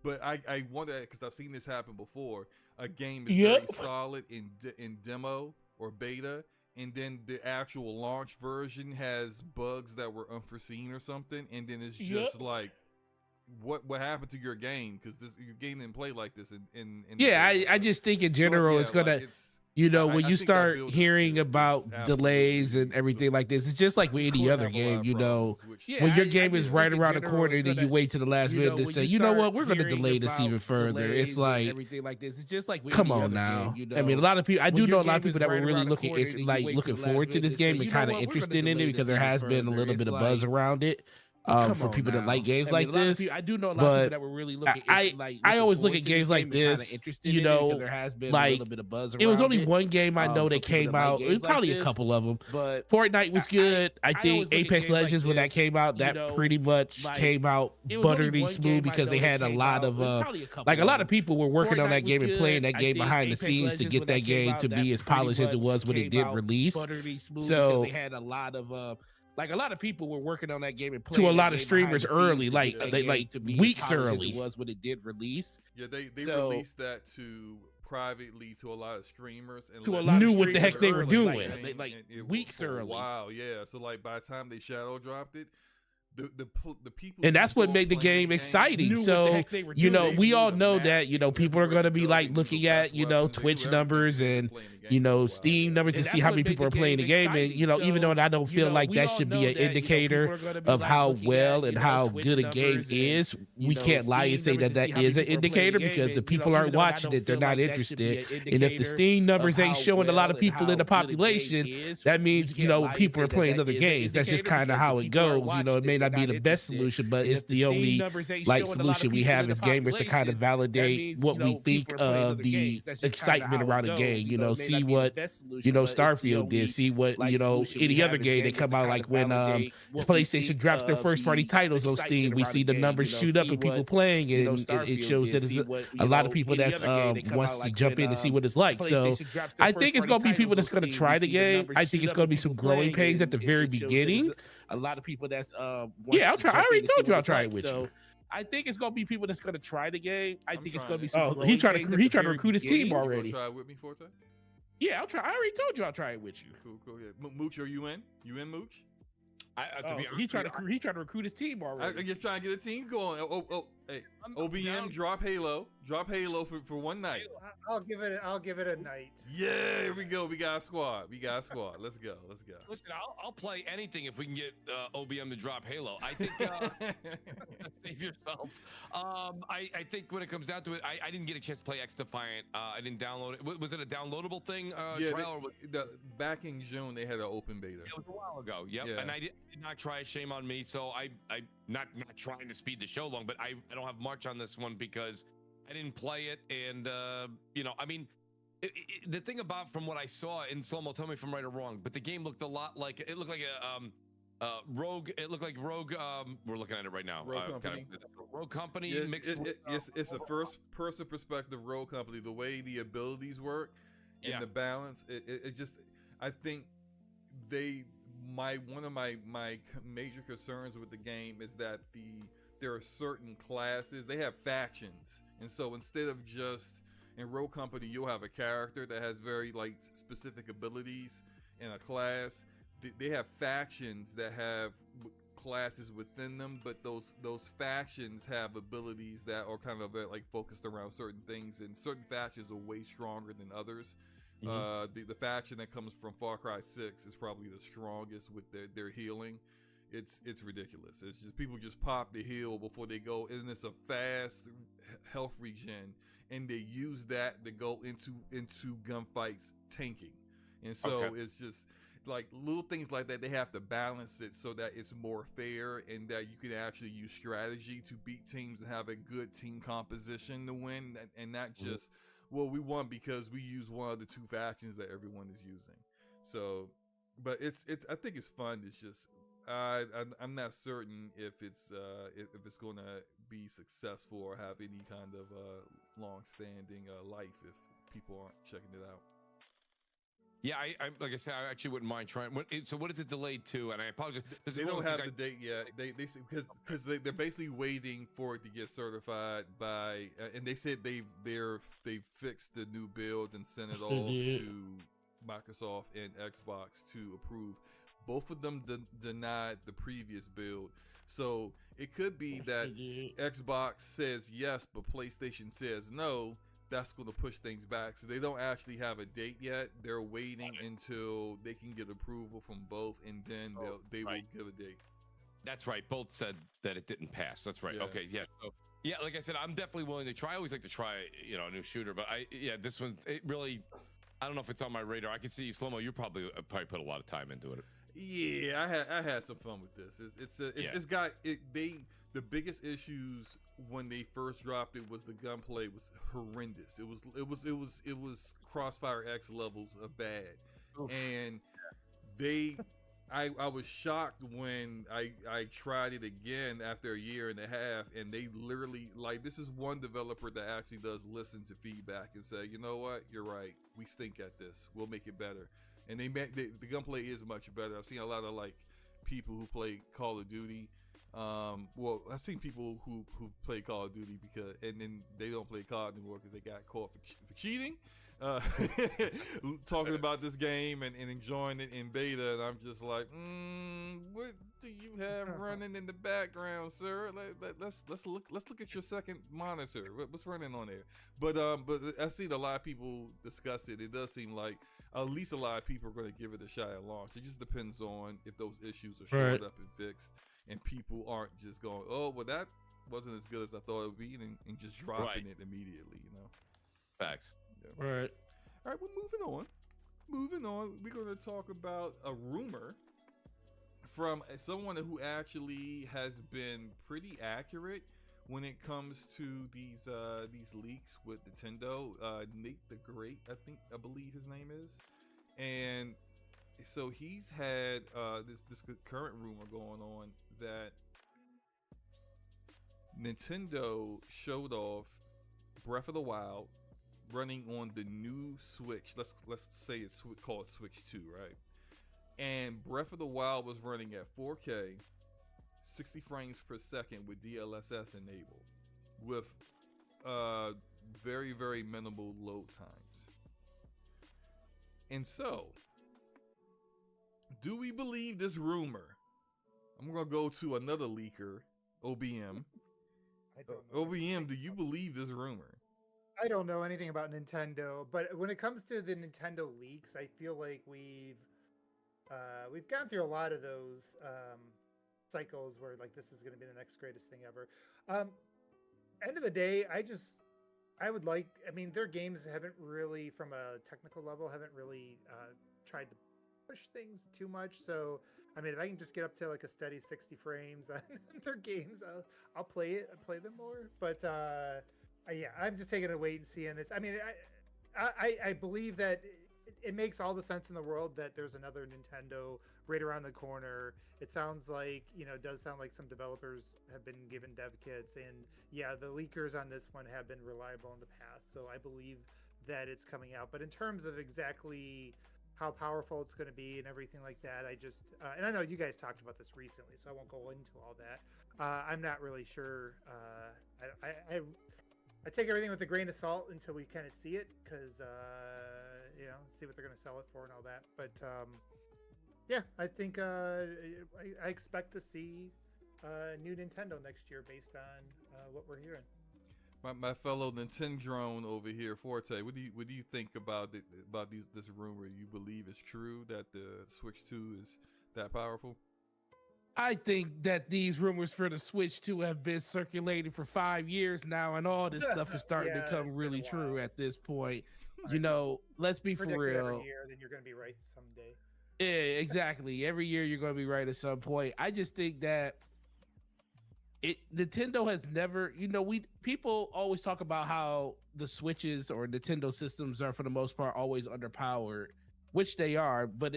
But I wonder, because I've seen this happen before. A game is very solid in demo or beta, and then the actual launch version has bugs that were unforeseen or something, and then it's just like, what happened to your game? Because your game didn't play like this in I just think in general it's gonna, you know, when you start hearing about delays and everything like this, it's just like with any other game, you know, when your game is right around the corner and you wait to the last minute to say, you know what, we're going to delay this even further. It's like, everything like this. It's just like, come on now. I mean, a lot of people, I do know a lot of people that were really looking forward to this game and kind of interested in it, because there has been a little bit of buzz around it. For people that like games like this, I do know a lot of people that were really looking. I always look at games like this, you know, there has been like a little bit of buzz around it. Was only one game I know that came out. It was probably a couple of them, but Fortnite was good. I think Apex Legends, when that came out, that pretty much came out buttery smooth, because they had a lot of like a lot of people were working on that game and playing that game behind the scenes to get that game to be as polished as it was when it did release. So they had a lot of like a lot of people were working on that game and playing to a lot of streamers early, like weeks early. Was when it did release. Yeah, they released that to privately to a lot of streamers and to a lot knew what the heck they were doing, like weeks early. Wow, yeah. So like by the time they shadow dropped it, the people, and that's what made the game exciting. So we all know that people are going to be like looking at Twitch numbers and Steam numbers to see how many people are playing the game, and even though I don't feel like that should be an indicator of how well and how good a game is, we can't lie and say that that is an indicator, because if people aren't watching it, they're not interested. And if the Steam numbers ain't showing a lot of people in the population, that means people are playing other games. That's just kind of how it goes. It may not be the best solution, but it's the only solution we have as gamers to kind of validate what we think of the excitement around a game. See what Starfield did. See what any other game that come out, like when PlayStation drops their first party titles on Steam. We see the numbers shoot up and people playing, and it shows that there's a lot of people that's wants to jump in and see what it's like. So I think it's gonna be people that's gonna try the game. I think it's gonna be some growing pains at the very beginning. A lot of people that's I'll try. I already told you I'll try it with you. I think it's gonna be people that's gonna try the game. I think it's gonna be some. He trying to recruit his team already. Try it with me, Forte? Yeah, I'll try. I already told you I'll try it with you. Cool. Yeah. Mooch, are you in? You in, Mooch? He trying to recruit his team already. You're trying to get a team going. Hey, OBM, drop Halo for one night. I'll give it a night. Yeah, here we go. We got a squad. Let's go. Listen, I'll play anything if we can get OBM to drop Halo. I think save yourself. I think when it comes down to it, I didn't get a chance to play X Defiant. I didn't download it. Was it a downloadable thing? Trial, back in June they had an open beta. It was a while ago. Yep. Yeah. And I did not try it. Shame on me. So I not trying to speed the show along, but I don't have much on this one because I didn't play it, and I mean, the thing about from what I saw in Slow-Mo, tell me if I'm right or wrong, but the game looked a lot like a Rogue. It looked like Rogue. We're looking at it right now. Rogue Company yeah, mixed. It's a first-person perspective Rogue Company. The way the abilities work and the balance, it just, I think one of my major concerns with the game is that there are certain classes, they have factions, and so instead of just in Rogue Company you'll have a character that has very specific abilities in a class. They have factions that have classes within them, but those factions have abilities that are kind of focused around certain things, and certain factions are way stronger than others. The faction that comes from Far Cry 6 is probably the strongest with their healing. It's ridiculous. It's just people just pop the heal before they go, and it's a fast health regen, and they use that to go into gunfights tanking. And so it's just little things like that. They have to balance it so that it's more fair, and that you can actually use strategy to beat teams and have a good team composition to win, and not just we won because we use one of the two factions that everyone is using. So, but it's I think it's fun. It's just I'm not certain if it's going to be successful or have any kind of long-standing life if people aren't checking it out. Yeah, I like I said, I actually wouldn't mind trying. So what is it delayed to? And I apologize. They don't have the date yet. They because they're basically waiting for it to get certified by, and they said they've fixed the new build and sent it off to Microsoft and Xbox to approve. Both of them denied the previous build, so it could be that Xbox says yes, but PlayStation says no. That's going to push things back. So they don't actually have a date yet. They're waiting until they can get approval from both, and then they will give a date. That's right. Both said that it didn't pass. That's right. Yeah. Okay. Yeah. So, yeah. Like I said, I'm definitely willing to try. I always like to try, a new shooter, but this one, it really, I don't know if it's on my radar. I can see Slow-Mo. You probably put a lot of time into it. Yeah, I had some fun with this. It's got the biggest issues when they first dropped it was the gunplay was horrendous. It was Crossfire X levels of bad. Oof. And I was shocked when I tried it again after a year and a half, and they literally this is one developer that actually does listen to feedback and say, you know what, you're right, we stink at this, we'll make it better. And the gunplay is much better. I've seen a lot of people who play Call of Duty. I've seen people who play Call of Duty and then they don't play COD anymore because they got caught for cheating. talking about this game and enjoying it in beta, and I'm just like, what do you have running in the background, sir? Let's look at your second monitor. What's running on there? But I see a lot of people discuss it. It does seem like at least a lot of people are going to give it a shot at launch. It just depends on if those issues are shored up and fixed, and people aren't just going, oh, well, that wasn't as good as I thought it would be, and just dropping it immediately, you know. Facts. Yeah. Right. All right, we're moving on. We're going to talk about a rumor from someone who actually has been pretty accurate when it comes to these leaks with Nintendo. Nate the Great, I believe his name is, and so he's had this current rumor going on that Nintendo showed off Breath of the Wild running on the new Switch. Let's say it's called Switch 2, right? And Breath of the Wild was running at 4K, 60 frames per second with DLSS enabled, with very, very minimal load times. And so, do we believe this rumor? I'm gonna go to another leaker, OBM. OBM, do you believe this rumor? I don't know anything about Nintendo, but when it comes to the Nintendo leaks, I feel like we've gone through a lot of those cycles where like this is going to be the next greatest thing ever. End of the day, I mean, their games haven't really, from a technical level, haven't really tried to push things too much. So, I mean, if I can just get up to like a steady 60 frames on their games, I'll play them more. But yeah, I'm just taking a wait and see. And it's, I mean, I believe that it makes all the sense in the world that there's another Nintendo right around the corner. It sounds like, it does sound like some developers have been given dev kits, and yeah, the leakers on this one have been reliable in the past. So I believe that it's coming out. But in terms of exactly how powerful it's going to be and everything like that, I just, and I know you guys talked about this recently, so I won't go into all that. I'm not really sure. I take everything with a grain of salt until we kind of see it, because see what they're going to sell it for and all that. But yeah, I think I expect to see new Nintendo next year based on what we're hearing. My fellow Nintendrone over here, Forte, what do you think about this rumor? You believe it's true that the Switch 2 is that powerful? I think that these rumors for the Switch 2 have been circulating for 5 years now, and all this stuff is starting to come really true at this point. Let's be for real. Every year, then you're going to be right someday. Yeah, exactly. Every year you're going to be right at some point. I just think that Nintendo has never, people always talk about how the Switches or Nintendo systems are for the most part always underpowered, which they are, but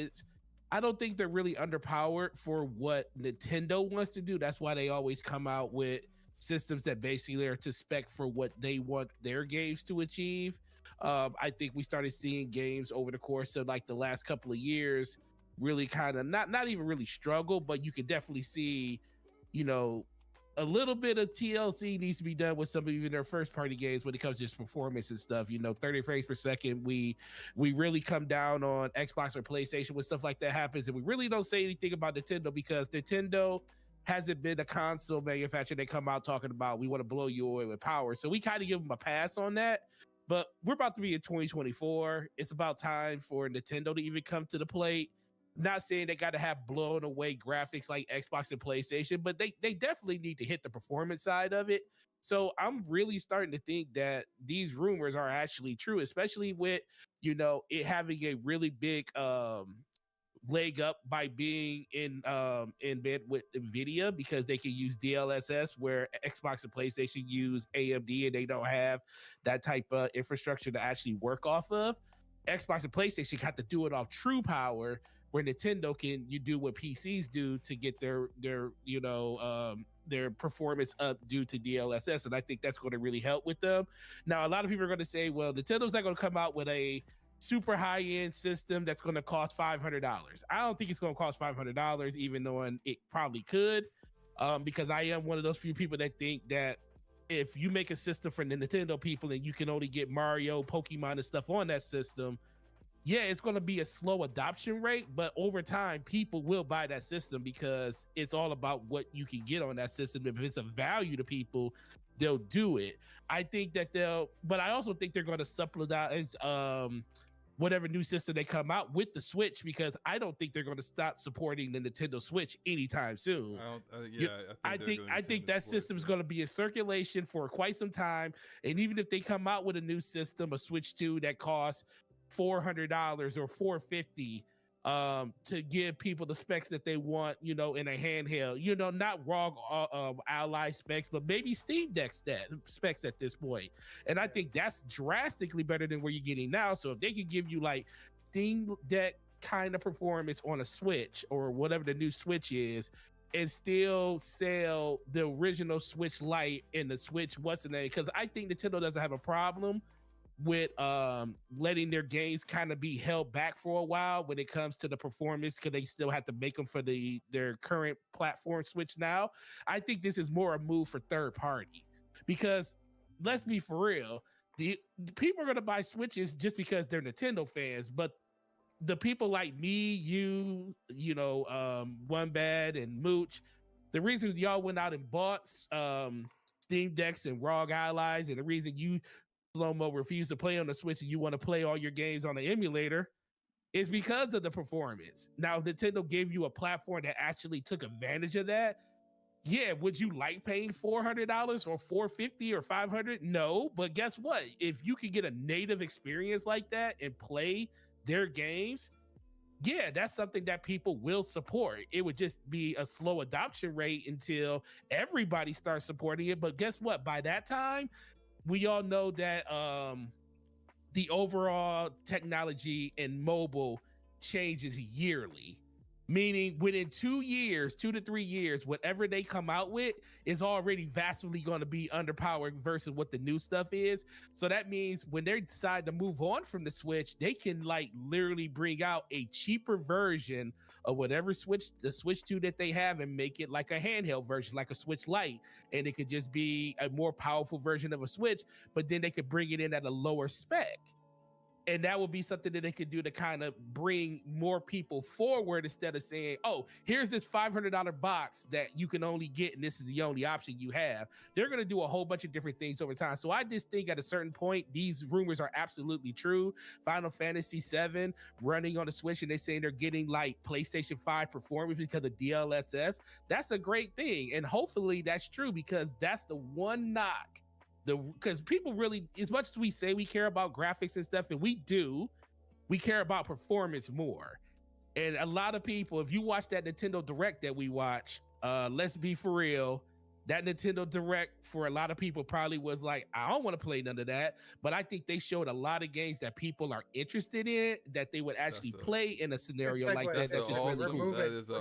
I don't think they're really underpowered for what Nintendo wants to do. That's why they always come out with systems that basically are to spec for what they want their games to achieve. I think we started seeing games over the course of like the last couple of years really kind of not even really struggle, but you can definitely see, a little bit of TLC needs to be done with some of even their first party games when it comes to just performance and stuff. 30 frames per second. We really come down on Xbox or PlayStation when stuff like that happens, and we really don't say anything about Nintendo because Nintendo hasn't been a console manufacturer that come out talking about we want to blow you away with power. So we kind of give them a pass on that. But we're about to be in 2024. It's about time for Nintendo to even come to the plate. Not saying they got to have blown away graphics like Xbox and PlayStation, but they definitely need to hit the performance side of it. So I'm really starting to think that these rumors are actually true, especially with, it having a really big leg up by being in bed with NVIDIA, because they can use DLSS where Xbox and PlayStation use AMD and they don't have that type of infrastructure to actually work off of. Xbox and PlayStation have to do it off true power, where Nintendo can do what PCs do to get their performance up due to DLSS, and I think that's going to really help with them. Now, a lot of people are going to say, well, Nintendo's not going to come out with a super high-end system that's going to cost $500. I don't think it's going to cost $500, even though it probably could, because I am one of those few people that think that if you make a system for the Nintendo people and you can only get Mario, Pokemon, and stuff on that system, yeah, it's going to be a slow adoption rate, but over time, people will buy that system because it's all about what you can get on that system. If it's a value to people, they'll do it. I think that but I also think they're going to subsidize whatever new system they come out with the Switch, because I don't think they're going to stop supporting the Nintendo Switch anytime soon. I think that system is going to be in circulation for quite some time. And even if they come out with a new system, a Switch 2 that costs $400 or $450 to give people the specs that they want, in a handheld, not ROG Ally specs, but maybe Steam Deck specs at this point. And I think that's drastically better than what you're getting now. So if they could give you like Steam Deck kind of performance on a Switch or whatever the new Switch is, and still sell the original Switch Lite and the Switch because I think Nintendo doesn't have a problem with letting their games kind of be held back for a while when it comes to the performance, because they still have to make them for their current platform Switch now. I think this is more a move for third party, because let's be for real, the people are going to buy Switches just because they're Nintendo fans, but the people like me, One Bad and Mooch, the reason y'all went out and bought Steam Decks and ROG Allies, and the reason you Slow-Mo refuse to play on the Switch and you want to play all your games on the emulator is because of the performance. Now, Nintendo gave you a platform that actually took advantage of that. Yeah, would you like paying $400 or $450 or $500? No, but guess what? If you can get a native experience like that and play their games, yeah, that's something that people will support. It would just be a slow adoption rate until everybody starts supporting it. But guess what? By that time, we all know that the overall technology in mobile changes yearly, meaning within 2 to 3 years, whatever they come out with is already vastly going to be underpowered versus what the new stuff is. So that means when they decide to move on from the Switch, they can like literally bring out a cheaper version of whatever the Switch 2 that they have and make it like a handheld version, like a Switch Lite. And it could just be a more powerful version of a Switch, but then they could bring it in at a lower spec. And that would be something that they could do to kind of bring more people forward, instead of saying, oh, here's this $500 box that you can only get, and this is the only option you have. They're going to do a whole bunch of different things over time. So I just think at a certain point, these rumors are absolutely true. Final Fantasy VII running on the Switch, and they're saying they're getting like PlayStation 5 performance because of DLSS. That's a great thing. And hopefully that's true, because that's the one knock. Because people really, as much as we say we care about graphics and stuff, and we do, we care about performance more. And a lot of people, if you watch that Nintendo Direct that we watch, let's be for real, that Nintendo Direct for a lot of people probably was like, I don't want to play none of that. But I think they showed a lot of games that people are interested in, that they would actually play in a scenario like that. That is an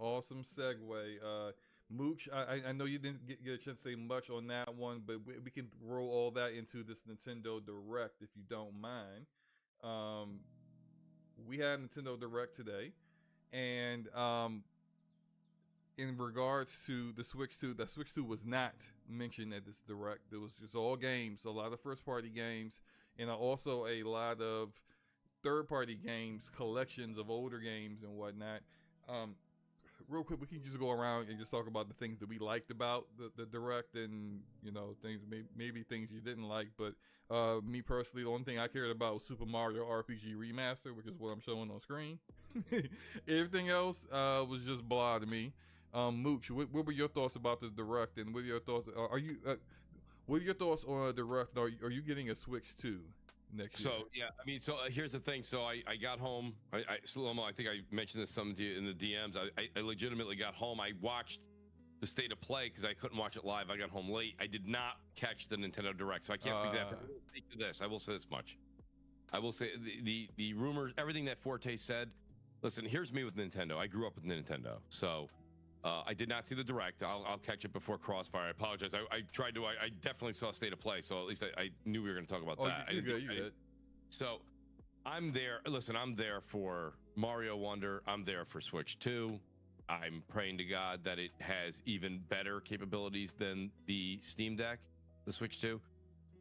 awesome segue. Mooch, I know you didn't get a chance to say much on that one, but we can roll all that into this Nintendo Direct if you don't mind. We had Nintendo Direct today, and in regards to the Switch 2, the Switch 2 was not mentioned at this Direct. It was just all games, a lot of first-party games, and also a lot of third-party games, collections of older games and whatnot. Real quick, we can just go around and just talk about the things that we liked about the Direct, and things maybe things you didn't like. But me personally, the only thing I cared about was Super Mario RPG Remaster, which is what I'm showing on screen. Everything else was just blah to me. Mooch, what were your thoughts about the Direct, and what are your thoughts? What are your thoughts on a Direct? Are you getting a Switch 2? Next year. So here's the thing. So I got home. Slow-Mo, I think I mentioned this some to you in the DMs. I legitimately got home. I watched the State of Play because I couldn't watch it live. I got home late. I did not catch the Nintendo Direct, so I can't speak to that. But I will speak to this. I will say this much. I will say the rumors, everything that Forte said. Listen, here's me with Nintendo. I grew up with Nintendo, so I did not see the Direct. I'll catch it before Crossfire. I apologize. I tried to. I definitely saw State of Play, so at least I knew we were going to talk about that. You good. So I'm there. Listen, I'm there for Mario Wonder. I'm there for Switch 2. I'm praying to God that it has even better capabilities than the Steam Deck, the Switch 2.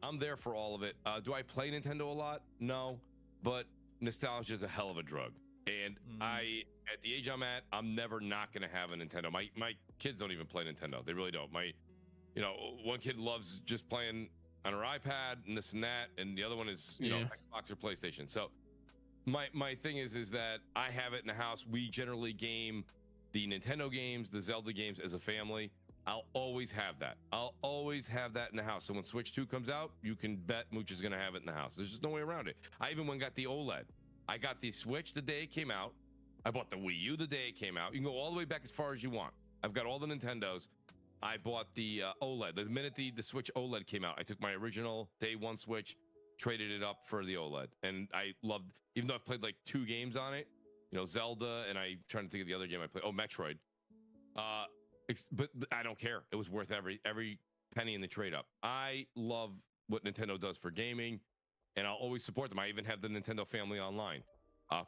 I'm there for all of it. Do I play Nintendo a lot? No, but nostalgia is a hell of a drug. And at the age I'm at, I'm never not going to have a Nintendo. My kids don't even play Nintendo. They really don't. One kid loves just playing on her iPad and this and that, and the other one is Xbox or PlayStation. So my thing is that I have it in the house. We generally game the Nintendo games, the Zelda games as a family. I'll always have that. I'll always have that in the house. So when Switch 2 comes out, you can bet Mooch is going to have it in the house. There's just no way around it. I even went and got the OLED. I got the Switch the day it came out. I bought the Wii U the day it came out. You can go all the way back as far as you want. I've got all the Nintendos. I bought the OLED. The minute the Switch OLED came out, I took my original day one Switch, traded it up for the OLED. And I loved, even though I've played like 2 games on it, Zelda, and I'm trying to think of the other game I played. Oh, Metroid. But I don't care. It was worth every penny in the trade up. I love what Nintendo does for gaming, and I'll always support them. I even have the Nintendo Family Online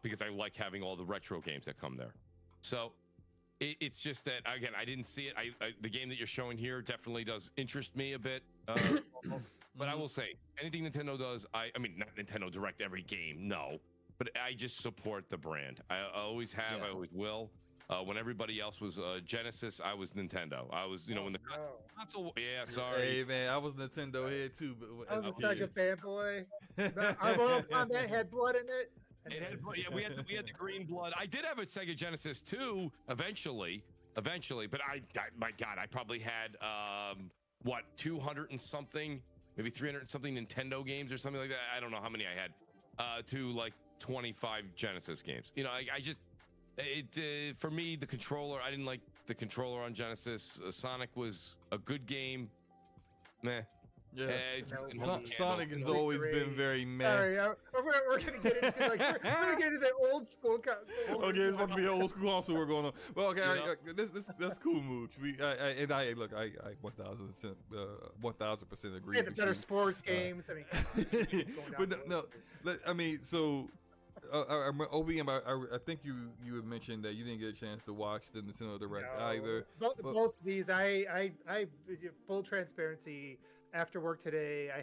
because I like having all the retro games that come there. So it's just that, again, I didn't see it. The game that you're showing here definitely does interest me a bit. But I will say, anything Nintendo does, I mean, not Nintendo Direct every game, no. But I just support the brand. I always have, I always will. When everybody else was Genesis, I was Nintendo. I was, when the console. Yeah, sorry. Hey man, I was Nintendo head too. But I was a Sega fanboy. Our Mortal Kombat had blood in it. It had, we had the green blood. I did have a Sega Genesis too, eventually. But my God, I probably had 200 and something, maybe 300 and something Nintendo games or something like that. I don't know how many I had. To like 25 Genesis games. I just. For me, the controller, I didn't like the controller on Genesis. Sonic was a good game. Meh. Yeah, Sonic has always been very meh. Sorry, we're gonna get into we're gonna get into the old school console. Okay, it's about to be an old school console we're going on. Well, okay, that's cool, Mooch. I 1000% agree. Yeah, the better sports games. So. OBM, I think you had mentioned that you didn't get a chance to watch the Nintendo Direct either. Both of these, I full transparency. After work today, I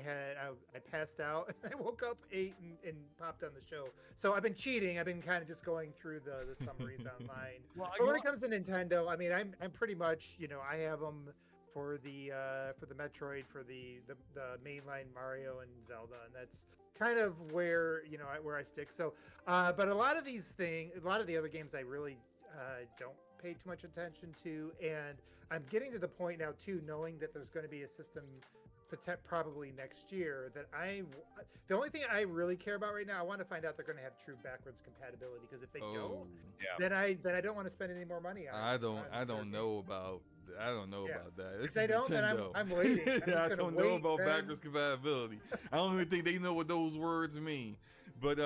passed out. I woke up, ate, and popped on the show. So I've been cheating. I've been kind of just going through the summaries online. But when it comes to Nintendo, I mean, I'm pretty much, I have them for the Metroid, for the mainline Mario and Zelda, and that's kind of where I stick. So, but a lot of the other games I really don't pay too much attention to, and I'm getting to the point now too, knowing that there's going to be a system probably next year, that the only thing I really care about right now, I want to find out they're going to have true backwards compatibility, because if they don't, then I don't want to spend any more money on it. I don't know about that. If they don't, then I'm waiting. I don't know about backwards compatibility. I don't even think they know what those words mean. But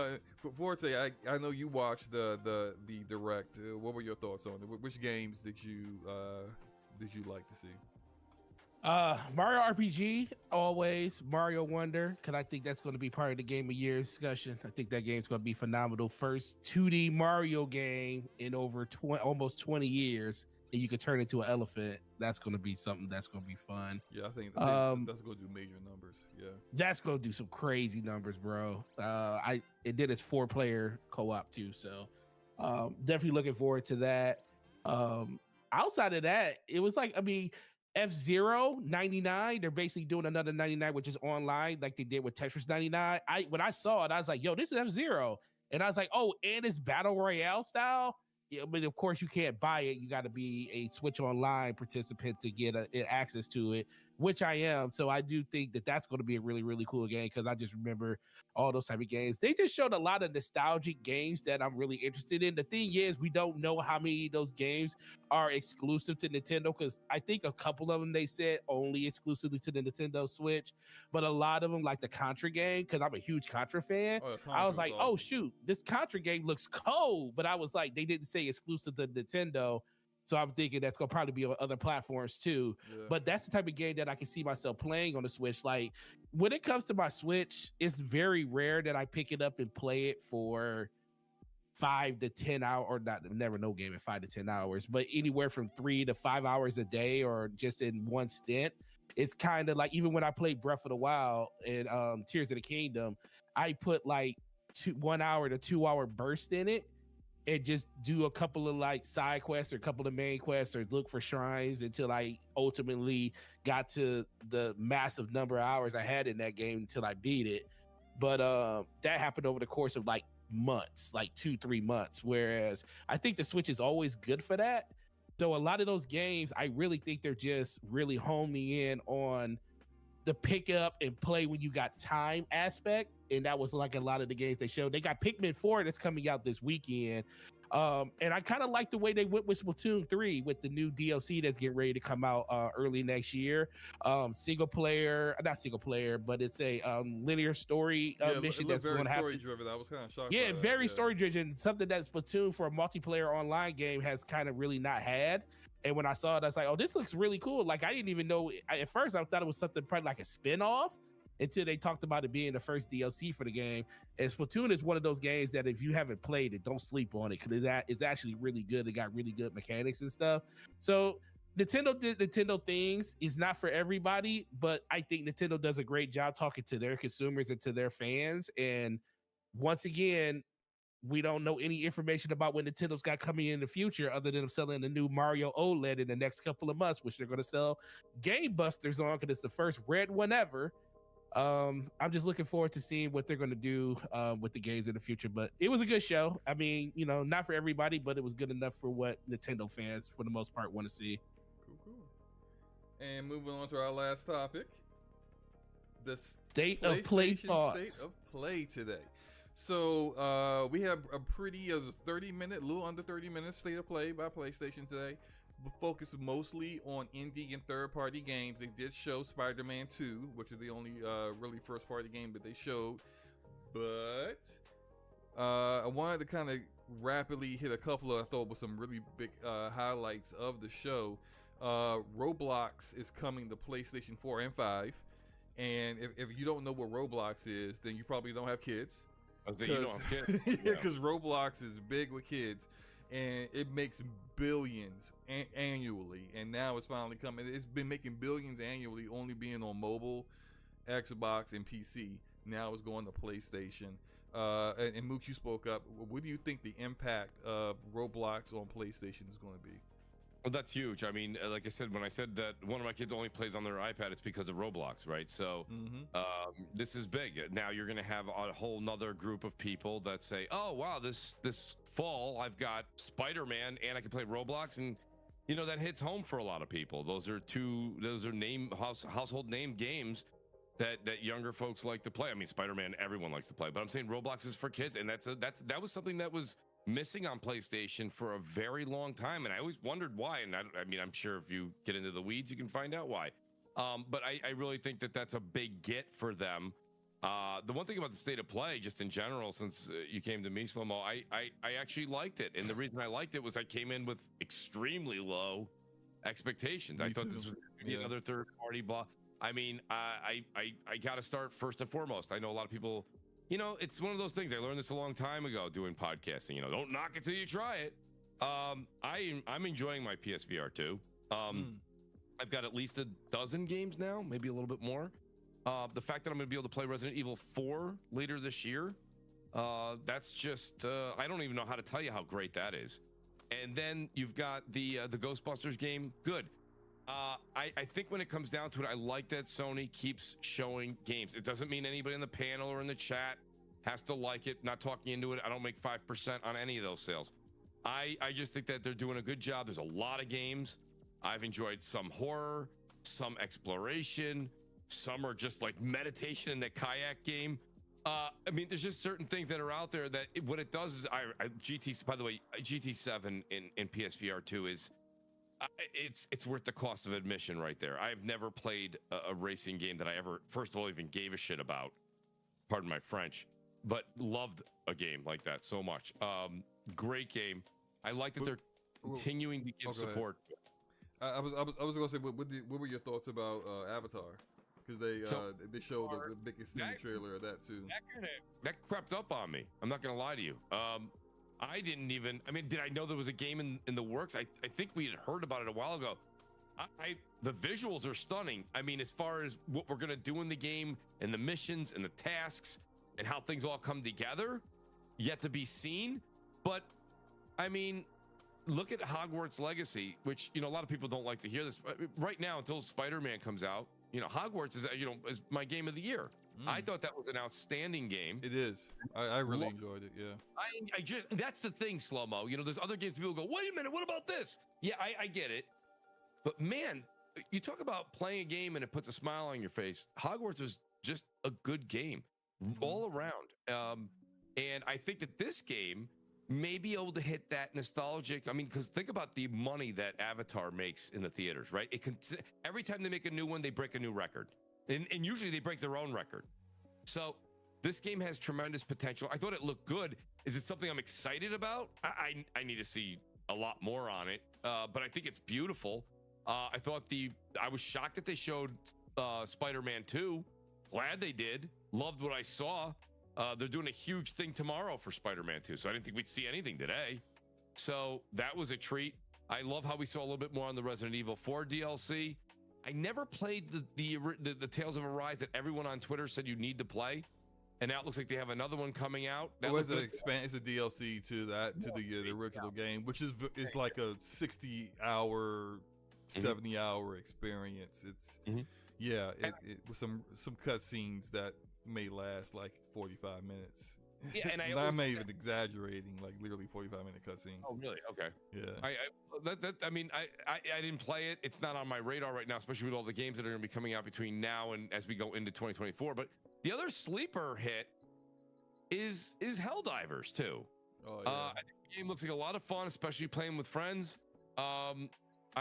Forte, I know you watched the Direct. What were your thoughts on it? Which games did you like to see? Mario RPG, always. Mario Wonder, because I think that's going to be part of the Game of Year discussion. I think that game's going to be phenomenal. First 2D Mario game in over almost 20 years, and you could turn into an elephant. That's going to be something that's going to be fun. Yeah, I think that's going to do major numbers. Yeah, that's going to do some crazy numbers, bro. It did its 4-player co-op too, so definitely looking forward to that. Outside of that, it was like, F-Zero 99, they're basically doing another 99, which is online, like they did with Tetris 99. When I saw it, I was like, yo, this is F-Zero. And I was like, oh, and it's Battle Royale style? Yeah, but of course you can't buy it. You got to be a Switch Online participant to get access to it, which I am. So I do think that that's going to be a really, really cool game, because I just remember all those type of games. They just showed a lot of nostalgic games that I'm really interested in. The thing is, we don't know how many of those games are exclusive to Nintendo, because I think a couple of them they said only exclusively to the Nintendo Switch, but a lot of them, like the Contra game, because I'm a huge Contra fan. I was like, awesome. Oh shoot, this Contra game looks cold, but I was like, they didn't say exclusive to Nintendo. So I'm thinking that's going to probably be on other platforms too. Yeah. But that's the type of game that I can see myself playing on the Switch. Like, when it comes to my Switch, it's very rare that I pick it up and play it for 5 to 10 hours, or not, never no game at 5 to 10 hours, but anywhere from 3 to 5 hours a day, or just in one stint. It's kind of like, even when I played Breath of the Wild and Tears of the Kingdom, I put like 1 hour to 2 hour burst in it, and just do a couple of like side quests or a couple of main quests or look for shrines until I ultimately got to the massive number of hours I had in that game until I beat it. But that happened over the course of like months, like 2-3 months. Whereas I think the Switch is always good for that. So a lot of those games, I really think they're just really homing in on the pick up and play when you got time aspect. And that was like a lot of the games they showed. They got Pikmin 4 that's coming out this weekend. And I kind of like the way they went with Splatoon 3 with the new DLC that's getting ready to come out early next year. Not single player, but it's a linear story mission that's going to happen. Story driven. I was kind of shocked. Yeah, very story driven. Something that Splatoon for a multiplayer online game has kind of really not had. And when I saw it, I was like, oh, this looks really cool. Like, I didn't even know. At first, I thought it was something probably like a spin-off until they talked about it being the first DLC for the game. And Splatoon is one of those games that if you haven't played it, don't sleep on it, because it's actually really good. It got really good mechanics and stuff. So Nintendo did Nintendo things. It's not for everybody, but I think Nintendo does a great job talking to their consumers and to their fans. And once again, we don't know any information about what Nintendo's got coming in the future other than them selling the new Mario OLED in the next couple of months, which they're going to sell Game Busters on because it's the first red one ever. I'm just looking forward to seeing what they're going to do with the games in the future. But it was a good show. I mean, you know, not for everybody, but it was good enough for what Nintendo fans, for the most part, want to see. Cool. And moving on to our last topic, the State of Play thoughts. State of Play today. So we have a pretty 30-minute, little under 30 minutes state of play by PlayStation today. Focused mostly on indie and third-party games. They did show Spider-Man 2, which is the only really first-party game that they showed. But I wanted to kind of rapidly hit a couple of, I thought, was some really big highlights of the show. Roblox is coming to PlayStation 4 and 5. And if you don't know what Roblox is, then you probably don't have kids. You don't have kids. Because Roblox is big with kids, and it makes billions annually. And now it's finally coming. It's been making billions annually, only being on mobile, Xbox, and PC. Now it's going to PlayStation. And Mook, you spoke up. What do you think the impact of Roblox on PlayStation is going to be? Well, that's huge. I mean, like I said, when I said that one of my kids only plays on their iPad, it's because of Roblox, right? So this is big. Now you're going to have a whole nother group of people that say, oh, wow, this fall I've got Spider-Man and I can play Roblox. And, you know, that hits home for a lot of people. Those are household name games that younger folks like to play. I mean, Spider-Man, everyone likes to play, but I'm saying Roblox is for kids. And that was something that was missing on PlayStation for a very long time, and I always wondered why. And I mean, I'm sure if you get into the weeds, you can find out why. But I really think that that's a big get for them. The one thing about the state of play, just in general, since you came to me, Slow-Mo, I actually liked it, and the reason I liked it was I came in with extremely low expectations. I thought this was another third-party blah. I mean, I got to start first and foremost. I know a lot of people. You know, it's one of those things. I learned this a long time ago doing podcasting. You know, don't knock it till you try it. I'm enjoying my PSVR 2. I've got at least a dozen games now, maybe a little bit more. The fact that I'm going to be able to play Resident Evil 4 later this year, that's just, I don't even know how to tell you how great that is. And then you've got the Ghostbusters game. Good. I think when it comes down to it, I like that Sony keeps showing games. It doesn't mean anybody in the panel or in the chat has to like it. Not talking into it. I don't make 5% on any of those sales. I just think that they're doing a good job. There's a lot of games. I've enjoyed some horror, some exploration, some are just like meditation in the kayak game. I mean, there's just certain things that are out there that what it does is by the way, GT7 in PSVR 2 is it's worth the cost of admission right there. I've never played a racing game that I ever, first of all, even gave a shit about. Pardon my French, but loved a game like that so much. Great game. I like that they're continuing to give support. I was gonna say, what were your thoughts about Avatar? Because they showed the biggest trailer of that too. That crept up on me. I'm not gonna lie to you. I didn't even. I mean, did I know there was a game in the works? I think we had heard about it a while ago. The visuals are stunning. I mean, as far as what we're gonna do in the game and the missions and the tasks and how things all come together, yet to be seen. But I mean, look at Hogwarts Legacy, which, you know, a lot of people don't like to hear this right now until Spider-Man comes out. You know, Hogwarts is, you know, is my game of the year. I thought that was an outstanding game. It is. I really enjoyed it. Yeah. I just, that's the thing, Slow-Mo. You know, there's other games people go, wait a minute, what about this? Yeah, I get it. But man, you talk about playing a game and it puts a smile on your face. Hogwarts was just a good game all around. And I think that this game may be able to hit that nostalgic. I mean, because think about the money that Avatar makes in the theaters, right? It can, every time they make a new one, they break a new record. And usually they break their own record. So this game has tremendous potential. I thought it looked good. Is it something I'm excited about? I need to see a lot more on it. But I think it's beautiful. I was shocked that they showed Spider-Man 2. Glad they did. Loved what I saw. They're doing a huge thing tomorrow for Spider-Man 2. So I didn't think we'd see anything today. So that was a treat. I love how we saw a little bit more on the Resident Evil 4 DLC. I never played the Tales of Arise that everyone on Twitter said you need to play, and now it looks like they have another one coming out. That was an it's a DLC to the original game, which is like a 60-hour, 70-hour experience. It's it was some cutscenes that may last like 45 minutes. Yeah, and I'm not even exaggerating, like literally 45-minute cutscenes. Oh, really? Okay. Yeah. I mean, I didn't play it. It's not on my radar right now, especially with all the games that are going to be coming out between now and as we go into 2024. But the other sleeper hit is Helldivers too. Oh yeah. I think the game looks like a lot of fun, especially playing with friends. I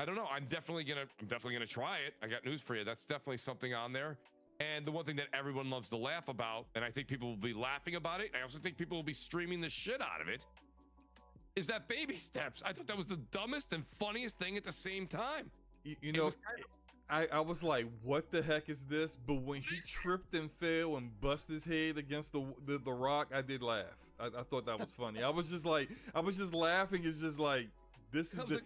don't know. I'm definitely gonna try it. I got news for you. That's definitely something on there. And the one thing that everyone loves to laugh about, and I think people will be laughing about it, I also think people will be streaming the shit out of it, is that baby steps. I thought that was the dumbest and funniest thing at the same time. You know, I was like, what the heck is this? But when he tripped and fell and busted his head against the rock, I did laugh. I thought that was funny. I was just laughing. It's just like, this is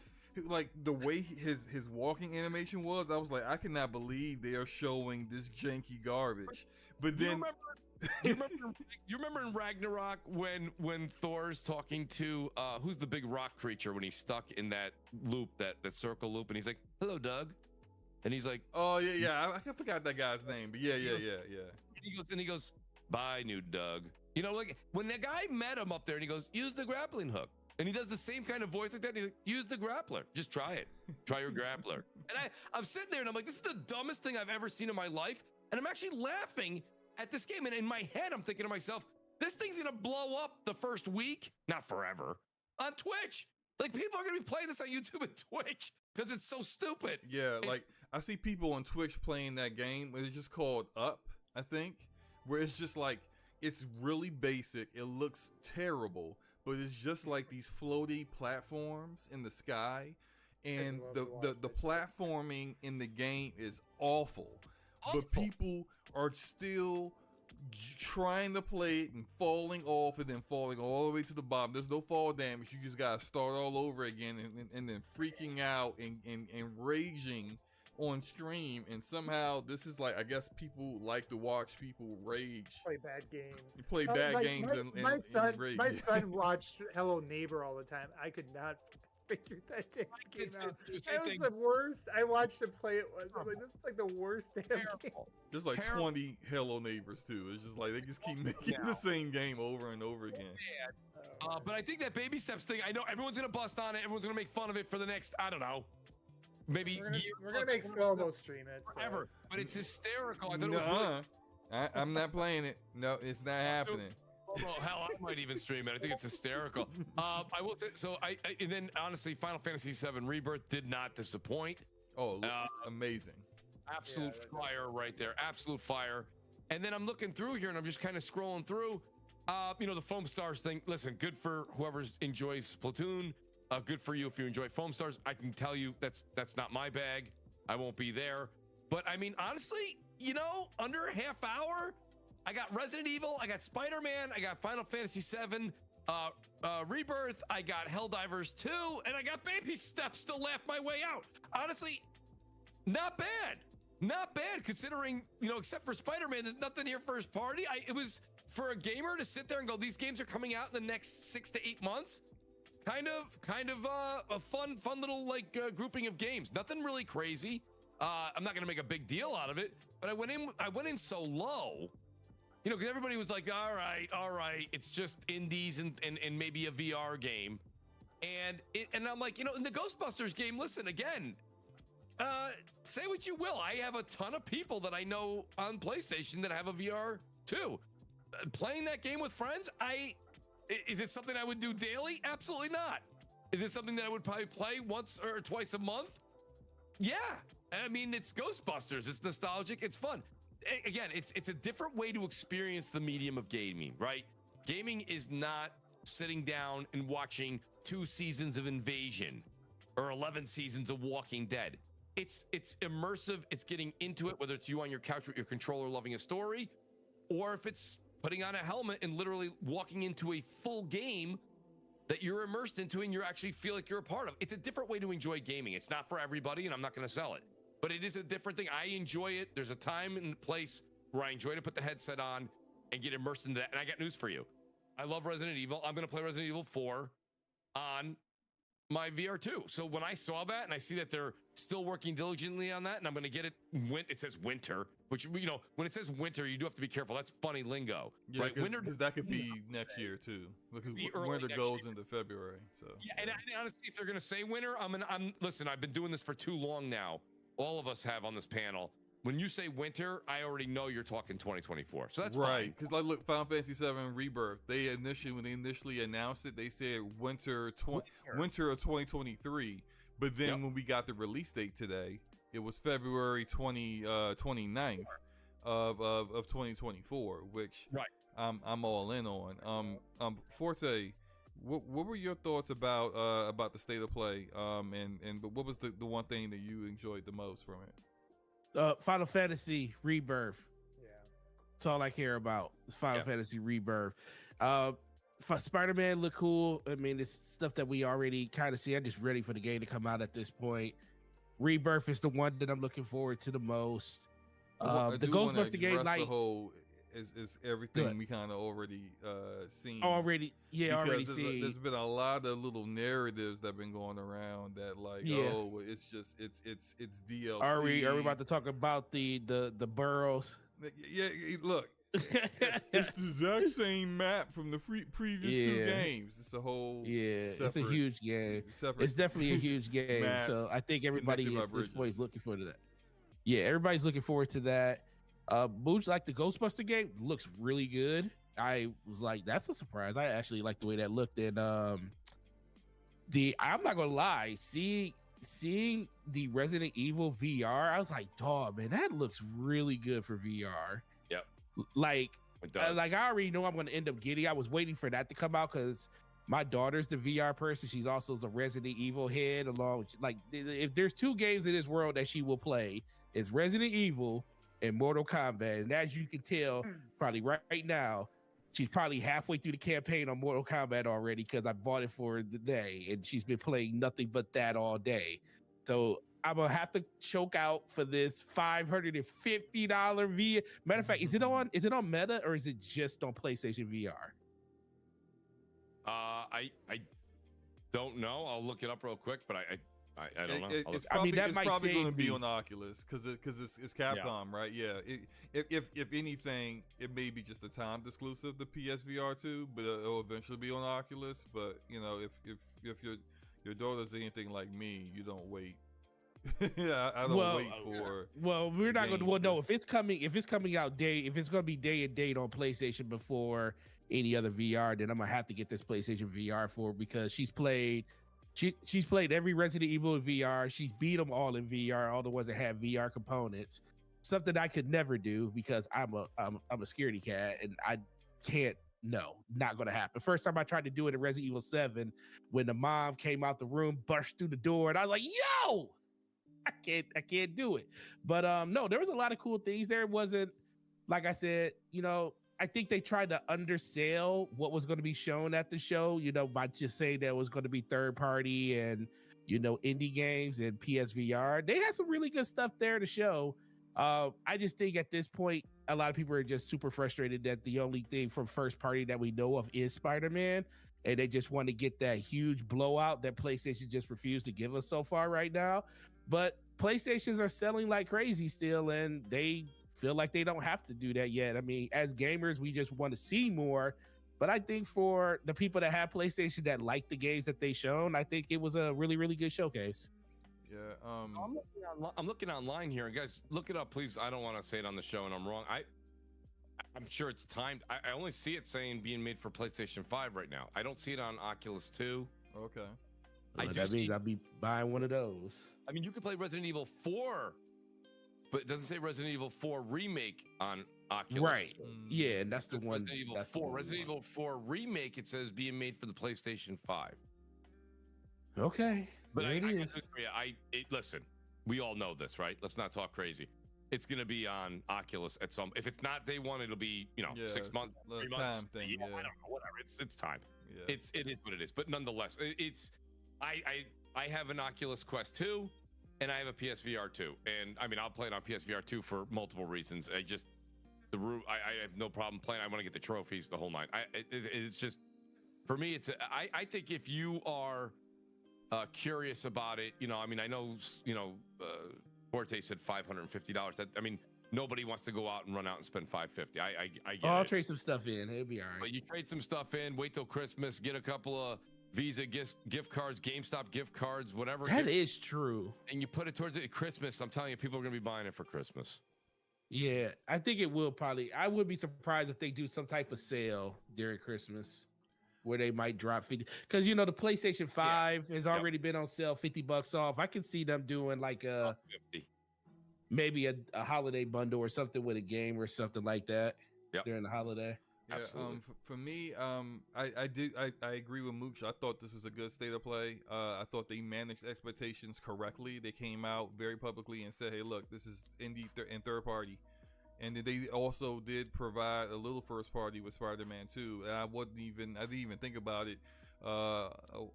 like the way his walking animation was. I was like, I cannot believe they are showing this janky garbage. But then you remember in Ragnarok when Thor's talking to who's the big rock creature when he's stuck in that loop, that circle loop, and he's like, hello Doug, and he's like, oh yeah, I forgot that guy's name, but yeah. And he goes, bye new Doug. You know, like when the guy met him up there and he goes, use the grappling hook. And he does the same kind of voice like that. And he's like, use the grappler. Just try it. Try your grappler. And I'm sitting there and I'm like, this is the dumbest thing I've ever seen in my life. And I'm actually laughing at this game. And in my head, I'm thinking to myself, this thing's going to blow up the first week, not forever, on Twitch. Like people are going to be playing this on YouTube and Twitch because it's so stupid. Yeah, like I see people on Twitch playing that game. It's just called Up, I think, where it's just like, it's really basic. It looks terrible. But it's just like these floaty platforms in the sky, and the platforming in the game is awful. But people are still trying to play it and falling off and then falling all the way to the bottom. There's no fall damage. You just gotta start all over again and then freaking out and raging on stream. And somehow this is like, I guess people like to watch people rage, play bad games. You play bad games and rage. My son watched Hello Neighbor all the time. I could not figure that damn game out. That was the worst. I watched him play it once. I was like, this is like the worst damn game. There's like 20 Hello Neighbors too. It's just like they just keep making the same game over and over again. But I think that baby steps thing, I know everyone's gonna bust on it. Everyone's gonna make fun of it for the next, I don't know, maybe we're gonna make Slow-Mo stream it forever. But it's hysterical. I thought it was really... I'm not playing it. No, it's not happening. Oh hell, I might even stream it. I think it's hysterical. I will say so. And then honestly, Final Fantasy VII Rebirth did not disappoint. Oh, amazing! Absolute fire right there. Absolute fire. And then I'm looking through here, and I'm just kind of scrolling through. You know, the Foam Stars thing. Listen, good for whoever enjoys Splatoon. Good for you if you enjoy Foam Stars. I can tell you that's not my bag. I won't be there. But I mean, honestly, you know, under a half hour, I got Resident Evil, I got Spider-Man, I got Final Fantasy VII, Rebirth, I got Helldivers 2, and I got Baby Steps to laugh my way out. Honestly, not bad. Not bad considering, except for Spider-Man, there's nothing here first party. It was for a gamer to sit there and go, these games are coming out in the next 6 to 8 months. Kind of a fun little grouping of games. Nothing really crazy. I'm not gonna make a big deal out of it, but I went in so low, because everybody was like, all right, it's just indies and maybe a VR game, and I'm like, in the Ghostbusters game, listen again. Say what you will. I have a ton of people that I know on PlayStation that have a VR too. Playing that game with friends, is it something I would do daily? Absolutely not. Is it something that I would probably play once or twice a month? Yeah. I mean, it's Ghostbusters. It's nostalgic. It's fun. Again, it's a different way to experience the medium of gaming, right? Gaming is not sitting down and watching 2 seasons of Invasion or 11 seasons of Walking Dead. It's immersive. It's getting into it, whether it's you on your couch with your controller loving a story, or if it's putting on a helmet and literally walking into a full game that you're immersed into and you actually feel like you're a part of. It's a different way to enjoy gaming. It's not for everybody, and I'm not going to sell it, but it is a different thing. I enjoy it. There's a time and place where I enjoy to put the headset on and get immersed into that. And I got news for you. I love Resident Evil. I'm going to play Resident Evil 4 on my VR too. So when I saw that and I see that they're still working diligently on that, and I'm going to get it. It says winter, which, when it says winter, you do have to be careful. That's funny lingo, yeah, right? Winter, because that could be next year too, because winter goes into February. So yeah, and honestly, if they're going to say winter, listen. I've been doing this for too long now. All of us have on this panel. When you say winter, I already know you're talking 2024. So that's right. Because look, Final Fantasy VII Rebirth. When they initially announced it, they said winter of 2023. But then when we got the release date today, it was February 29th of 2024, which I'm all in on. Forte, what were your thoughts about the state of play? And what was the one thing that you enjoyed the most from it? Final Fantasy Rebirth. Yeah, that's all I care about. Is Final Fantasy Rebirth. Spider-Man look cool. I mean, it's stuff that we already kind of see. I'm just ready for the game to come out at this point. Rebirth is the one that I'm looking forward to the most. The Ghostbuster game, is everything we kind of already seen. Already seen. There's been a lot of little narratives that have been going around that it's just it's DLC. Are we about to talk about the boroughs? Yeah, look. It's the exact same map from the previous 2 games. It's a whole it's a huge game. It's definitely a huge game. So I think everybody at this point is looking forward to that. Yeah, everybody's looking forward to that. Mooch, like the Ghostbuster game, looks really good. I was like, that's a surprise. I actually like the way that looked. And I'm not gonna lie, seeing the Resident Evil VR, I was like, dog, man, that looks really good for VR. Yep. Like I already know I'm gonna end up getting. I was waiting for that to come out because my daughter's the VR person. She's also the Resident Evil head. If there's 2 games in this world that she will play, it's Resident Evil and Mortal Kombat. And as you can tell, probably right now, she's probably halfway through the campaign on Mortal Kombat already because I bought it for the day, and she's been playing nothing but that all day. So I'm gonna have to choke out for this $550 VR. Matter of fact, is it on Meta or is it just on PlayStation VR? I don't know. I'll look it up real quick, but I don't know. It's probably going to be on Oculus because it's Capcom, right? Yeah. If anything, it may be just a timed exclusive to PSVR 2, but it'll eventually be on Oculus. But if your daughter's anything like me, you don't wait. I don't wait for. Well, we're not going to. Well, no. If it's coming out if it's going to be day and date on PlayStation before any other VR, then I'm gonna have to get this PlayStation VR for because she's played every Resident Evil in VR. She's beat them all in VR, all the ones that have VR components. Something I could never do because I'm a scaredy cat and I can't. No, not gonna happen. First time I tried to do it in Resident Evil 7, when the mom came out the room, burst through the door, and I was like, "Yo, I can't do it." But no, there was a lot of cool things there. It wasn't, like I said, I think they tried to undersell what was going to be shown at the show, by just saying that it was going to be third party and, indie games and PSVR. They had some really good stuff there to show. I just think at this point, a lot of people are just super frustrated that the only thing from first party that we know of is Spider-Man. And they just want to get that huge blowout that PlayStation just refused to give us so far right now. But PlayStations are selling like crazy still, and they feel like they don't have to do that yet. I mean, as gamers, we just want to see more. But I think for the people that have PlayStation that like the games that they shown, I think it was a really, really good showcase. Yeah. I'm looking online here, and guys, look it up, please. I don't want to say it on the show, and I'm wrong. I'm sure it's timed. I only see it saying being made for PlayStation 5 right now. I don't see it on Oculus 2. Okay. That means I'll be buying one of those. I mean, you can play Resident Evil 4, but it doesn't say Resident Evil 4 Remake on Oculus. Right. Yeah, and that's the one. Resident Evil 4. Resident Evil 4 Remake, it says being made for the PlayStation 5. Okay. But listen, we all know this, right? Let's not talk crazy. It's going to be on Oculus at some. If it's not day one, it'll be 6 months, 3 months. Thing, I don't know, whatever. It's time. Yeah. It is what it is. But nonetheless, I have an Oculus Quest 2, and I have a PSVR 2, and I mean I'll play it on PSVR 2 for multiple reasons. I have no problem playing. I want to get the trophies, the whole nine. It's just for me. I think if you are curious about it, I mean I know Forte said $550. That, I mean, nobody wants to go out and run out and spend $550. I get I'll it. trade some stuff in. It'll be all right. But you trade some stuff in. Wait till Christmas. Get a couple of Visa gift cards, GameStop gift cards, whatever. That is true. And you put it towards it at Christmas. I'm telling you, people are going to be buying it for Christmas. Yeah, I think it will probably. I would be surprised if they do some type of sale during Christmas where they might drop 50. Because, the PlayStation 5 has already been on sale, $50 off. I can see them doing like maybe a holiday bundle or something with a game or something like that during the holiday. Yeah, for me, I agree with Mooch. I thought this was a good state of play. I thought they managed expectations correctly. They came out very publicly and said, "Hey, look, this is indie and third party," and they also did provide a little first party with Spider-Man 2. And I didn't even think about it,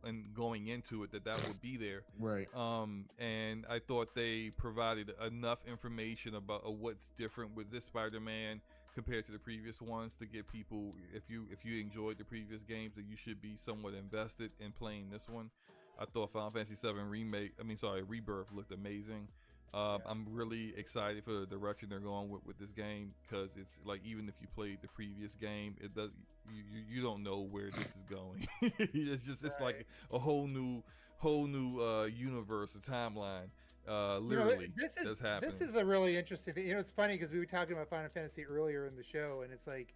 and going into it that would be there. Right. And I thought they provided enough information about what's different with this Spider-Man compared to the previous ones to get people, if you enjoyed the previous games, that you should be somewhat invested in playing this one. I thought Final Fantasy VII Rebirth looked amazing. I'm really excited for the direction they're going with this game, because it's like, even if you played the previous game, it does you don't know where this is going. It's like a whole new universe, a timeline. Literally, that's happening. This is a really interesting thing. It's funny because we were talking about Final Fantasy earlier in the show, and it's like,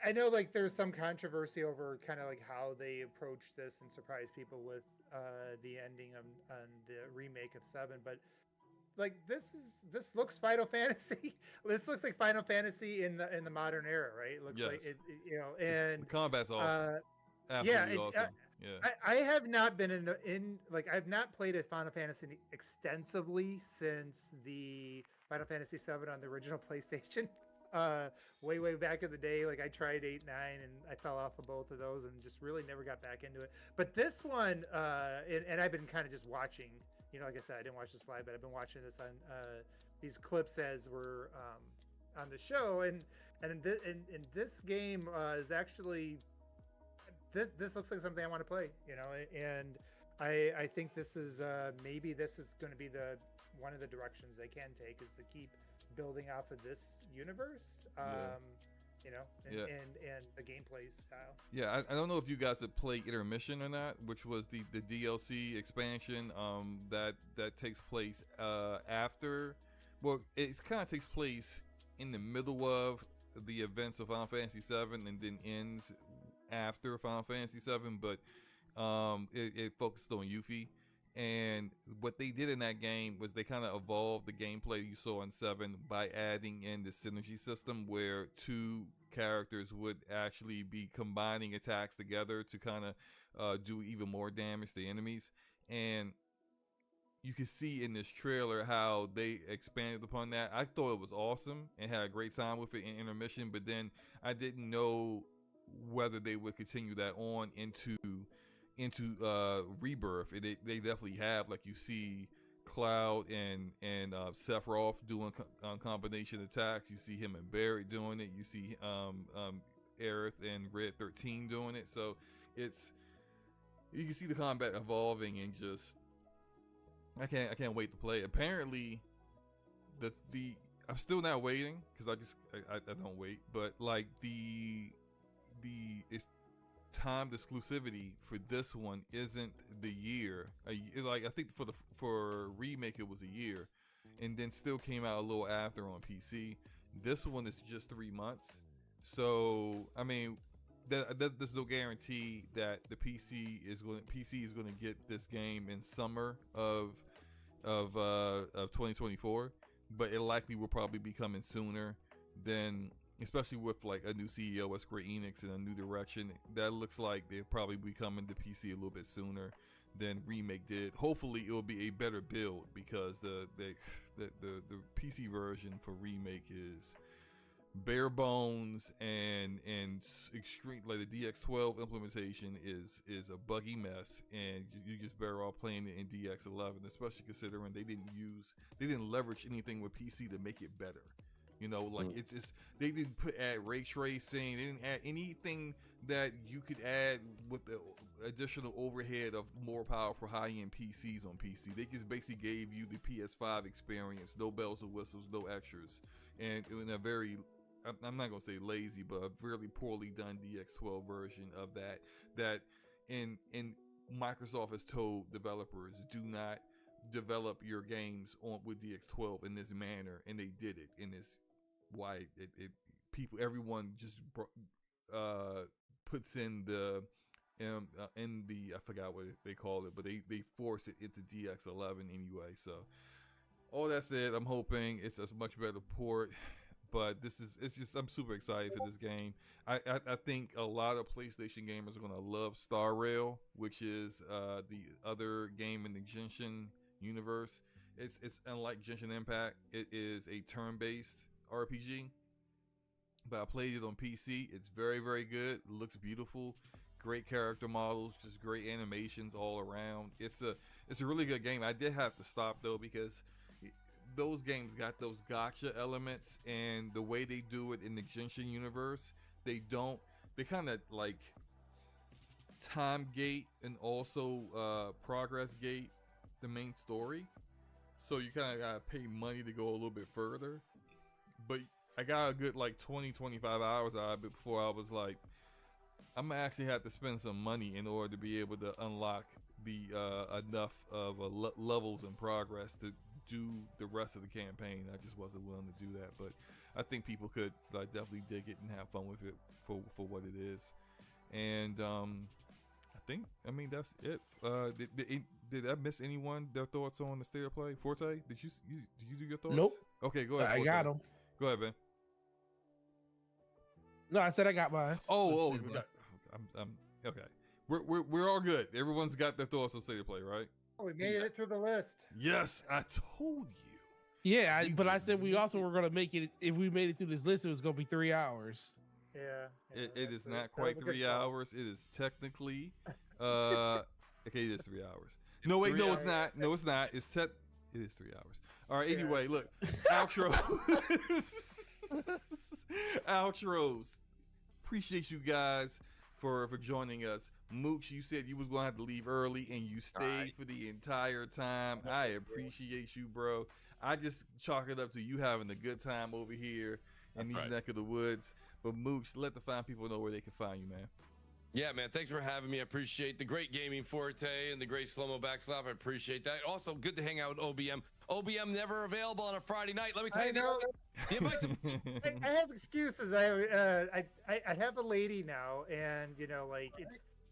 I know like there's some controversy over kind of like how they approach this and surprise people with the ending on the remake of 7, but like this looks Final Fantasy. This looks like Final Fantasy in the modern era, right? It looks like it, and the combat's awesome. Absolutely awesome. Yeah. I have not been I've not played a Final Fantasy extensively since the Final Fantasy 7 on the original PlayStation. Way back in the day. Like I tried 8, 9, and I fell off of both of those and just really never got back into it. But this one, and I've been kind of just watching, like I said, I didn't watch the slide, but I've been watching this on these clips as we're on the show, and this game is actually this looks like something I want to play, and I think this is maybe this is going to be one of the directions they can take, is to keep building off of this universe, and the gameplay style. Yeah, I don't know if you guys have played Intermission or not, which was the DLC expansion that takes place after. Well, it kind of takes place in the middle of the events of Final Fantasy VII and then ends after Final Fantasy VII, but it focused on Yuffie. And what they did in that game was they kind of evolved the gameplay you saw in 7 by adding in the synergy system, where two characters would actually be combining attacks together to kind of do even more damage to enemies. And you can see in this trailer how they expanded upon that. I thought it was awesome and had a great time with it in intermission, but then I didn't know whether they would continue that on into Rebirth. They definitely have. Like, you see Cloud and Sephiroth doing combination attacks. You see him and Barrett doing it. You see Aerith and Red 13 doing it. So you can see the combat evolving, and just I can't wait to play. Apparently, I'm still not waiting because I don't wait, but like the it's timed exclusivity for this one isn't the year. Like, I think for remake it was a year, and then still came out a little after on PC. This one is just 3 months. So I mean, there's no guarantee that the PC is going to get this game in summer of 2024, but it likely will probably be coming sooner than, especially with like a new CEO at Square Enix and a new direction. That looks like they'll probably be coming to PC a little bit sooner than Remake did. Hopefully it will be a better build, because the PC version for Remake is bare bones and extreme. Like, the DX12 implementation is a buggy mess, and you just better off playing it in DX11, especially considering they didn't leverage anything with PC to make it better. You know, like, they didn't add ray tracing. They didn't add anything that you could add with the additional overhead of more powerful high-end PCs on PC. They just basically gave you the PS5 experience, no bells and whistles, no extras, and in a very, I'm not gonna say lazy, but a really poorly done DX12 version of that in Microsoft has told developers, do not develop your games with DX12 in this manner, and they did it. And it's why everyone just puts in the I forgot what they call it, but they force it into DX11 anyway. So all that said, I'm hoping it's a much better port. But I'm super excited for this game. I think a lot of PlayStation gamers are gonna love Star Rail, which is the other game in the Genshin universe. It's unlike Genshin Impact. It is a turn-based RPG, but I played it on PC. It's very, very good. It looks beautiful. Great character models, just great animations all around. It's a really good game. I did have to stop though, because those games got those gotcha elements, and the way they do it in the Genshin universe, they kind of like time gate and also progress gate the main story, so you kind of gotta pay money to go a little bit further. But I got a good like 20-25 hours out of it before I was like, I'm gonna actually have to spend some money in order to be able to unlock the enough of levels and progress to do the rest of the campaign. I just wasn't willing to do that, but I think people could definitely dig it and have fun with it for what it is. And I mean that's it. Did I miss anyone? Their thoughts on the state of play? Forte, did you do your thoughts? Nope. Okay, go ahead. I Forte. got them. Go ahead, Ben. No, I said I got mine. Oh, I'm okay. We're all good. Everyone's got their thoughts on state of play, right? Oh, we made it through the list. Yes, I told you. Yeah, but I said we also were gonna make it. If we made it through this list, it was gonna be 3 hours. Yeah. It is not quite 3 hours. It is technically, okay, it is 3 hours. No, wait, no, it's not. No, it's not. It is 3 hours. All right. Anyway, look, outro. Outros. Appreciate you guys for joining us. Mooch, you said you was gonna have to leave early, and you stayed for the entire time. I appreciate you, bro. I just chalk it up to you having a good time over here in these neck of the woods. But Mooch, let the fine people know where they can find you, man. Yeah, man. Thanks for having me. I appreciate the great gaming Forte and the great slow-mo backslap. I appreciate that. Also, good to hang out with OBM. OBM never available on a Friday night. Let me tell you. I have excuses. I have a lady now, and like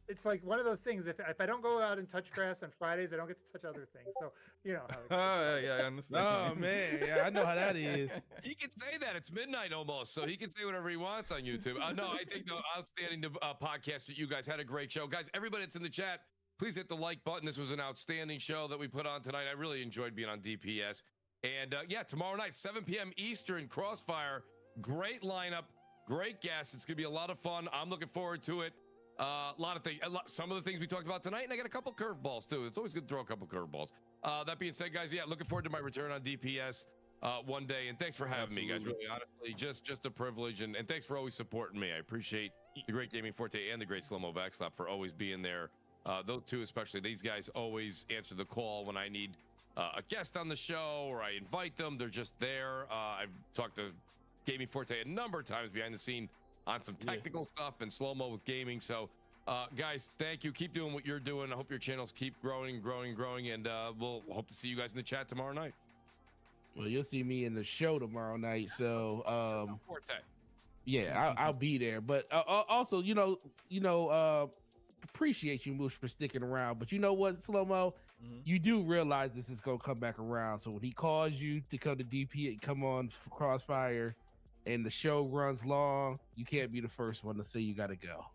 it's like one of those things. If I don't go out and touch grass on Fridays, I don't get to touch other things. So you know how yeah, I understand. Oh man, yeah, I know how that is. He can say that. It's midnight almost, so he can say whatever he wants on YouTube. No, I think the outstanding podcast that you guys had a great show, guys. Everybody that's in the chat, Please hit the like button. This was an outstanding show that we put on tonight. I really enjoyed being on DPS. And yeah, tomorrow night, 7 p.m. Eastern, Crossfire. Great lineup, great guests. It's going to be a lot of fun. I'm looking forward to it. A lot of things, some of the things we talked about tonight, and I got a couple curveballs too. It's always good to throw a couple curveballs. That being said, guys, yeah, looking forward to my return on DPS one day. And thanks for having me, guys. Really, honestly, just a privilege. And thanks for always supporting me. I appreciate the great Gaming Forte and the great Slow-Mo Backslap for always being there. Those two especially. These guys always answer the call when I need a guest on the show or I invite them. They're just there. I've talked to Gaming Forte a number of times behind the scene on some technical stuff and slow-mo with gaming. So guys, thank you. Keep doing what you're doing. I hope your channels keep growing, and we'll hope to see you guys in the chat tomorrow night. Well, you'll see me in the show tomorrow night. So yeah, I'll be there. But also, appreciate you, Moosh, for sticking around. But you know what, Slow-Mo? You do realize this is gonna come back around. So when he calls you to come to DP, come on Crossfire, and the show runs long, you can't be the first one to say you gotta go.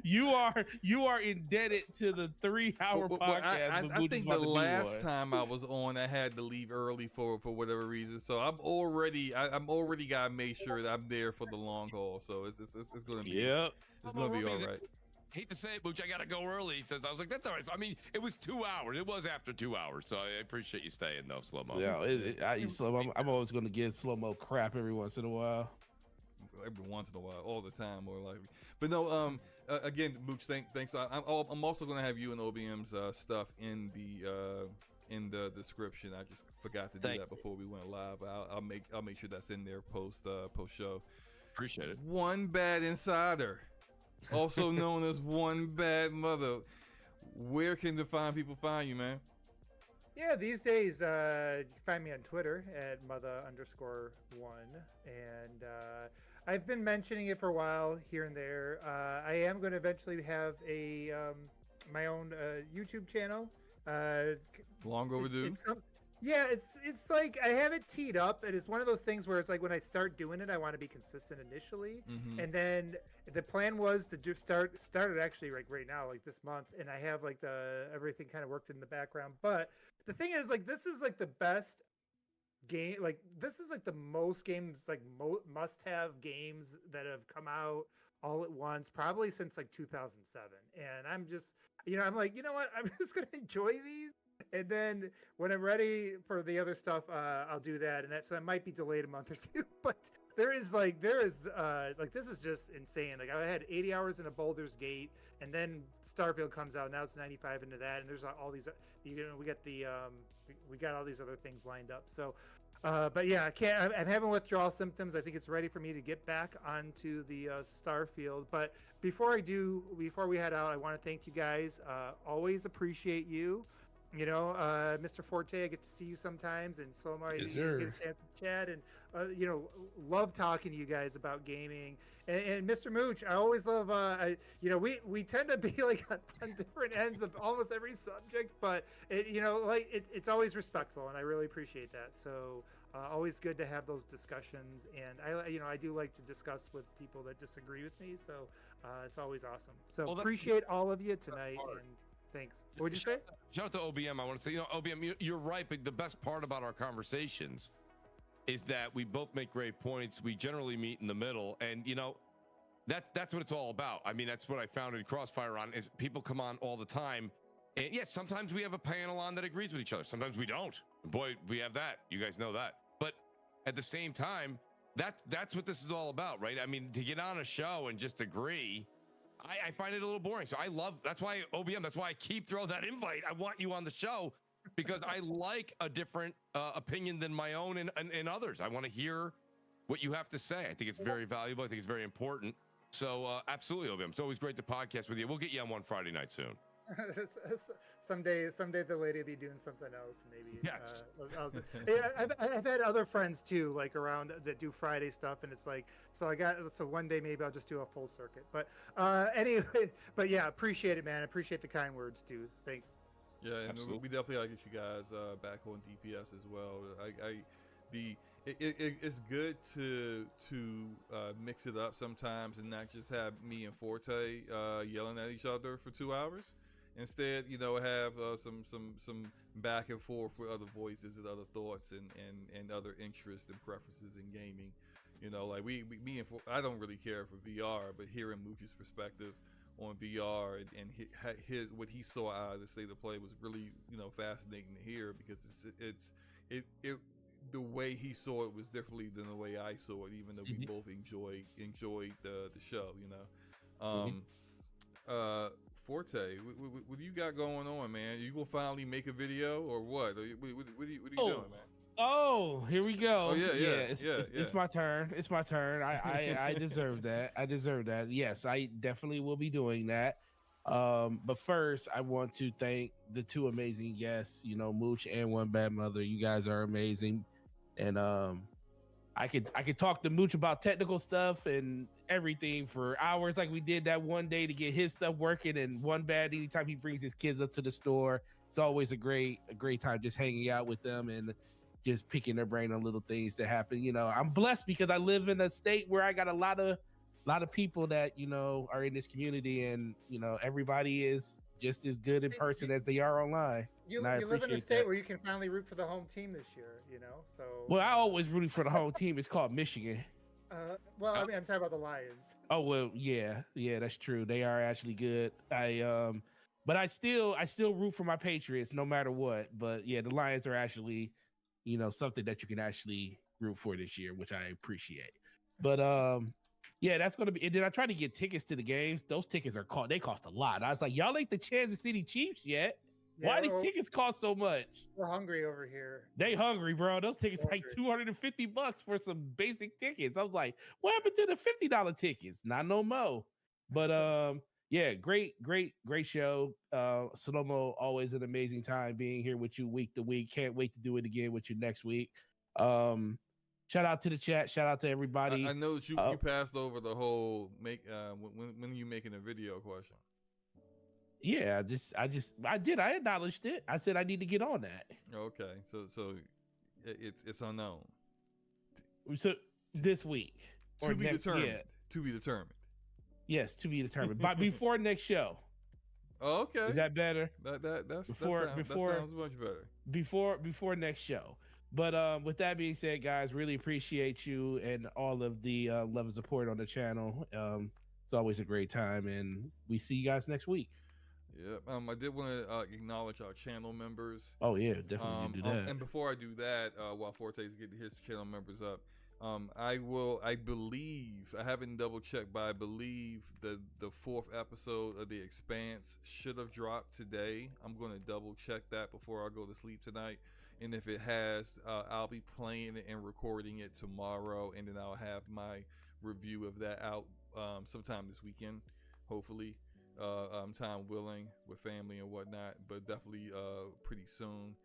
you are indebted to the 3-hour podcast. I think the last time I was on, I had to leave early for whatever reason. So I'm already gotta make sure that I'm there for the long haul. So it's gonna be it's gonna be all right. Hate to say it, Booch, I gotta go early. He says, I was like, that's all right. So, I mean, it was 2 hours. It was after 2 hours. So I appreciate you staying though, Slow-Mo. Yeah, I'm always gonna give Slow-Mo crap every once in a while. Every once in a while, all the time, more likely. But no, again, Mooch, thanks. I'm also gonna have you and OBM's stuff in the description. I just forgot to do that before we went live. I'll make sure that's in there post show. Appreciate it. One Bad Insider, also known as One Bad Mother. Where can the fine people find you, man? Yeah, these days you can find me on Twitter at mother_1, and I've been mentioning it for a while here and there. I am going to eventually have a my own YouTube channel. Long overdue. It's like I have it teed up, and it's one of those things where it's like when I start doing it, I want to be consistent initially, and then the plan was to just start it actually like right now, like this month, and I have like everything kind of worked in the background. But the thing is, like, this is like the best game, like this is like the most games, like must-have games that have come out all at once, probably since like 2007. And I'm just, I'm like, you know what, I'm just gonna enjoy these. And then when I'm ready for the other stuff, I'll do that. And so that might be delayed a month or two. But this is just insane. Like I had 80 hours in a Baldur's Gate, and then Starfield comes out. Now it's 95 into that, and there's all these. We got all these other things lined up. So, but yeah, I'm having withdrawal symptoms. I think it's ready for me to get back onto the Starfield. But before we head out, I want to thank you guys. Always appreciate you. Mr. Forte, I get to see you sometimes, and Slow-Mo, you get a chance to chat, and love talking to you guys about gaming. And Mr. Mooch, I always love. We tend to be like on different ends of almost every subject, but it's always respectful, and I really appreciate that. So always good to have those discussions, and I do like to discuss with people that disagree with me. So it's always awesome. So appreciate all of you tonight, and thanks. What would you say? Shout out to OBM. I want to say, OBM, you're right, but the best part about our conversations is that we both make great points. We generally meet in the middle, and that's what it's all about. I mean, that's what I found in Crossfire on is people come on all the time, and yes, sometimes we have a panel on that agrees with each other. Sometimes we don't. Boy, we have that. You guys know that. But at the same time, that's what this is all about, right? I mean, to get on a show and just agree, I find it a little boring. So that's why OBM, that's why I keep throwing that invite. I want you on the show because I like a different opinion than my own and others. I want to hear what you have to say. I think it's very valuable. I think it's very important. So absolutely, OBM. It's always great to podcast with you. We'll get you on one Friday night soon. Someday the lady will be doing something else. Maybe. Yes. I've had other friends too, like around that do Friday stuff, and it's like, so one day maybe I'll just do a full circuit. But anyway, but yeah, appreciate it, man. Appreciate the kind words too. Thanks. Yeah, and we definitely gotta get you guys back on DPS as well. it's good to mix it up sometimes and not just have me and Forte yelling at each other for 2 hours. Instead, have some back and forth with other voices and other thoughts and other interests and preferences in gaming. Like me and I don't really care for VR, but hearing Mooch's perspective on VR and his what he saw out of the state of play was really fascinating to hear, because it the way he saw it was differently than the way I saw it, even though we both enjoyed the show. Forte, what do you got going on, man? You gonna finally make a video or what? What are you doing, man? Oh, here we go. Oh yeah. It's my turn. It's my turn. I deserve that. I deserve that. Yes, I definitely will be doing that. But first, I want to thank the two amazing guests. Mooch and One Bad Mother. You guys are amazing, and I could talk to Mooch about technical stuff and everything for hours, like we did that one day to get his stuff working. And One Bad, anytime he brings his kids up to the store, it's always a great time just hanging out with them and just picking their brain on little things that happen. I'm blessed because I live in a state where I got a lot of people that are in this community, and everybody is just as good in person as they are online. You live in a state where you can finally root for the home team this year, so. Well, I always rooting for the home team. It's called Michigan. Well, I mean, I'm talking about the Lions. Oh, well, yeah, that's true. They are actually good. But I still root for my Patriots no matter what. But yeah, the Lions are actually, something that you can actually root for this year, which I appreciate. But yeah, that's gonna be. And then I tried to get tickets to the games. Those tickets they cost a lot. I was like, y'all ain't the Kansas City Chiefs yet. Yeah, why these tickets cost so much? We're hungry over here. They hungry, bro. Those tickets like $250 for some basic tickets. I was like, what happened to the $50 tickets? Not no more. But yeah, great show. Sonomo, always an amazing time being here with you week to week. Can't wait to do it again with you next week. Shout out to the chat. Shout out to everybody. I know that you passed over the whole when are you making a video question. Yeah, I did. I acknowledged it. I said I need to get on that. Okay, so it's unknown. So this week to be determined. Yeah. To be determined. Yes, to be determined. But before next show. Oh, okay. Is that better? That sounds much better. Before next show. But with that being said, guys, really appreciate you and all of the love and support on the channel. It's always a great time, and we see you guys next week. Yeah, I did want to acknowledge our channel members. Oh yeah, definitely do that. And before I do that, while Forte's getting his channel members up, I believe, I haven't double checked, but I believe the 4th episode of The Expanse should have dropped today. I'm going to double check that before I go to sleep tonight. And if it has, I'll be playing it and recording it tomorrow, and then I'll have my review of that out sometime this weekend, hopefully. Time willing, with family and whatnot, but definitely pretty soon.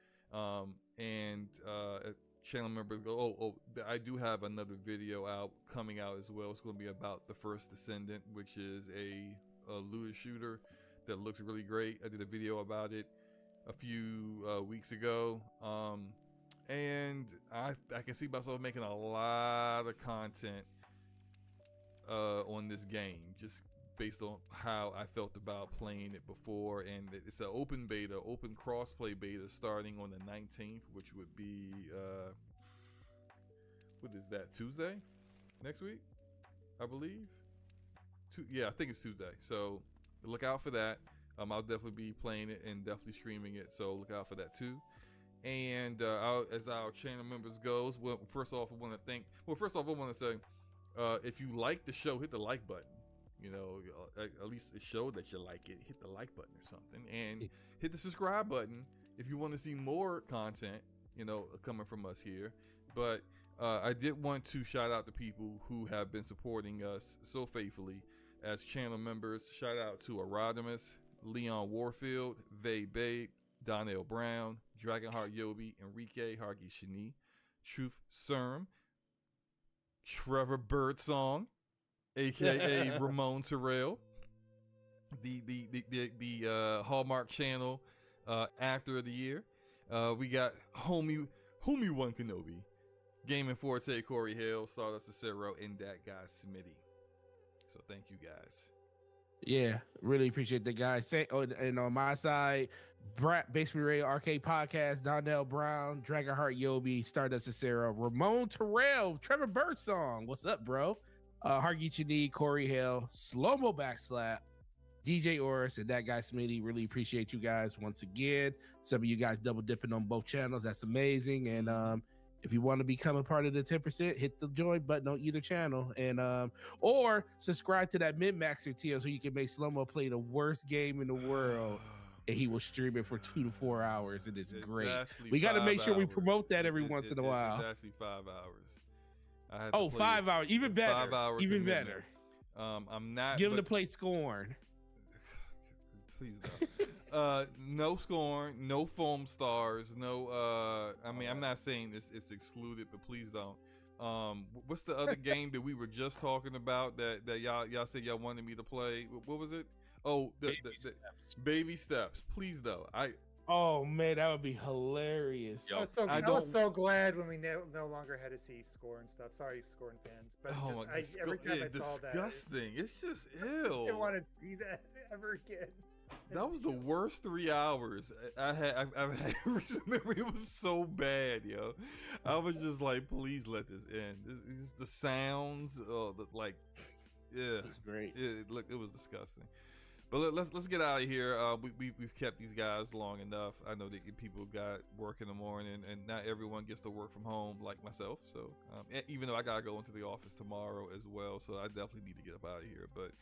Channel members go, I do have another video coming out as well. It's going to be about the First Descendant, which is a looter shooter that looks really great. I did a video about it a few weeks ago, and I can see myself making a lot of content on this game, just based on how I felt about playing it before. And it's an open crossplay beta starting on the 19th, which would be what is that, Tuesday next week, I believe. I think it's Tuesday, so look out for that. I'll definitely be playing it and definitely streaming it, so look out for that too. And as our channel members goes, first off I want to say, if you like the show, hit the like button. At least it showed that you like it. Hit the like button or something, and hit the subscribe button if you want to see more content, coming from us here. But I did want to shout out the people who have been supporting us so faithfully as channel members. Shout out to Arodimus, Leon Warfield, Vay Babe, Donnell Brown, Dragonheart Yobi, Enrique Hargi Shani, Truth Serm, Trevor Birdsong, aka Ramon Terrell, the Hallmark Channel Actor of the Year. We got homie One Kenobi, Gaming Forte, Corey Hill, Stardust Cicero, and that guy Smitty. So thank you guys. Yeah, really appreciate the guys. And on my side, Basement Radio Arcade Podcast, Donnell Brown, Dragonheart Yobi, Stardust Cicero, Ramon Terrell, Trevor Birdsong. What's up, bro? Hargeet Need, Corey Hill, Slow-Mo Backslap, DJ Oris, and that guy Smitty. Really appreciate you guys once again. Some of you guys double dipping on both channels. That's amazing. And if you want to become a part of the 10%, hit the join button on either channel, and or subscribe to that Min-Maxer tier so you can make Slow-Mo play the worst game in the world, and he will stream it for 2 to 4 hours, and it's great. We got to make sure we promote that every once in a while. It's actually 5 hours. Oh, 5 hours, even better. 5 hour even commitment. better. I'm not. Give him to play Scorn. Please don't. No Scorn, no Foam Stars, no. I mean, I'm not saying it's excluded, but please don't. What's the other game that we were just talking about that y'all said y'all wanted me to play? What was it? Oh, the Baby Steps. Please though. Oh man, that would be hilarious. I was so glad when we no longer had to see Scorn stuff. Sorry, Scorn fans, but every time I saw that, disgusting. It's just I ill. didn't want to see that ever again. That was the worst 3 hours I've had recently. It was so bad, yo. I was just like, please let this end. It's the sounds, yeah, it's great. It was disgusting. But let's get out of here. We've kept these guys long enough. I know that people got work in the morning, and not everyone gets to work from home like myself. So even though I gotta go into the office tomorrow as well, so I definitely need to get up out of here. But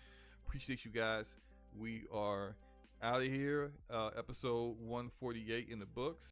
appreciate you guys. We are out of here. Episode 148 in the books.